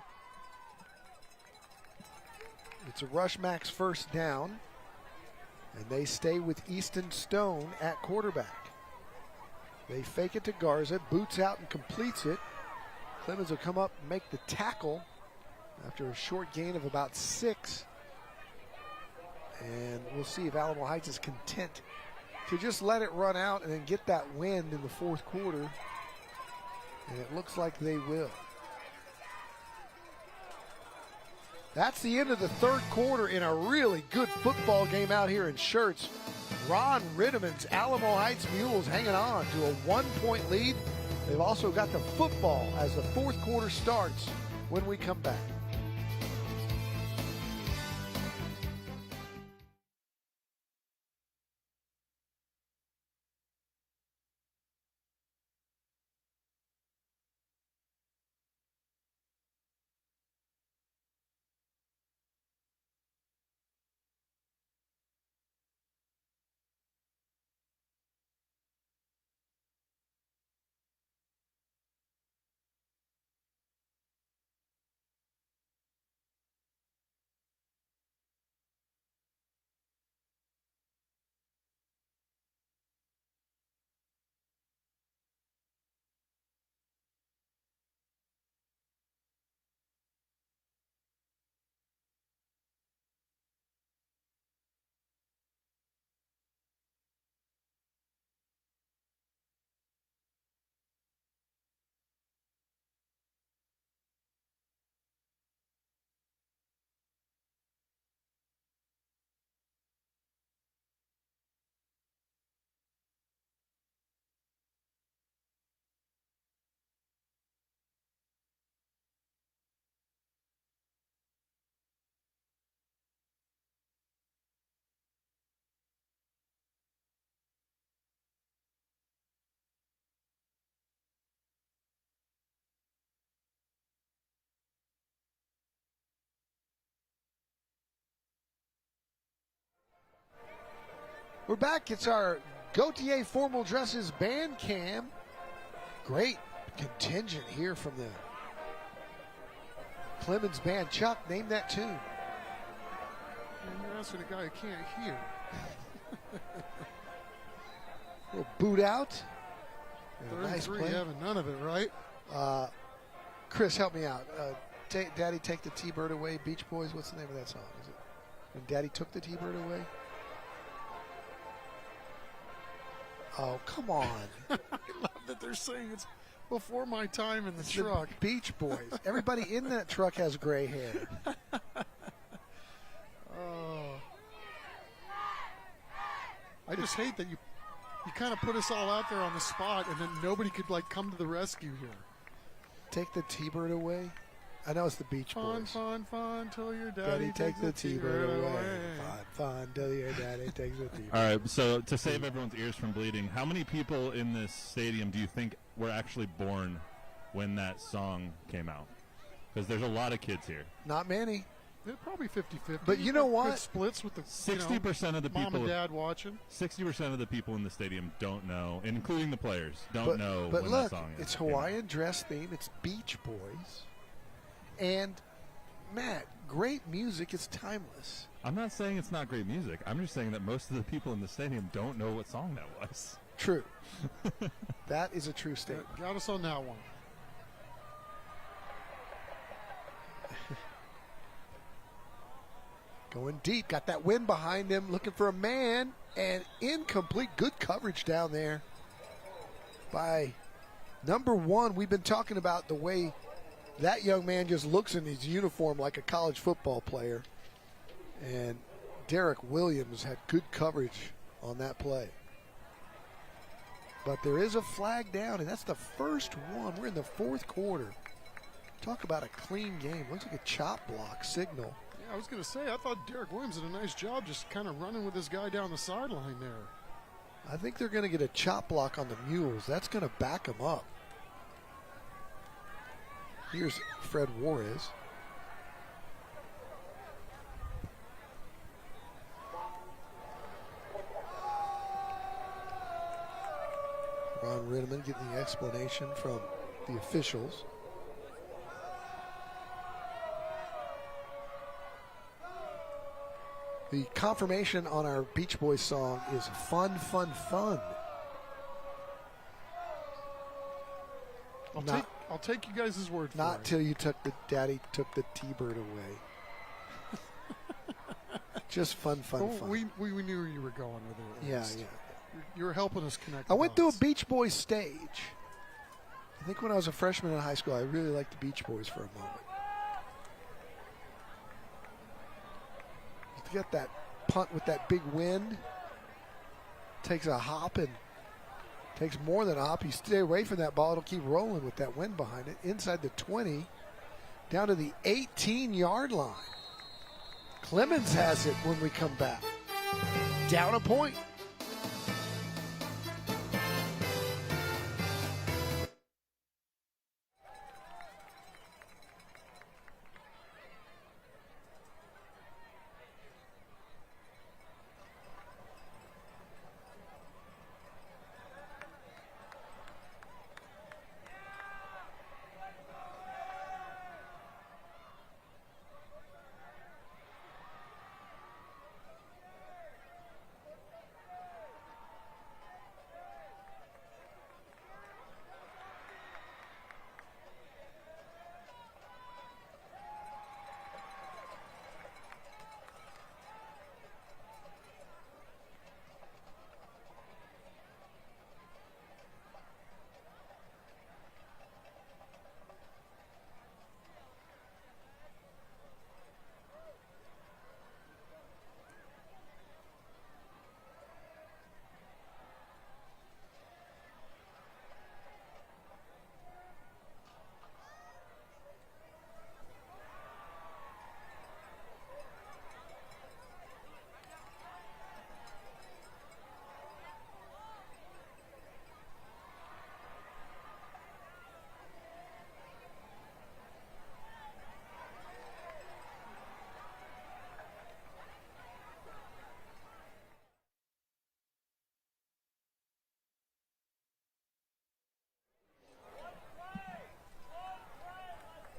It's a Rushmax first down. And they stay with Easton Stone at quarterback. They fake it to Garza, boots out and completes it. Clemens will come up and make the tackle after a short gain of about 6. And we'll see if Alamo Heights is content to just let it run out and then get that wind in the fourth quarter. And it looks like they will. That's the end of the third quarter in a really good football game out here in Schertz. Ron Ritteman's Alamo Heights Mules hanging on to a 1-point lead. They've also got the football as the fourth quarter starts when we come back. We're back. It's our Gautier Formal Dresses band cam. Great contingent here from the Clemens band. Chuck, name that tune. And you're asking a guy who can't hear. Little boot out. And a nice 33 play. having none of it, right? Chris, help me out. Daddy Take the T-Bird Away, Beach Boys. What's the name of that song? Is it When Daddy Took the T-Bird Away? Oh, come on. I love that they're saying it's before my time in the It's truck. The Beach Boys. Everybody in that truck has gray hair. Oh. I just hate that you kind of put us all out there on the spot and then nobody could like come to the rescue here. Take the T-Bird away. I know it's the Beach Boys. Fun, till your Daddy takes the T-Bird away. Fun, till your daddy takes the T-Bird. All right, so to save everyone's ears from bleeding, how many people in this stadium do you think were actually born when that song came out? Because there's a lot of kids here. Not many. They're probably 50-50. But you know what? Good splits with the 60% of the mom people, and dad watching. 60% of the people in the stadium don't know, including the players, don't know but when look, that song is. it's Hawaiian dress theme. It's Beach Boys. And, Matt, great music is timeless. I'm not saying it's not great music. I'm just saying that most of the people in the stadium don't know what song that was. True. That is a true statement. Got us on that one. Going deep, got that wind behind him, looking for a man, and incomplete. Good coverage down there by number 1. We've been talking about the way that young man just looks in his uniform like a college football player. And Derek Williams had good coverage on that play. But there is a flag down, and that's the first one. We're in the fourth quarter. Talk about a clean game. Looks like a chop block signal. Yeah, I was going to say, I thought Derek Williams did a nice job just kind of running with this guy down the sideline there. I think they're going to get a chop block on the Mules. That's going to back them up. Here's Fred Juarez. Ron Ritteman getting the explanation from the officials. The confirmation on our Beach Boys song is fun, fun, fun. I'll take you guys' word for it. Not till you Daddy took the T-Bird away. Just fun, fun, fun. We knew where you were going with it. Yeah. You were helping us connect. I went through a Beach Boys stage. I think when I was a freshman in high school, I really liked the Beach Boys for a moment. You get that punt with that big wind. Takes a hop and takes more than a hop. You stay away from that ball, it'll keep rolling with that wind behind it. Inside the 20, down to the 18-yard line. Clemens has it when we come back. Down a point.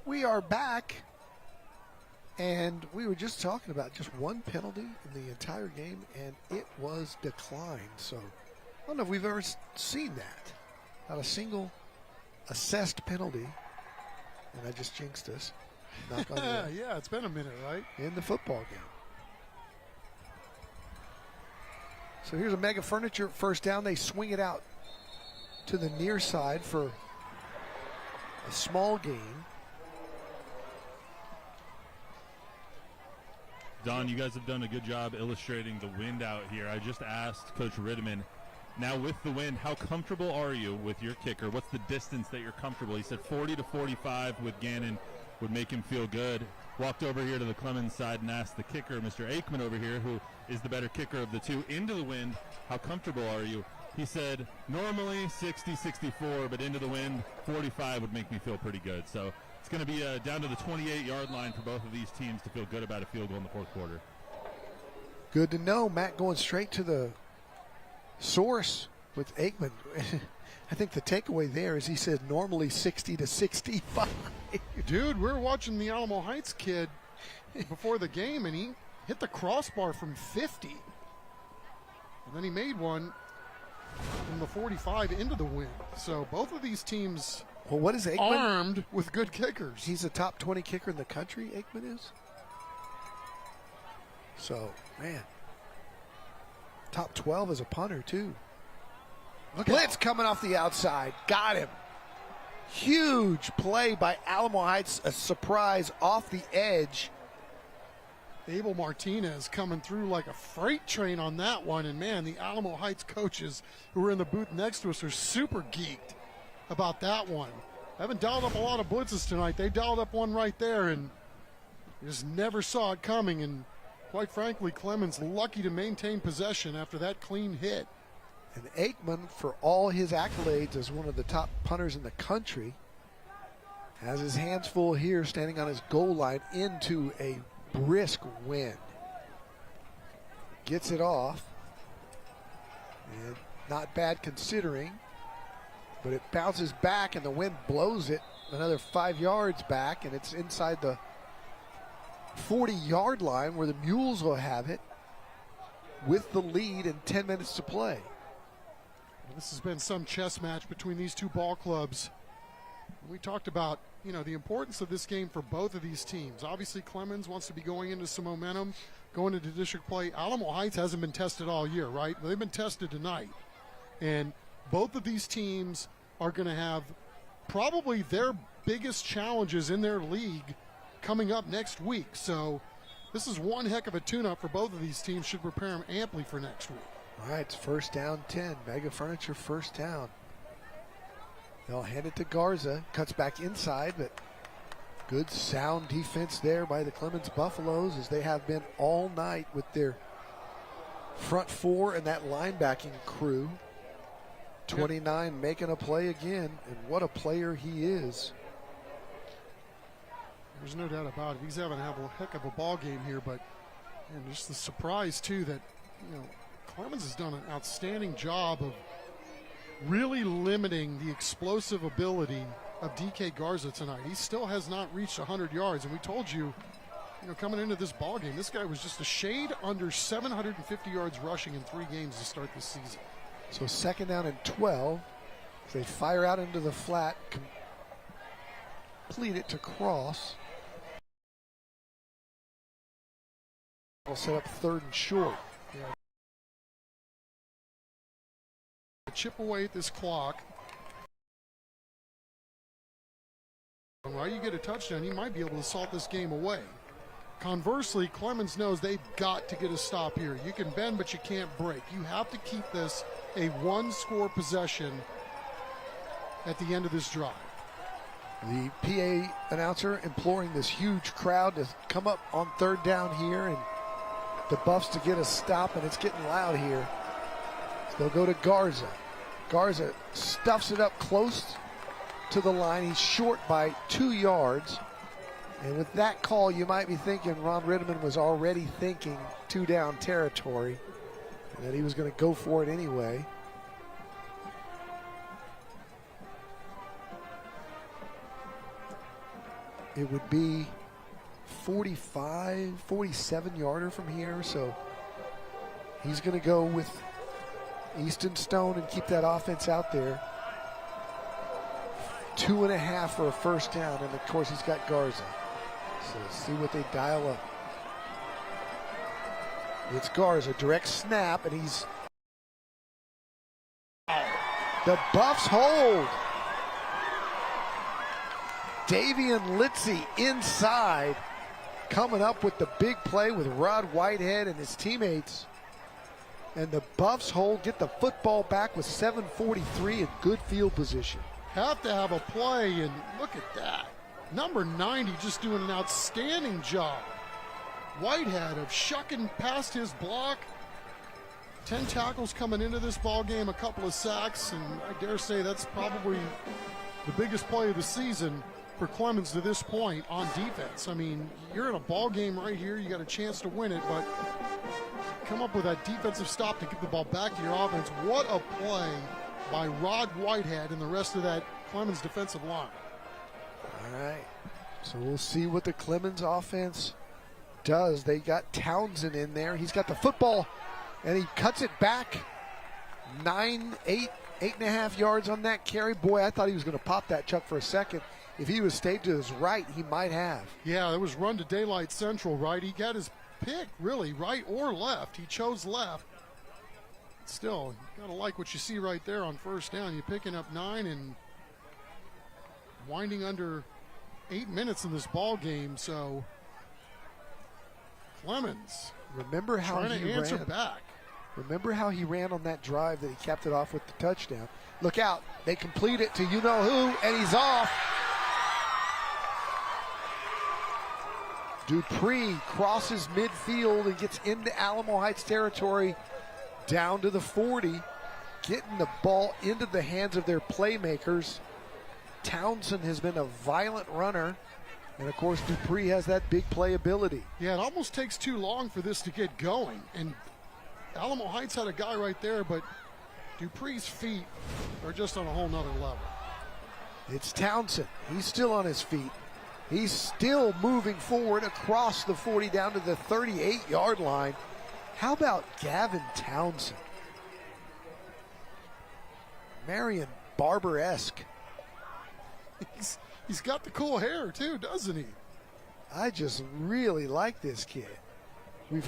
We are back, and we were just talking about just one penalty in the entire game, and it was declined. So I don't know if we've ever seen that. Not a single assessed penalty, and I just jinxed us. Knock on wood. Yeah, it's been a minute, right? In the football game. So here's a Mega Furniture first down. They swing it out to the near side for a small gain. Don, you guys have done a good job illustrating the wind out here. I just asked Coach Ritteman, now with the wind, how comfortable are you with your kicker? What's the distance that you're comfortable? He said 40 to 45 with Gannon would make him feel good. Walked over here to the Clemens side and asked the kicker, Mr. Aikman over here, who is the better kicker of the two, into the wind, how comfortable are you? He said, normally 60, 64, but into the wind, 45 would make me feel pretty good. So it's going to be down to the 28-yard line for both of these teams to feel good about a field goal in the fourth quarter. Good to know. Matt going straight to the source with Aikman. I think the takeaway there is he said normally 60 to 65. Dude, we were watching the Alamo Heights kid before the game, and he hit the crossbar from 50. And then he made one from the 45 into the wind. So both of these teams... Well, what is Aikman? Armed with good kickers. He's a top 20 kicker in the country, Aikman is. So, man. Top 12 as a punter, too. Blitz coming off the outside. Got him. Huge play by Alamo Heights. A surprise off the edge. Abel Martinez coming through like a freight train on that one. And, man, the Alamo Heights coaches who were in the booth next to us are super geeked about that one. I haven't dialed up a lot of blitzes tonight. They dialed up one right there, and just never saw it coming. And, quite frankly, Clemens lucky to maintain possession after that clean hit. And Aikman, for all his accolades as one of the top punters in the country, has his hands full here standing on his goal line into a brisk wind. Gets it off. And not bad considering. But it bounces back and the wind blows it another 5 yards back, and it's inside the 40-yard line where the Mules will have it with the lead and 10 minutes to play. This has been some chess match between these two ball clubs. We talked about, the importance of this game for both of these teams. Obviously, Clemens wants to be going into some momentum, going into district play. Alamo Heights hasn't been tested all year, right? They've been tested tonight. And both of these teams are going to have probably their biggest challenges in their league coming up next week. So this is one heck of a tune-up for both of these teams. Should prepare them amply for next week. All right, it's first down 10. Mega Furniture first down. They'll hand it to Garza. Cuts back inside, but good sound defense there by the Clemens Buffaloes, as they have been all night with their front four and that linebacking crew. 29 making a play again, and what a player he is. There's no doubt about it. He's having a heck of a ball game here, but just the surprise, too, that, Clemens has done an outstanding job of really limiting the explosive ability of DK Garza tonight. He still has not reached 100 yards, and we told you, coming into this ball game, this guy was just a shade under 750 yards rushing in 3 games to start this season. So second down and 12. They fire out into the flat, complete it to Cross. We'll set up third and short. Yeah. Chip away at this clock. Right, you get a touchdown, he might be able to salt this game away. Conversely, Clemens knows they've got to get a stop here. You can bend, but you can't break. You have to keep this a one-score possession at the end of this drive. The PA announcer imploring this huge crowd to come up on third down here, and the Buffs to get a stop, and it's getting loud here. So they'll go to Garza. Garza stuffs it up close to the line. He's short by 2 yards. And with that call, you might be thinking Ron Ritterman was already thinking 2-down territory, and that he was going to go for it anyway. It would be 47-yarder from here, so he's going to go with Easton Stone and keep that offense out there. 2.5 for a first down, and of course he's got Garza. So let's see what they dial up. It's Garza, direct snap, and he's... The Buffs hold. Davian Litzy inside, coming up with the big play with Rod Whitehead and his teammates. And the Buffs hold, get the football back with 7:43 in good field position. Have to have a play, and look at that. Number 90 just doing an outstanding job. Whitehead of shucking past his block. 10 tackles coming into this ball game, a couple of sacks, and I dare say that's probably the biggest play of the season for Clemens to this point on defense. I mean, you're in a ball game right here. You got a chance to win it, but come up with that defensive stop to get the ball back to your offense. What a play by Rod Whitehead and the rest of that Clemens defensive line. All right, so we'll see what the Clemens offense does. They got Townsend in there. He's got the football, and he cuts it back 8.5 yards on that carry. Boy, I thought he was going to pop that chuck for a second. If he was stayed to his right, he might have. Yeah, it was run to Daylight Central, right? He got his pick, really, right or left. He chose left. Still, you gotta like what you see right there on first down. You're picking up 9 and winding under 8 minutes in this ball game. So Clemens. Remember how trying he to answer ran. back. Remember how he ran on that drive that he capped it off with the touchdown. Look out. They complete it to you-know-who, and he's off. Dupree crosses midfield and gets into Alamo Heights territory down to the 40, getting the ball into the hands of their playmakers. Townsend has been a violent runner, and of course Dupree has that big playability. Yeah, it almost takes too long for this to get going, and Alamo Heights had a guy right there, but Dupree's feet are just on a whole nother level. It's Townsend. He's still on his feet. He's still moving forward across the 40 down to the 38-yard line. How about Gavin Townsend? Marion Barber-esque. He's got the cool hair too, doesn't he? I just really like this kid. We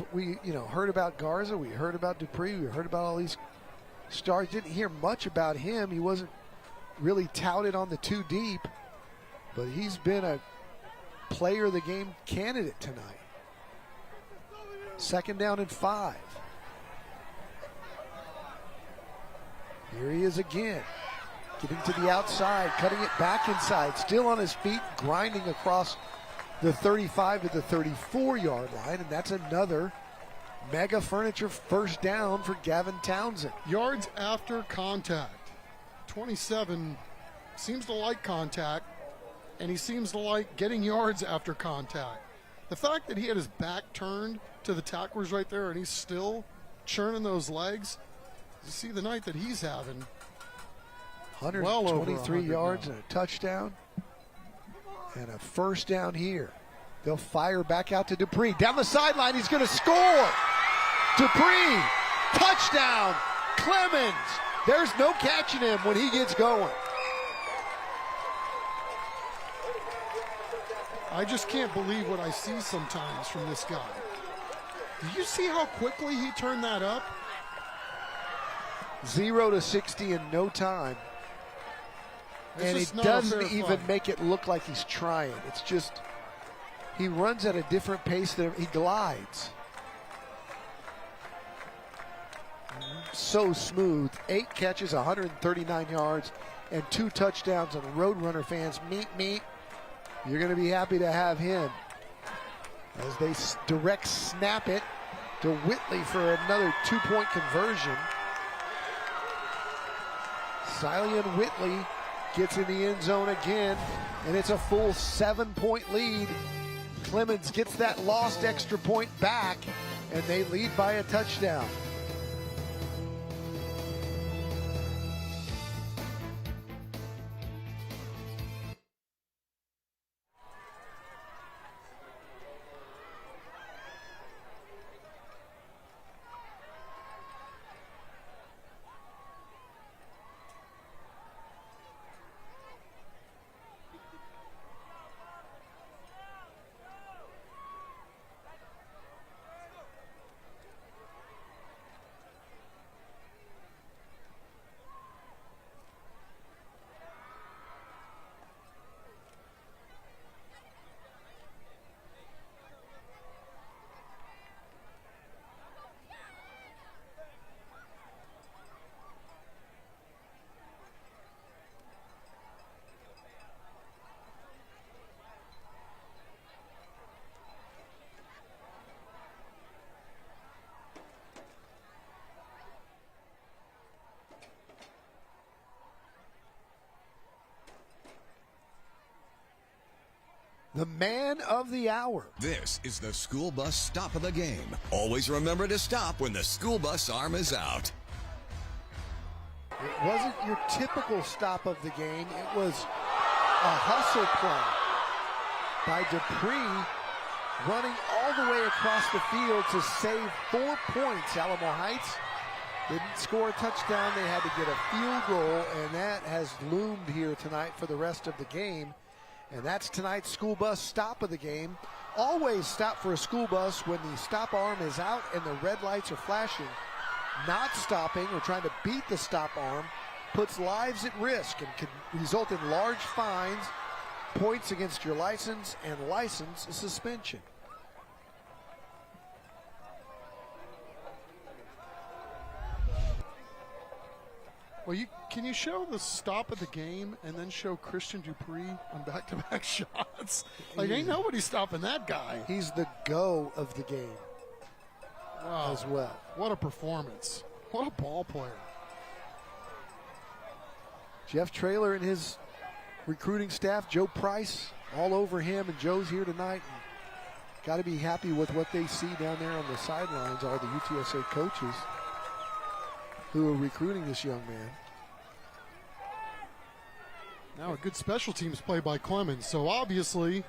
heard about Garza, we heard about Dupree, we heard about all these stars. Didn't hear much about him. He wasn't really touted on the two deep, but he's been a player of the game candidate tonight. 2nd down and 5. Here he is again. Getting to the outside, cutting it back inside, still on his feet, grinding across the 35 to the 34-yard line, and that's another mega furniture first down for Gavin Townsend. Yards after contact. 27 seems to like contact, and he seems to like getting yards after contact. The fact that he had his back turned to the tacklers right there and he's still churning those legs, you see the night that he's having. 123 yards and a touchdown and a first down here. They'll fire back out to Dupree. Down the sideline, he's going to score. Dupree, touchdown, Clemens. There's no catching him when he gets going. I just can't believe what I see sometimes from this guy. Do you see how quickly he turned that up? 0 to 60 in no time. And it doesn't even make it look like he's trying. It's just, he runs at a different pace than he glides. So smooth. 8 catches, 139 yards, and 2 touchdowns. And Roadrunner fans, meet. You're going to be happy to have him. As they direct snap it to Whitley for another 2-point conversion. Silean Whitley gets in the end zone again, and it's a full 7-point lead. Clemens gets that lost extra point back, and they lead by a touchdown. The man of the hour. This is the school bus stop of the game. Always remember to stop when the school bus arm is out. It wasn't your typical stop of the game. It was a hustle play by Dupree, running all the way across the field to save 4 points. Alamo Heights didn't score a touchdown. They had to get a field goal, and that has loomed here tonight for the rest of the game. And that's tonight's school bus stop of the game. Always stop for a school bus when the stop arm is out and the red lights are flashing. Not stopping or trying to beat the stop arm puts lives at risk and can result in large fines, points against your license, and license suspension. Well, can you show the stop of the game and then show Christian Dupree on back-to-back shots? Like, ain't nobody stopping that guy. He's the go of the game as well. What a performance. What a ball player. Jeff Traylor and his recruiting staff, Joe Price, all over him, and Joe's here tonight. Got to be happy with what they see down there on the sidelines, all the UTSA coaches who are recruiting this young man. Now a good special teams play by Clemens. So obviously,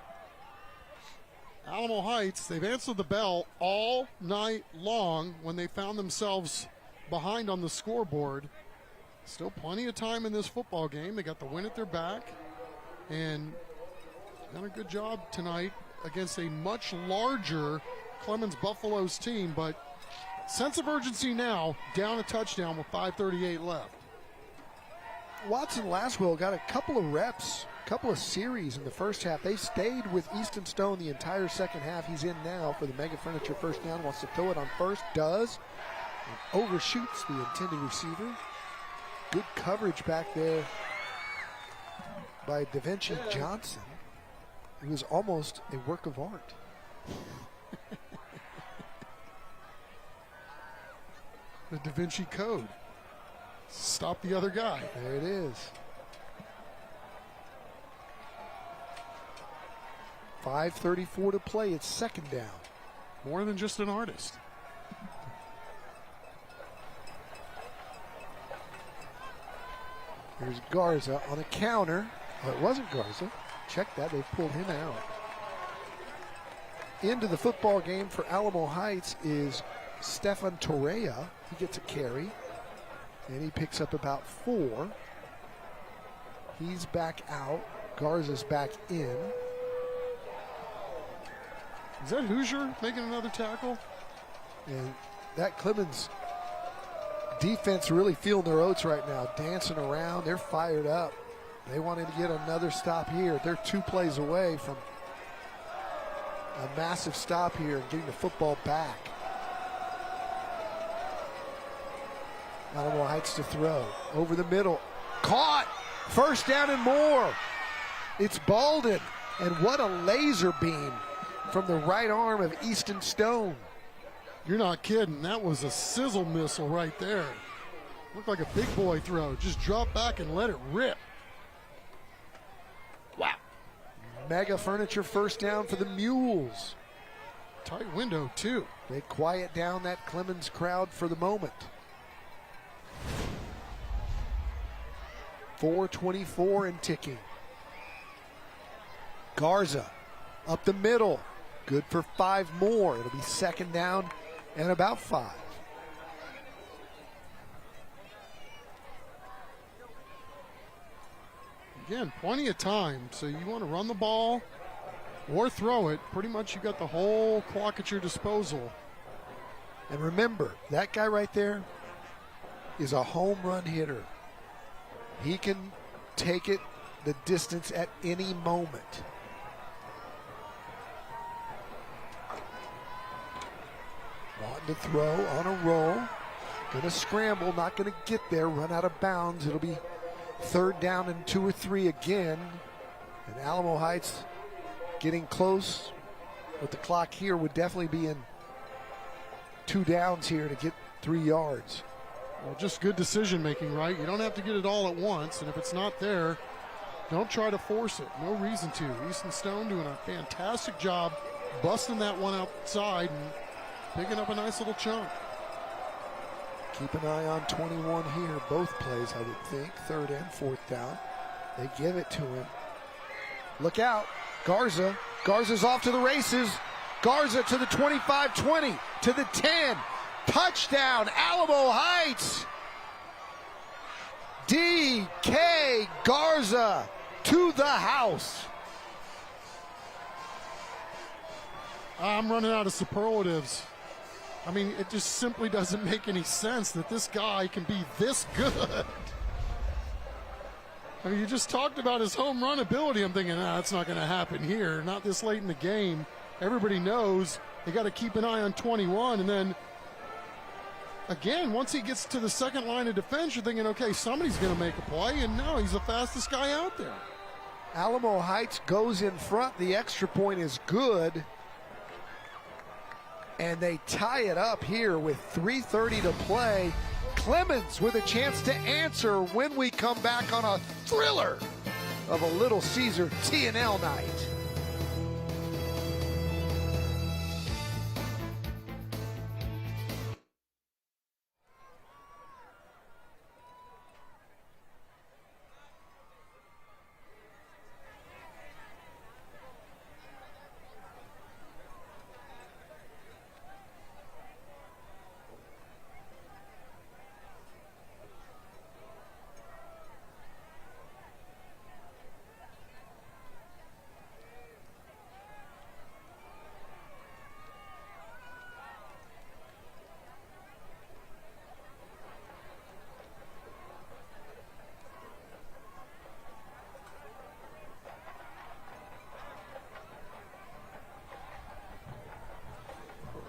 Alamo Heights, they've answered the bell all night long when they found themselves behind on the scoreboard. Still plenty of time in this football game. They got the win at their back and done a good job tonight against a much larger Clemens Buffaloes team, but sense of urgency now, down a touchdown with 5:38 left. Watson Laswell got a couple of reps, a couple of series in the first half. They stayed with Easton Stone the entire second half. He's in now for the Mega Furniture first down, wants to throw it on first, does, and overshoots the intended receiver. Good coverage back there by Da Vinci Johnson. It was almost a work of art. The Da Vinci Code. Stop the other guy. There it is. 5:34 to play. It's second down. More than just an artist. Here's Garza on a counter. Oh, it wasn't Garza. Check that. They pulled him out. Into the football game for Alamo Heights is Stefan Torreya. He gets a carry, and he picks up about 4. He's back out. Garza's back in. Is that Hoosier making another tackle? And that Clemens defense really feeling their oats right now, dancing around. They're fired up. They wanted to get another stop here. They're 2 plays away from a massive stop here and getting the football back. Alamo Heights to throw. Over the middle. Caught! First down and more. It's Baldwin. And what a laser beam from the right arm of Easton Stone. You're not kidding. That was a sizzle missile right there. Looked like a big boy throw. Just drop back and let it rip. Wow. Mega Furniture first down for the Mules. Tight window, too. They quiet down that Clemens crowd for the moment. 4:24 and ticking. Garza up the middle. Good for 5 more. It'll be second down and about 5. Again, plenty of time. So you want to run the ball or throw it. Pretty much you got the whole clock at your disposal. And remember, that guy right there is a home run hitter. He can take it the distance at any moment. Wanting to throw on a roll. Going to scramble, not going to get there, run out of bounds. It'll be third down and 2 or 3 again. And Alamo Heights getting close with the clock here would definitely be in 2 downs here to get 3 yards. Well, just good decision making, right? You don't have to get it all at once, and if it's not there, don't try to force it. No reason to. Easton Stone doing a fantastic job busting that one outside and picking up a nice little chunk. Keep an eye on 21 here, both plays, I would think, third and fourth down. They give it to him. Look out, Garza. Garza's off to the races. Garza to the 25-20, to the 10. Touchdown, Alamo Heights. D.K. Garza to the house. I'm running out of superlatives. I mean, it just simply doesn't make any sense that this guy can be this good. I mean, you just talked about his home run ability. I'm thinking, that's not going to happen here. Not this late in the game. Everybody knows they got to keep an eye on 21, and then again, once he gets to the second line of defense, you're thinking, okay, somebody's going to make a play, and no, he's the fastest guy out there. Alamo Heights goes in front. The extra point is good. And they tie it up here with 3:30 to play. Clemens with a chance to answer when we come back on a thriller of a Little Caesar T&L night.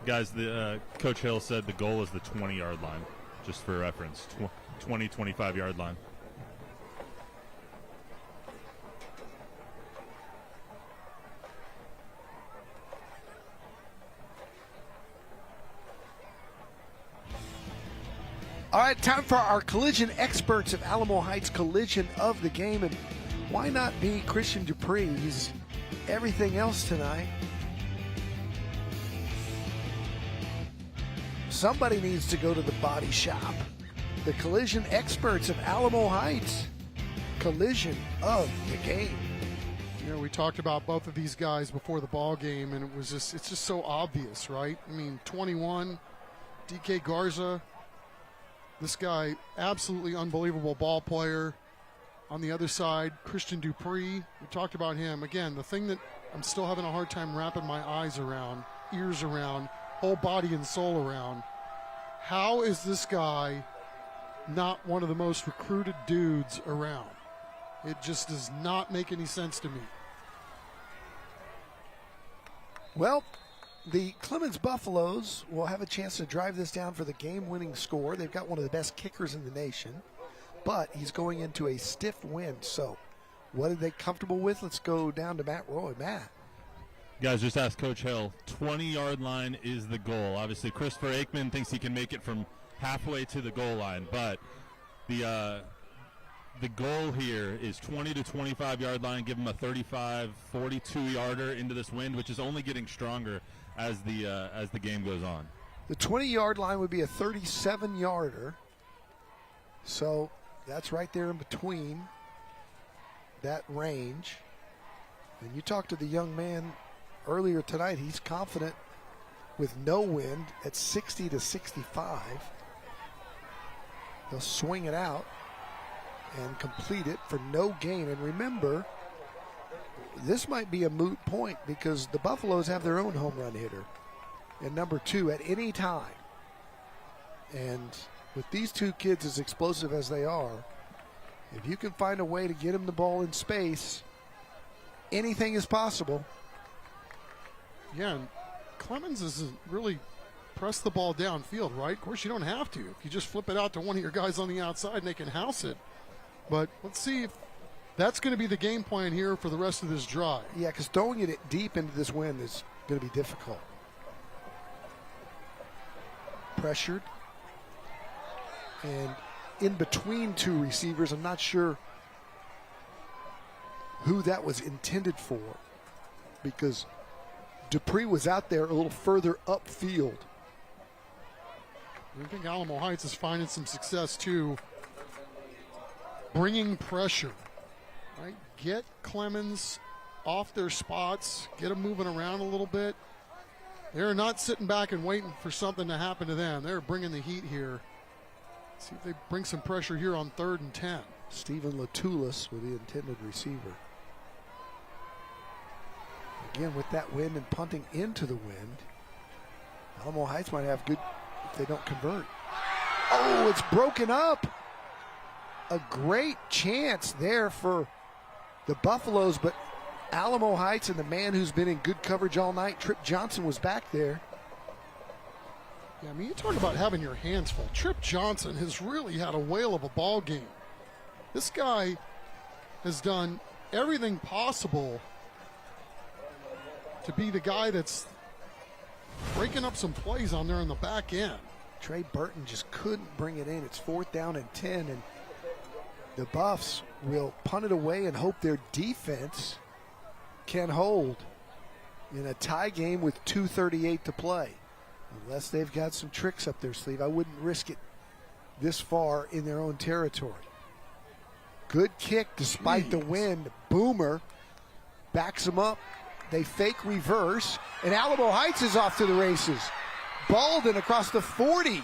Guys, the Coach Hill said the goal is the 20-yard line, just for reference, 20, 25-yard line. All right, time for our collision experts of Alamo Heights collision of the game. And why not be Christian Dupree? He's everything else tonight. Somebody needs to go to the body shop. The collision experts of Alamo Heights. Collision of the game. You know, we talked about both of these guys before the ball game, and it's just so obvious, right? I mean, 21, DK Garza, this guy, absolutely unbelievable ball player. On the other side, Christian Dupree, we talked about him. Again, the thing that I'm still having a hard time wrapping my eyes around, ears around, whole body and soul around. How is this guy not one of the most recruited dudes around? It just does not make any sense to me. Well, the Clemens Buffaloes will have a chance to drive this down for the game-winning score. They've got one of the best kickers in the nation, but he's going into a stiff wind. So what are they comfortable with? Let's go down to Matt Roy. Matt. Guys, just ask Coach Hill. 20-yard line is the goal. Obviously, Christopher Aikman thinks he can make it from halfway to the goal line, but the goal here is 20 to 25-yard line. Give him a 35, 42-yarder into this wind, which is only getting stronger as the game goes on. The 20-yard line would be a 37-yarder, so that's right there in between that range. And you talked to the young man earlier tonight. He's confident with no wind at 60 to 65. They'll swing it out and complete it for no gain. And remember, this might be a moot point because the Buffaloes have their own home run hitter and number 2 at any time. And with these two kids as explosive as they are, if you can find a way to get them the ball in space, anything is possible. Yeah, and Clemens is really press the ball downfield, right? Of course, you don't have to. If you just flip it out to one of your guys on the outside and they can house it. But let's see if that's going to be the game plan here for the rest of this drive. Yeah, because throwing it deep into this wind is going to be difficult. Pressured. And in between two receivers, I'm not sure who that was intended for, because Dupree was out there a little further upfield. I think Alamo Heights is finding some success too, bringing pressure. Right? Get Clemens off their spots, get them moving around a little bit. They're not sitting back and waiting for something to happen to them. They're bringing the heat here. See if they bring some pressure here on 3rd and 10. Stephen Latulis with the intended receiver. Again, with that wind and punting into the wind, Alamo Heights might have good if they don't convert. Oh, it's broken up. A great chance there for the Buffaloes, but Alamo Heights and the man who's been in good coverage all night, Trip Johnson, was back there. Yeah, I mean, you talk about having your hands full. Trip Johnson has really had a whale of a ball game. This guy has done everything possible to be the guy that's breaking up some plays on there in the back end. Trey Burton just couldn't bring it in. It's 4th down and 10, and the Buffs will punt it away and hope their defense can hold in a tie game with 2:38 to play. Unless they've got some tricks up their sleeve, I wouldn't risk it this far in their own territory. Good kick despite the wind. Boomer backs them up. They fake reverse, and Alamo Heights is off to the races. Baldwin across the 40.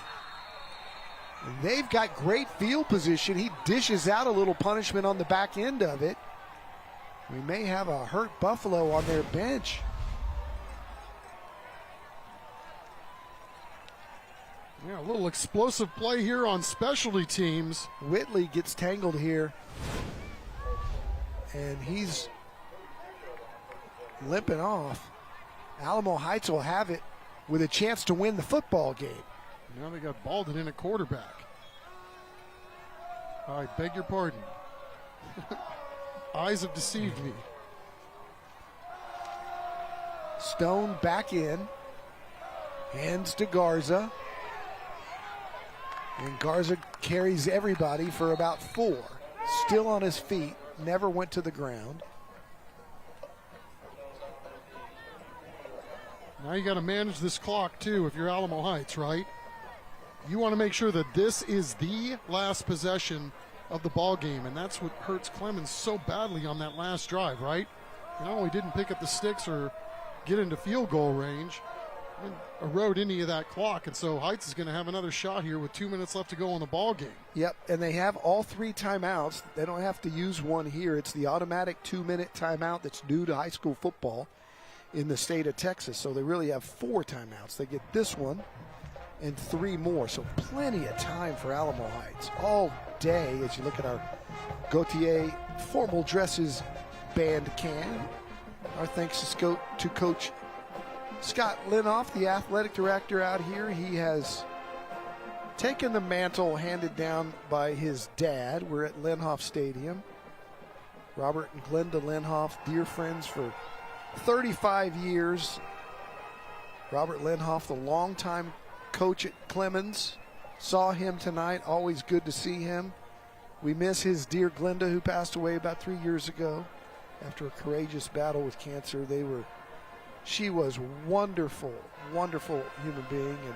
And they've got great field position. He dishes out a little punishment on the back end of it. We may have a hurt Buffalo on their bench. Yeah, a little explosive play here on specialty teams. Whitley gets tangled here, and he's limping off. Alamo Heights will have it with a chance to win the football game. Now they got Baldwin in at quarterback. I beg your pardon. Eyes have deceived me. Stone back in. Hands to Garza. And Garza carries everybody for about 4. Still on his feet. Never went to the ground. Now you got to manage this clock too if you're Alamo Heights, right? You want to make sure that this is the last possession of the ball game, and that's what hurts Clemens so badly on that last drive, right? He not only didn't pick up the sticks or get into field goal range, and erode any of that clock, and so Heights is going to have another shot here with 2 minutes left to go in the ball game. Yep, and they have all 3 timeouts. They don't have to use one here. It's the automatic 2-minute timeout that's due to high school football in the state of Texas. So they really have 4 timeouts. They get this one and 3 more. So plenty of time for Alamo Heights all day as you look at our Gautier formal dresses band can. Our thanks to Coach Scott Linoff, the athletic director out here. He has taken the mantle handed down by his dad. We're at Linoff Stadium. Robert and Glenda Linoff, dear friends for 35 years. Robert Linoff, the longtime coach at Clemens. Saw him tonight. Always good to see him. We miss his dear Glenda, who passed away about 3 years ago after a courageous battle with cancer. She was wonderful, wonderful human being, and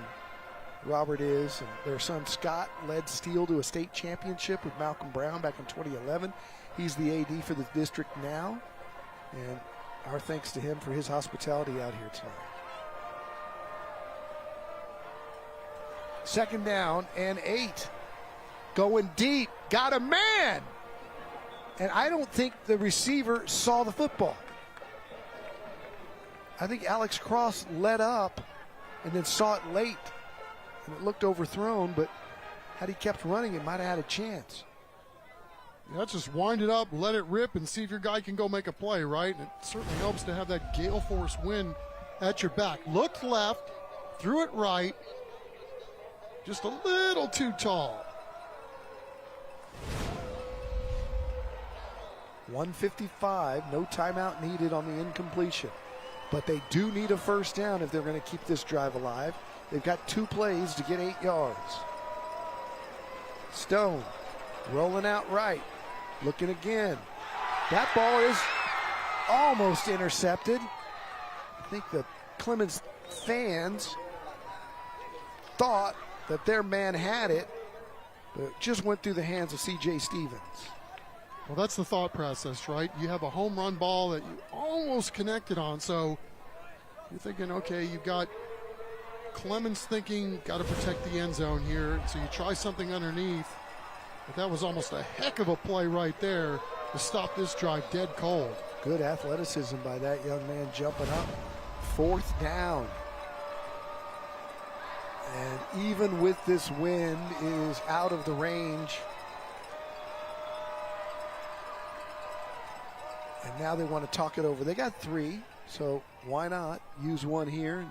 Robert is. And their son Scott led Steele to a state championship with Malcolm Brown back in 2011. He's the AD for the district now, and our thanks to him for his hospitality out here tonight. 2nd down and 8. Going deep. Got a man. And I don't think the receiver saw the football. I think Alex Cross led up and then saw it late. And it looked overthrown, but had he kept running, it might have had a chance. Yeah, just wind it up, let it rip, and see if your guy can go make a play, right? And it certainly helps to have that gale force wind at your back. Looked left, threw it right, just a little too tall. 1:55, no timeout needed on the incompletion. But they do need a 1st down if they're going to keep this drive alive. They've got 2 plays to get 8 yards. Stone rolling out right, looking again. That ball is almost intercepted. I think the Clemens fans thought that their man had it, but it just went through the hands of C.J. Stevens. Well, that's the thought process, right? You have a home run ball that you almost connected on, so you're thinking, okay, you've got Clemens thinking, got to protect the end zone here, so you try something underneath. But that was almost a heck of a play right there to stop this drive dead cold. Good athleticism by that young man jumping up. 4th down. And even with this wind, it is out of the range. And now they want to talk it over. They got 3, so why not use one here and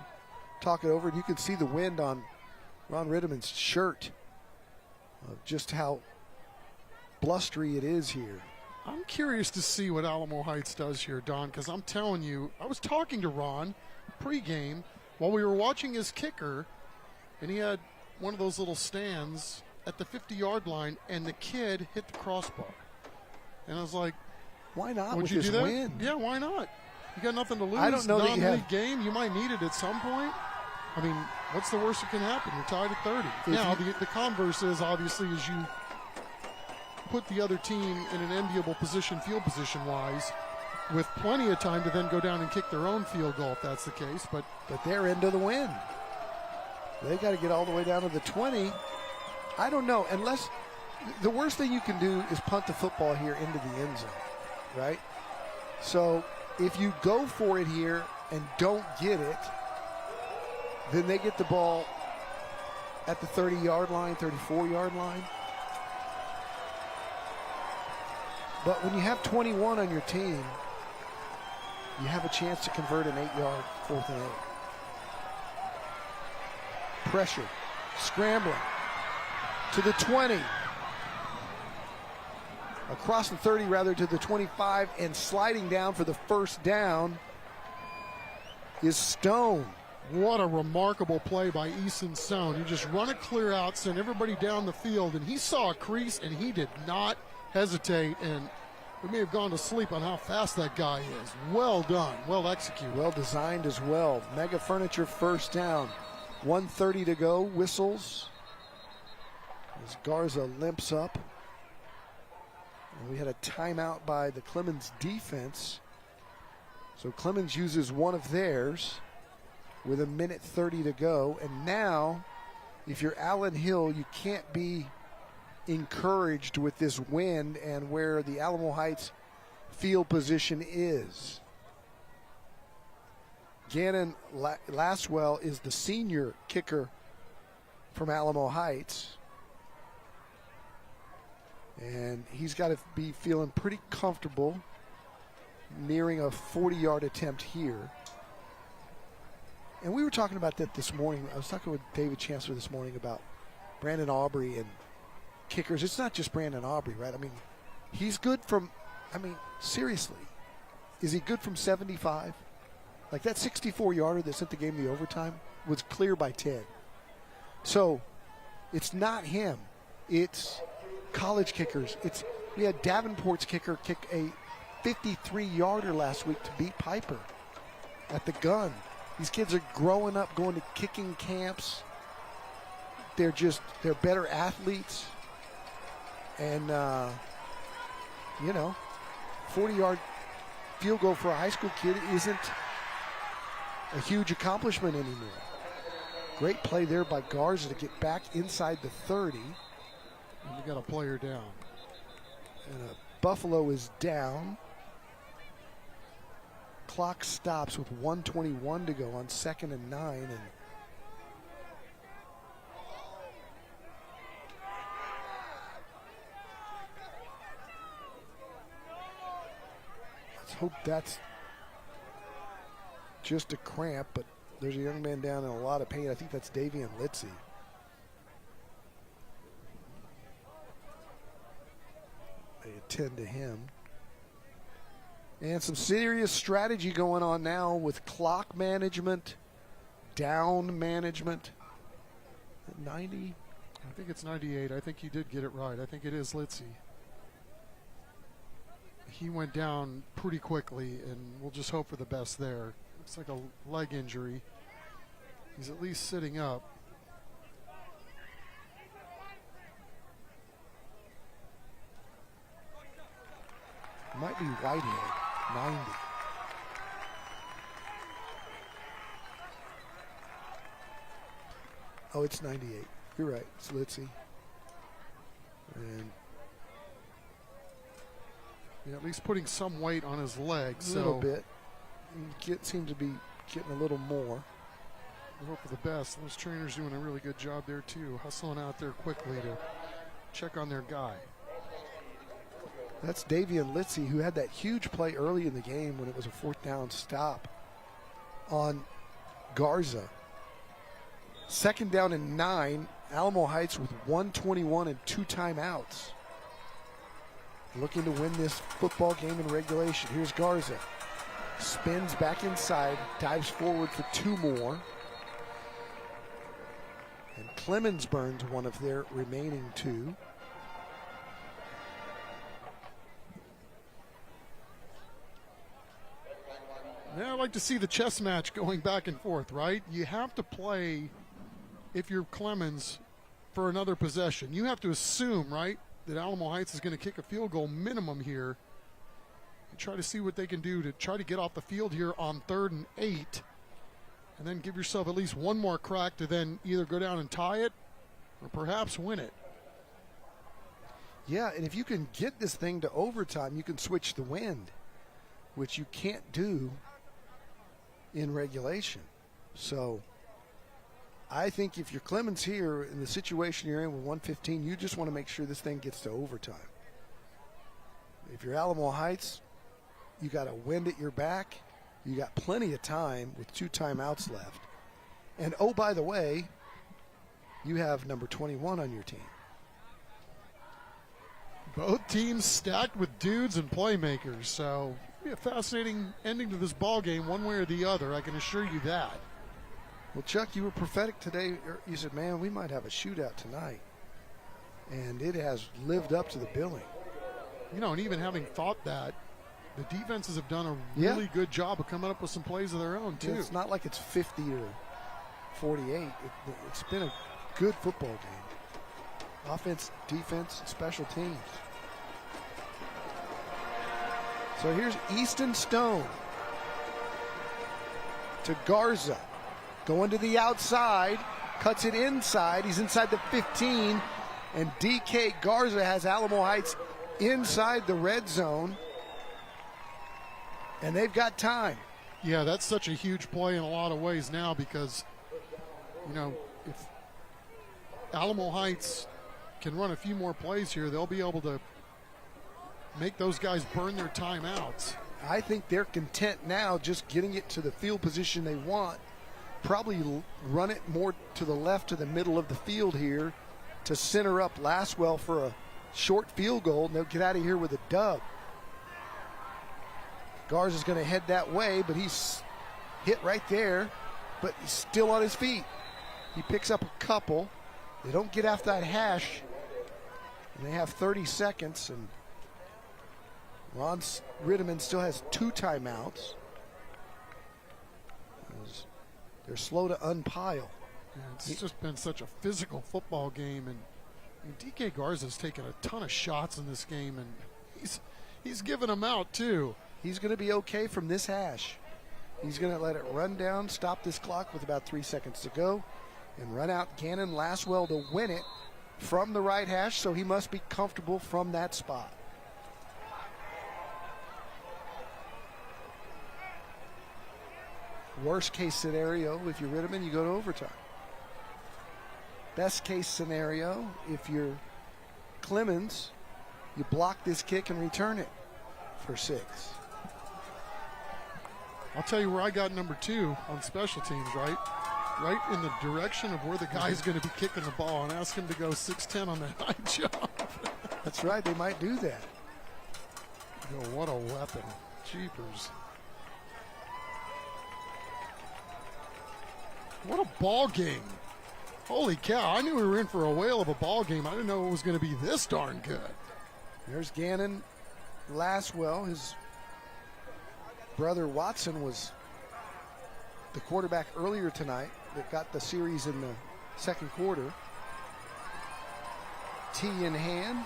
talk it over? And you can see the wind on Ron Rittemann's shirt of just how blustery it is here. I'm curious to see what Alamo Heights does here, Don, because I'm telling you, I was talking to Ron pregame while we were watching his kicker, and he had one of those little stands at the 50-yard line, and the kid hit the crossbar. And I was like, why not would with you this do that? win? Yeah, why not? You got nothing to lose. I don't know that you have game. You might need it at some point. I mean, what's the worst that can happen? You're tied at 30. Now, the converse is obviously as you put the other team in an enviable position, field position-wise, with plenty of time to then go down and kick their own field goal if that's the case. But they're into the win. They got to get all the way down to the 20. I don't know. Unless the worst thing you can do is punt the football here into the end zone, right? So if you go for it here and don't get it, then they get the ball at the 30-yard line, 34-yard line. But when you have 21 on your team, you have a chance to convert an 8-yard 4th and 8. Pressure, scrambling to the 20. Across the 30, rather, to the 25, and sliding down for the first down is Stone. What a remarkable play by Eason Stone. He just run it clear out, sent everybody down the field, and he saw a crease, and he did not hesitate, and we may have gone to sleep on how fast that guy is. Well done, well executed. Well designed as well. Mega Furniture first down. 1:30 to go, whistles. As Garza limps up. And we had a timeout by the Clemens defense. So Clemens uses one of theirs with 1:30 to go. And now, if you're Allen Hill, you can't be encouraged with this wind and where the Alamo Heights field position is. Gannon Laswell is the senior kicker from Alamo Heights. And he's got to be feeling pretty comfortable nearing a 40-yard attempt here. And we were talking about that this morning. I was talking with David Chancellor this morning about Brandon Aubrey and kickers. It's not just Brandon Aubrey, right? I mean, he's good from, seriously, is he good from 75? Like that 64-yarder that sent the game to overtime was clear by 10. So it's not him. It's college kickers. We had Davenport's kicker kick a 53-yarder last week to beat Piper at the gun. These kids are growing up, going to kicking camps. They're better athletes. And, 40-yard field goal for a high school kid isn't a huge accomplishment anymore. Great play there by Garza to get back inside the 30. And we got a player down. And Buffalo is down. Clock stops with 1:21 to go on 2nd and 9. And let's hope that's just a cramp, but there's a young man down in a lot of pain. I think that's Davian Litzy. They attend to him. And some serious strategy going on now with clock management, down management. 90? I think it's 98. I think you did get it right. I think it is Litzy. He went down pretty quickly, and we'll just hope for the best there. Looks like a leg injury. He's at least sitting up. Might be Whitehead. 90. Oh, it's 98. You're right. It's Litzy. And at least putting some weight on his legs. A little bit. Seems to be getting a little more. We hope for the best. Those trainers doing a really good job there too, hustling out there quickly to check on their guy. That's Davian Litzy, who had that huge play early in the game when it was a 4th down stop on Garza. Second down and 9. Alamo Heights with 1:21 and 2 timeouts. Looking to win this football game in regulation. Here's Garza. Spins back inside, dives forward for 2 more. And Clemens burns one of their remaining 2. Yeah, I like to see the chess match going back and forth, right? You have to play, if you're Clemens, for another possession. You have to assume, right, that Alamo Heights is going to kick a field goal minimum here and try to see what they can do to try to get off the field here on 3rd and 8, and then give yourself at least one more crack to then either go down and tie it or perhaps win it. Yeah, and if you can get this thing to overtime, you can switch the wind, which you can't do in regulation. So I think if you're Clemens here in the situation you're in with 1:15, you just want to make sure this thing gets to overtime. If you're Alamo Heights, you got a wind at your back. You got plenty of time with 2 timeouts left. And oh, by the way, you have number 21 on your team. Both teams stacked with dudes and playmakers, so it'll be a fascinating ending to this ball game one way or the other, I can assure you that. Well, Chuck, you were prophetic today. You said, man, we might have a shootout tonight. And it has lived up to the billing. You know, and even having thought that, the defenses have done a really good job of coming up with some plays of their own, too. Yeah, it's not like it's 50 or 48. It's been a good football game. Offense, defense, special teams. So here's Easton Stone to Garza. Going to the outside, cuts it inside. He's inside the 15, and DK Garza has Alamo Heights inside the red zone, and they've got time. Yeah, that's such a huge play in a lot of ways now because, you know, if Alamo Heights can run a few more plays here, they'll be able to make those guys burn their timeouts. I think they're content now just getting it to the field position they want. Probably run it more to the left to the middle of the field here to center up Laswell for a short field goal, and they'll get out of here with a dub. Garza's going to head that way, but he's hit right there, but he's still on his feet. He picks up a couple. They don't get after that hash, and they have 30 seconds, and Ron Ritteman still has 2 timeouts. They're slow to unpile. Yeah, it's just been such a physical football game, and DK Garza's taken a ton of shots in this game, and he's giving them out too. He's going to be okay from this hash. He's going to let it run down, stop this clock with about 3 seconds to go, and run out Gannon Laswell to win it from the right hash, so he must be comfortable from that spot. Worst case scenario, if you're Ritteman, you go to overtime. Best case scenario, if you're Clemens, you block this kick and return it for 6. I'll tell you where I got number 2 on special teams, right? Right in the direction of where the guy's going to be kicking the ball, and ask him to go 6'10" on that high jump. That's right, they might do that. Oh, what a weapon. Jeepers. What a ball game. Holy cow, I knew we were in for a whale of a ball game. I didn't know it was going to be this darn good. There's Gannon Laswell. His brother Watson was the quarterback earlier tonight that got the series in the second quarter. Tee in hand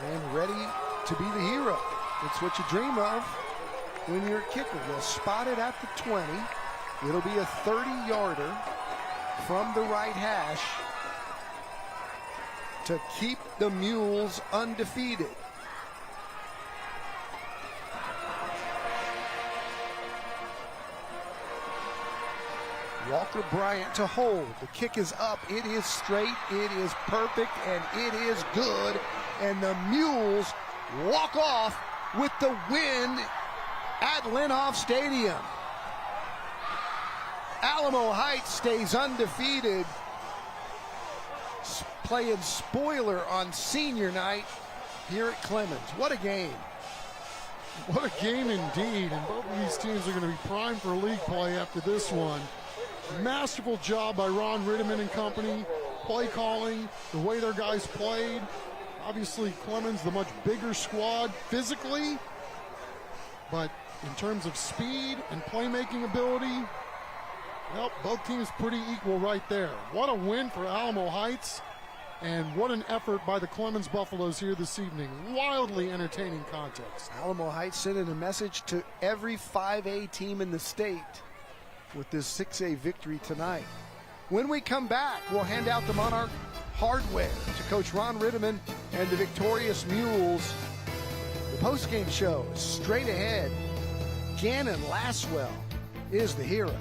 and ready to be the hero. It's what you dream of when you're a kicker. They'll spot it at the 20. It'll be a 30-yarder from the right hash to keep the Mules undefeated. Walker Bryant to hold. The kick is up. It is straight. It is perfect. And it is good. And the Mules walk off with the win at Linhoff Stadium. Alamo Heights stays undefeated, playing spoiler on senior night here at Clemens. What a game. What a game indeed, and both of these teams are going to be primed for league play after this one. Masterful job by Ron Rittiman and company, play calling, the way their guys played. Obviously, Clemens, the much bigger squad physically, but in terms of speed and playmaking ability, well, both teams pretty equal right there. What a win for Alamo Heights, and what an effort by the Clemens Buffaloes here this evening. Wildly entertaining contest. Alamo Heights sending a message to every 5A team in the state with this 6A victory tonight. When we come back, we'll hand out the Monarch hardware to Coach Ron Rittiman and the victorious Mules. The postgame show is straight ahead. Gannon Lasswell is the hero.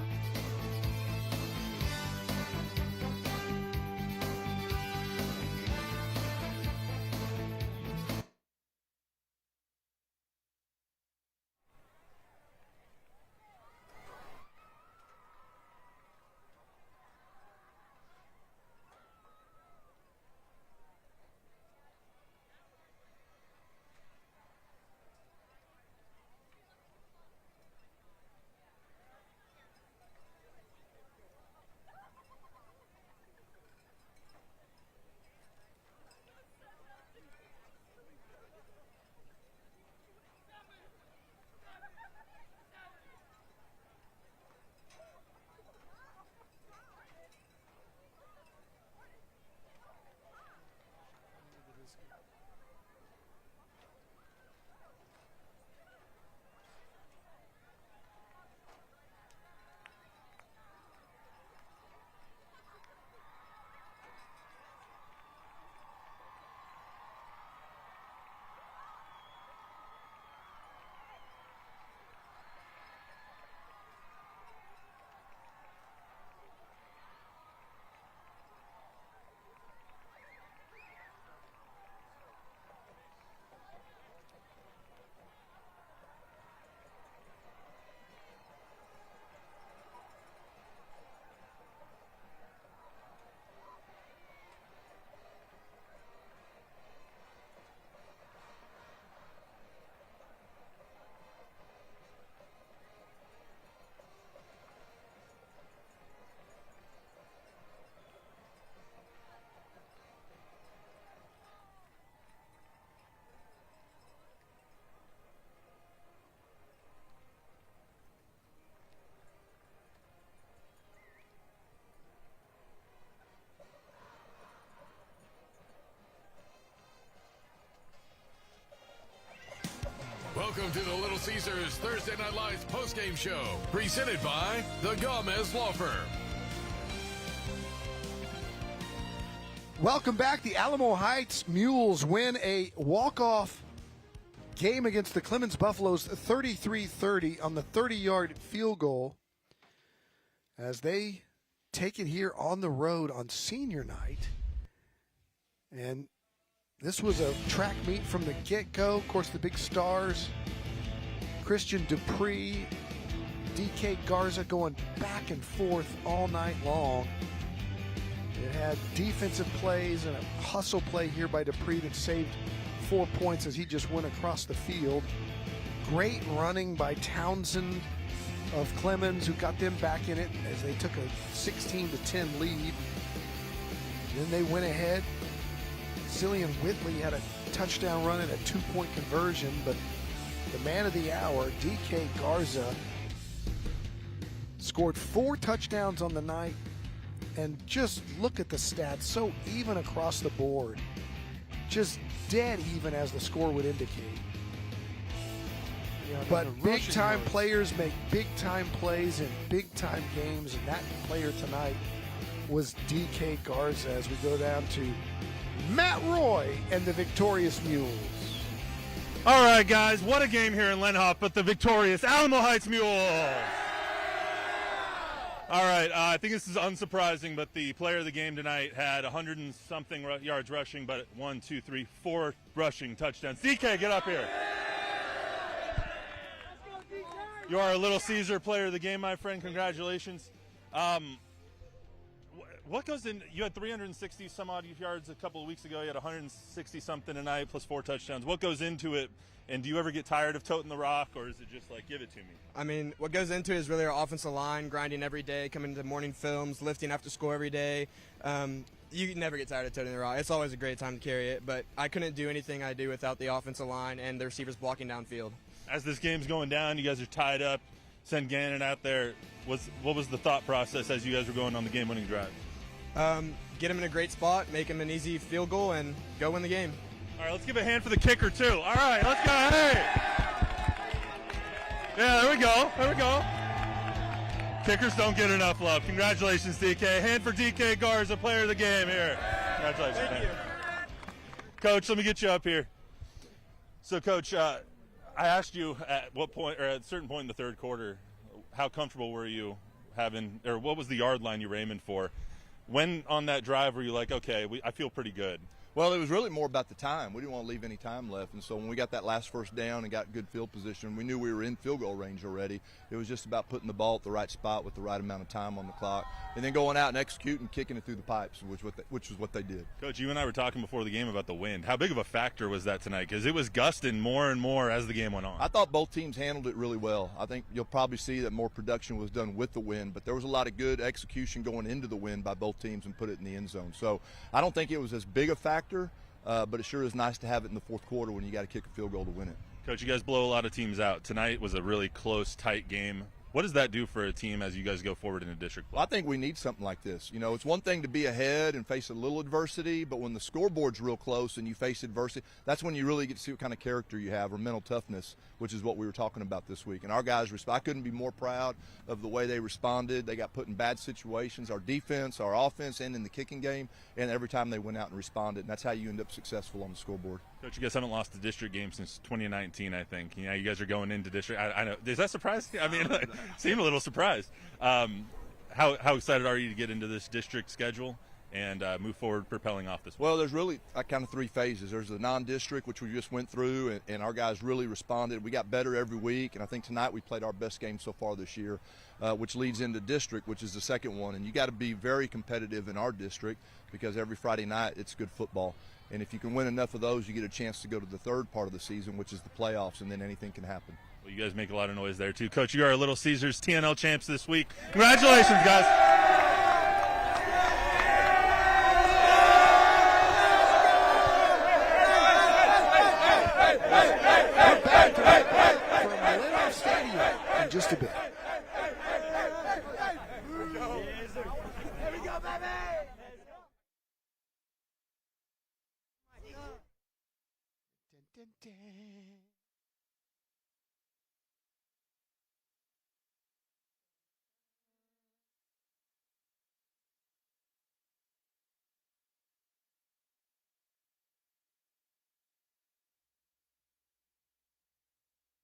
Welcome to the Little Caesars Thursday Night Lights postgame show, presented by the Gomez Law Firm. Welcome back. The Alamo Heights Mules win a walk-off game against the Clemens Buffaloes 33-30 on the 30-yard field goal as they take it here on the road on senior night. And this was a track meet from the get-go. Of course, the big stars, Christian Dupree, DK Garza going back and forth all night long. It had defensive plays and a hustle play here by Dupree that saved 4 points as he just went across the field. Great running by Townsend of Clemens, who got them back in it as they took a 16-10 lead. Then they went ahead. Cillian Whitley had a touchdown run and a 2-point conversion, but the man of the hour, DK Garza, scored 4 touchdowns on the night. And just look at the stats, so even across the board. Just dead even as the score would indicate. Yeah, but big-time players make big-time plays in big-time games, and that player tonight was DK Garza as we go down to Matt Roy and the victorious Mules. All right, guys, what a game here in Lenhoff, but the victorious Alamo Heights Mules. All right, I think this is unsurprising, but the player of the game tonight had 100 and something yards rushing, but 4 rushing touchdowns. DK, get up here. You are a Little Caesar player of the game, my friend. Congratulations. What goes in? You had 360 some odd yards a couple of weeks ago. You had 160 something tonight, plus 4 touchdowns. What goes into it? And do you ever get tired of toting the rock, or is it just like, give it to me? I mean, what goes into it is really our offensive line, grinding every day, coming to morning films, lifting after school every day. You never get tired of toting the rock. It's always a great time to carry it, but I couldn't do anything I do without the offensive line and the receivers blocking downfield. As this game's going down, you guys are tied up. Send Gannon out there. What was the thought process as you guys were going on the game-winning drive? Get him in a great spot, make him an easy field goal, and go win the game. All right, let's give a hand for the kicker, too. All right, let's go. Hey! Yeah, there we go. There we go. Kickers don't get enough love. Congratulations, DK. Hand for DK Garza, player of the game here. Congratulations, Thank man. you. Coach, let me get you up here. So, Coach, I asked you at what point, or at a certain point in the third quarter, how comfortable were you having, or what was the yard line you were aiming for? When on that drive were you like, okay, I feel pretty good? Well, it was really more about the time. We didn't want to leave any time left. And so when we got that last first down and got good field position, we knew we were in field goal range already. It was just about putting the ball at the right spot with the right amount of time on the clock, and then going out and executing, kicking it through the pipes, which was what they did. Coach, you and I were talking before the game about the wind. How big of a factor was that tonight? Because it was gusting more and more as the game went on. I thought both teams handled it really well. I think you'll probably see that more production was done with the wind, but there was a lot of good execution going into the wind by both teams and put it in the end zone. So I don't think it was as big a factor. But it sure is nice to have it in the fourth quarter when you got to kick a field goal to win it. Coach, you guys blow a lot of teams out. Tonight was a really close, tight game. What does that do for a team as you guys go forward in a district play? Well, I think we need something like this. You know, it's one thing to be ahead and face a little adversity, but when the scoreboard's real close and you face adversity, that's when you really get to see what kind of character you have or mental toughness, which is what we were talking about this week. And our guys, I couldn't be more proud of the way they responded. They got put in bad situations, our defense, our offense, and in the kicking game, and every time they went out and responded. And that's how you end up successful on the scoreboard. Coach, you guys haven't lost a district game since 2019, I think. You know, you guys are going into district. I know. Does that surprise you? I mean, seem a little surprised. How excited are you to get into this district schedule and move forward, propelling off this one? Well, there's really kind of 3 phases. There's the non-district, which we just went through, and our guys really responded. We got better every week, and I think tonight we played our best game so far this year, which leads into district, which is the second one. And you got to be very competitive in our district because every Friday night it's good football. And if you can win enough of those, you get a chance to go to the third part of the season, which is the playoffs, and then anything can happen. Well, you guys make a lot of noise there, too. Coach, you are Little Caesars TNL champs this week. Congratulations, guys. From Lenox Stadium in just a bit.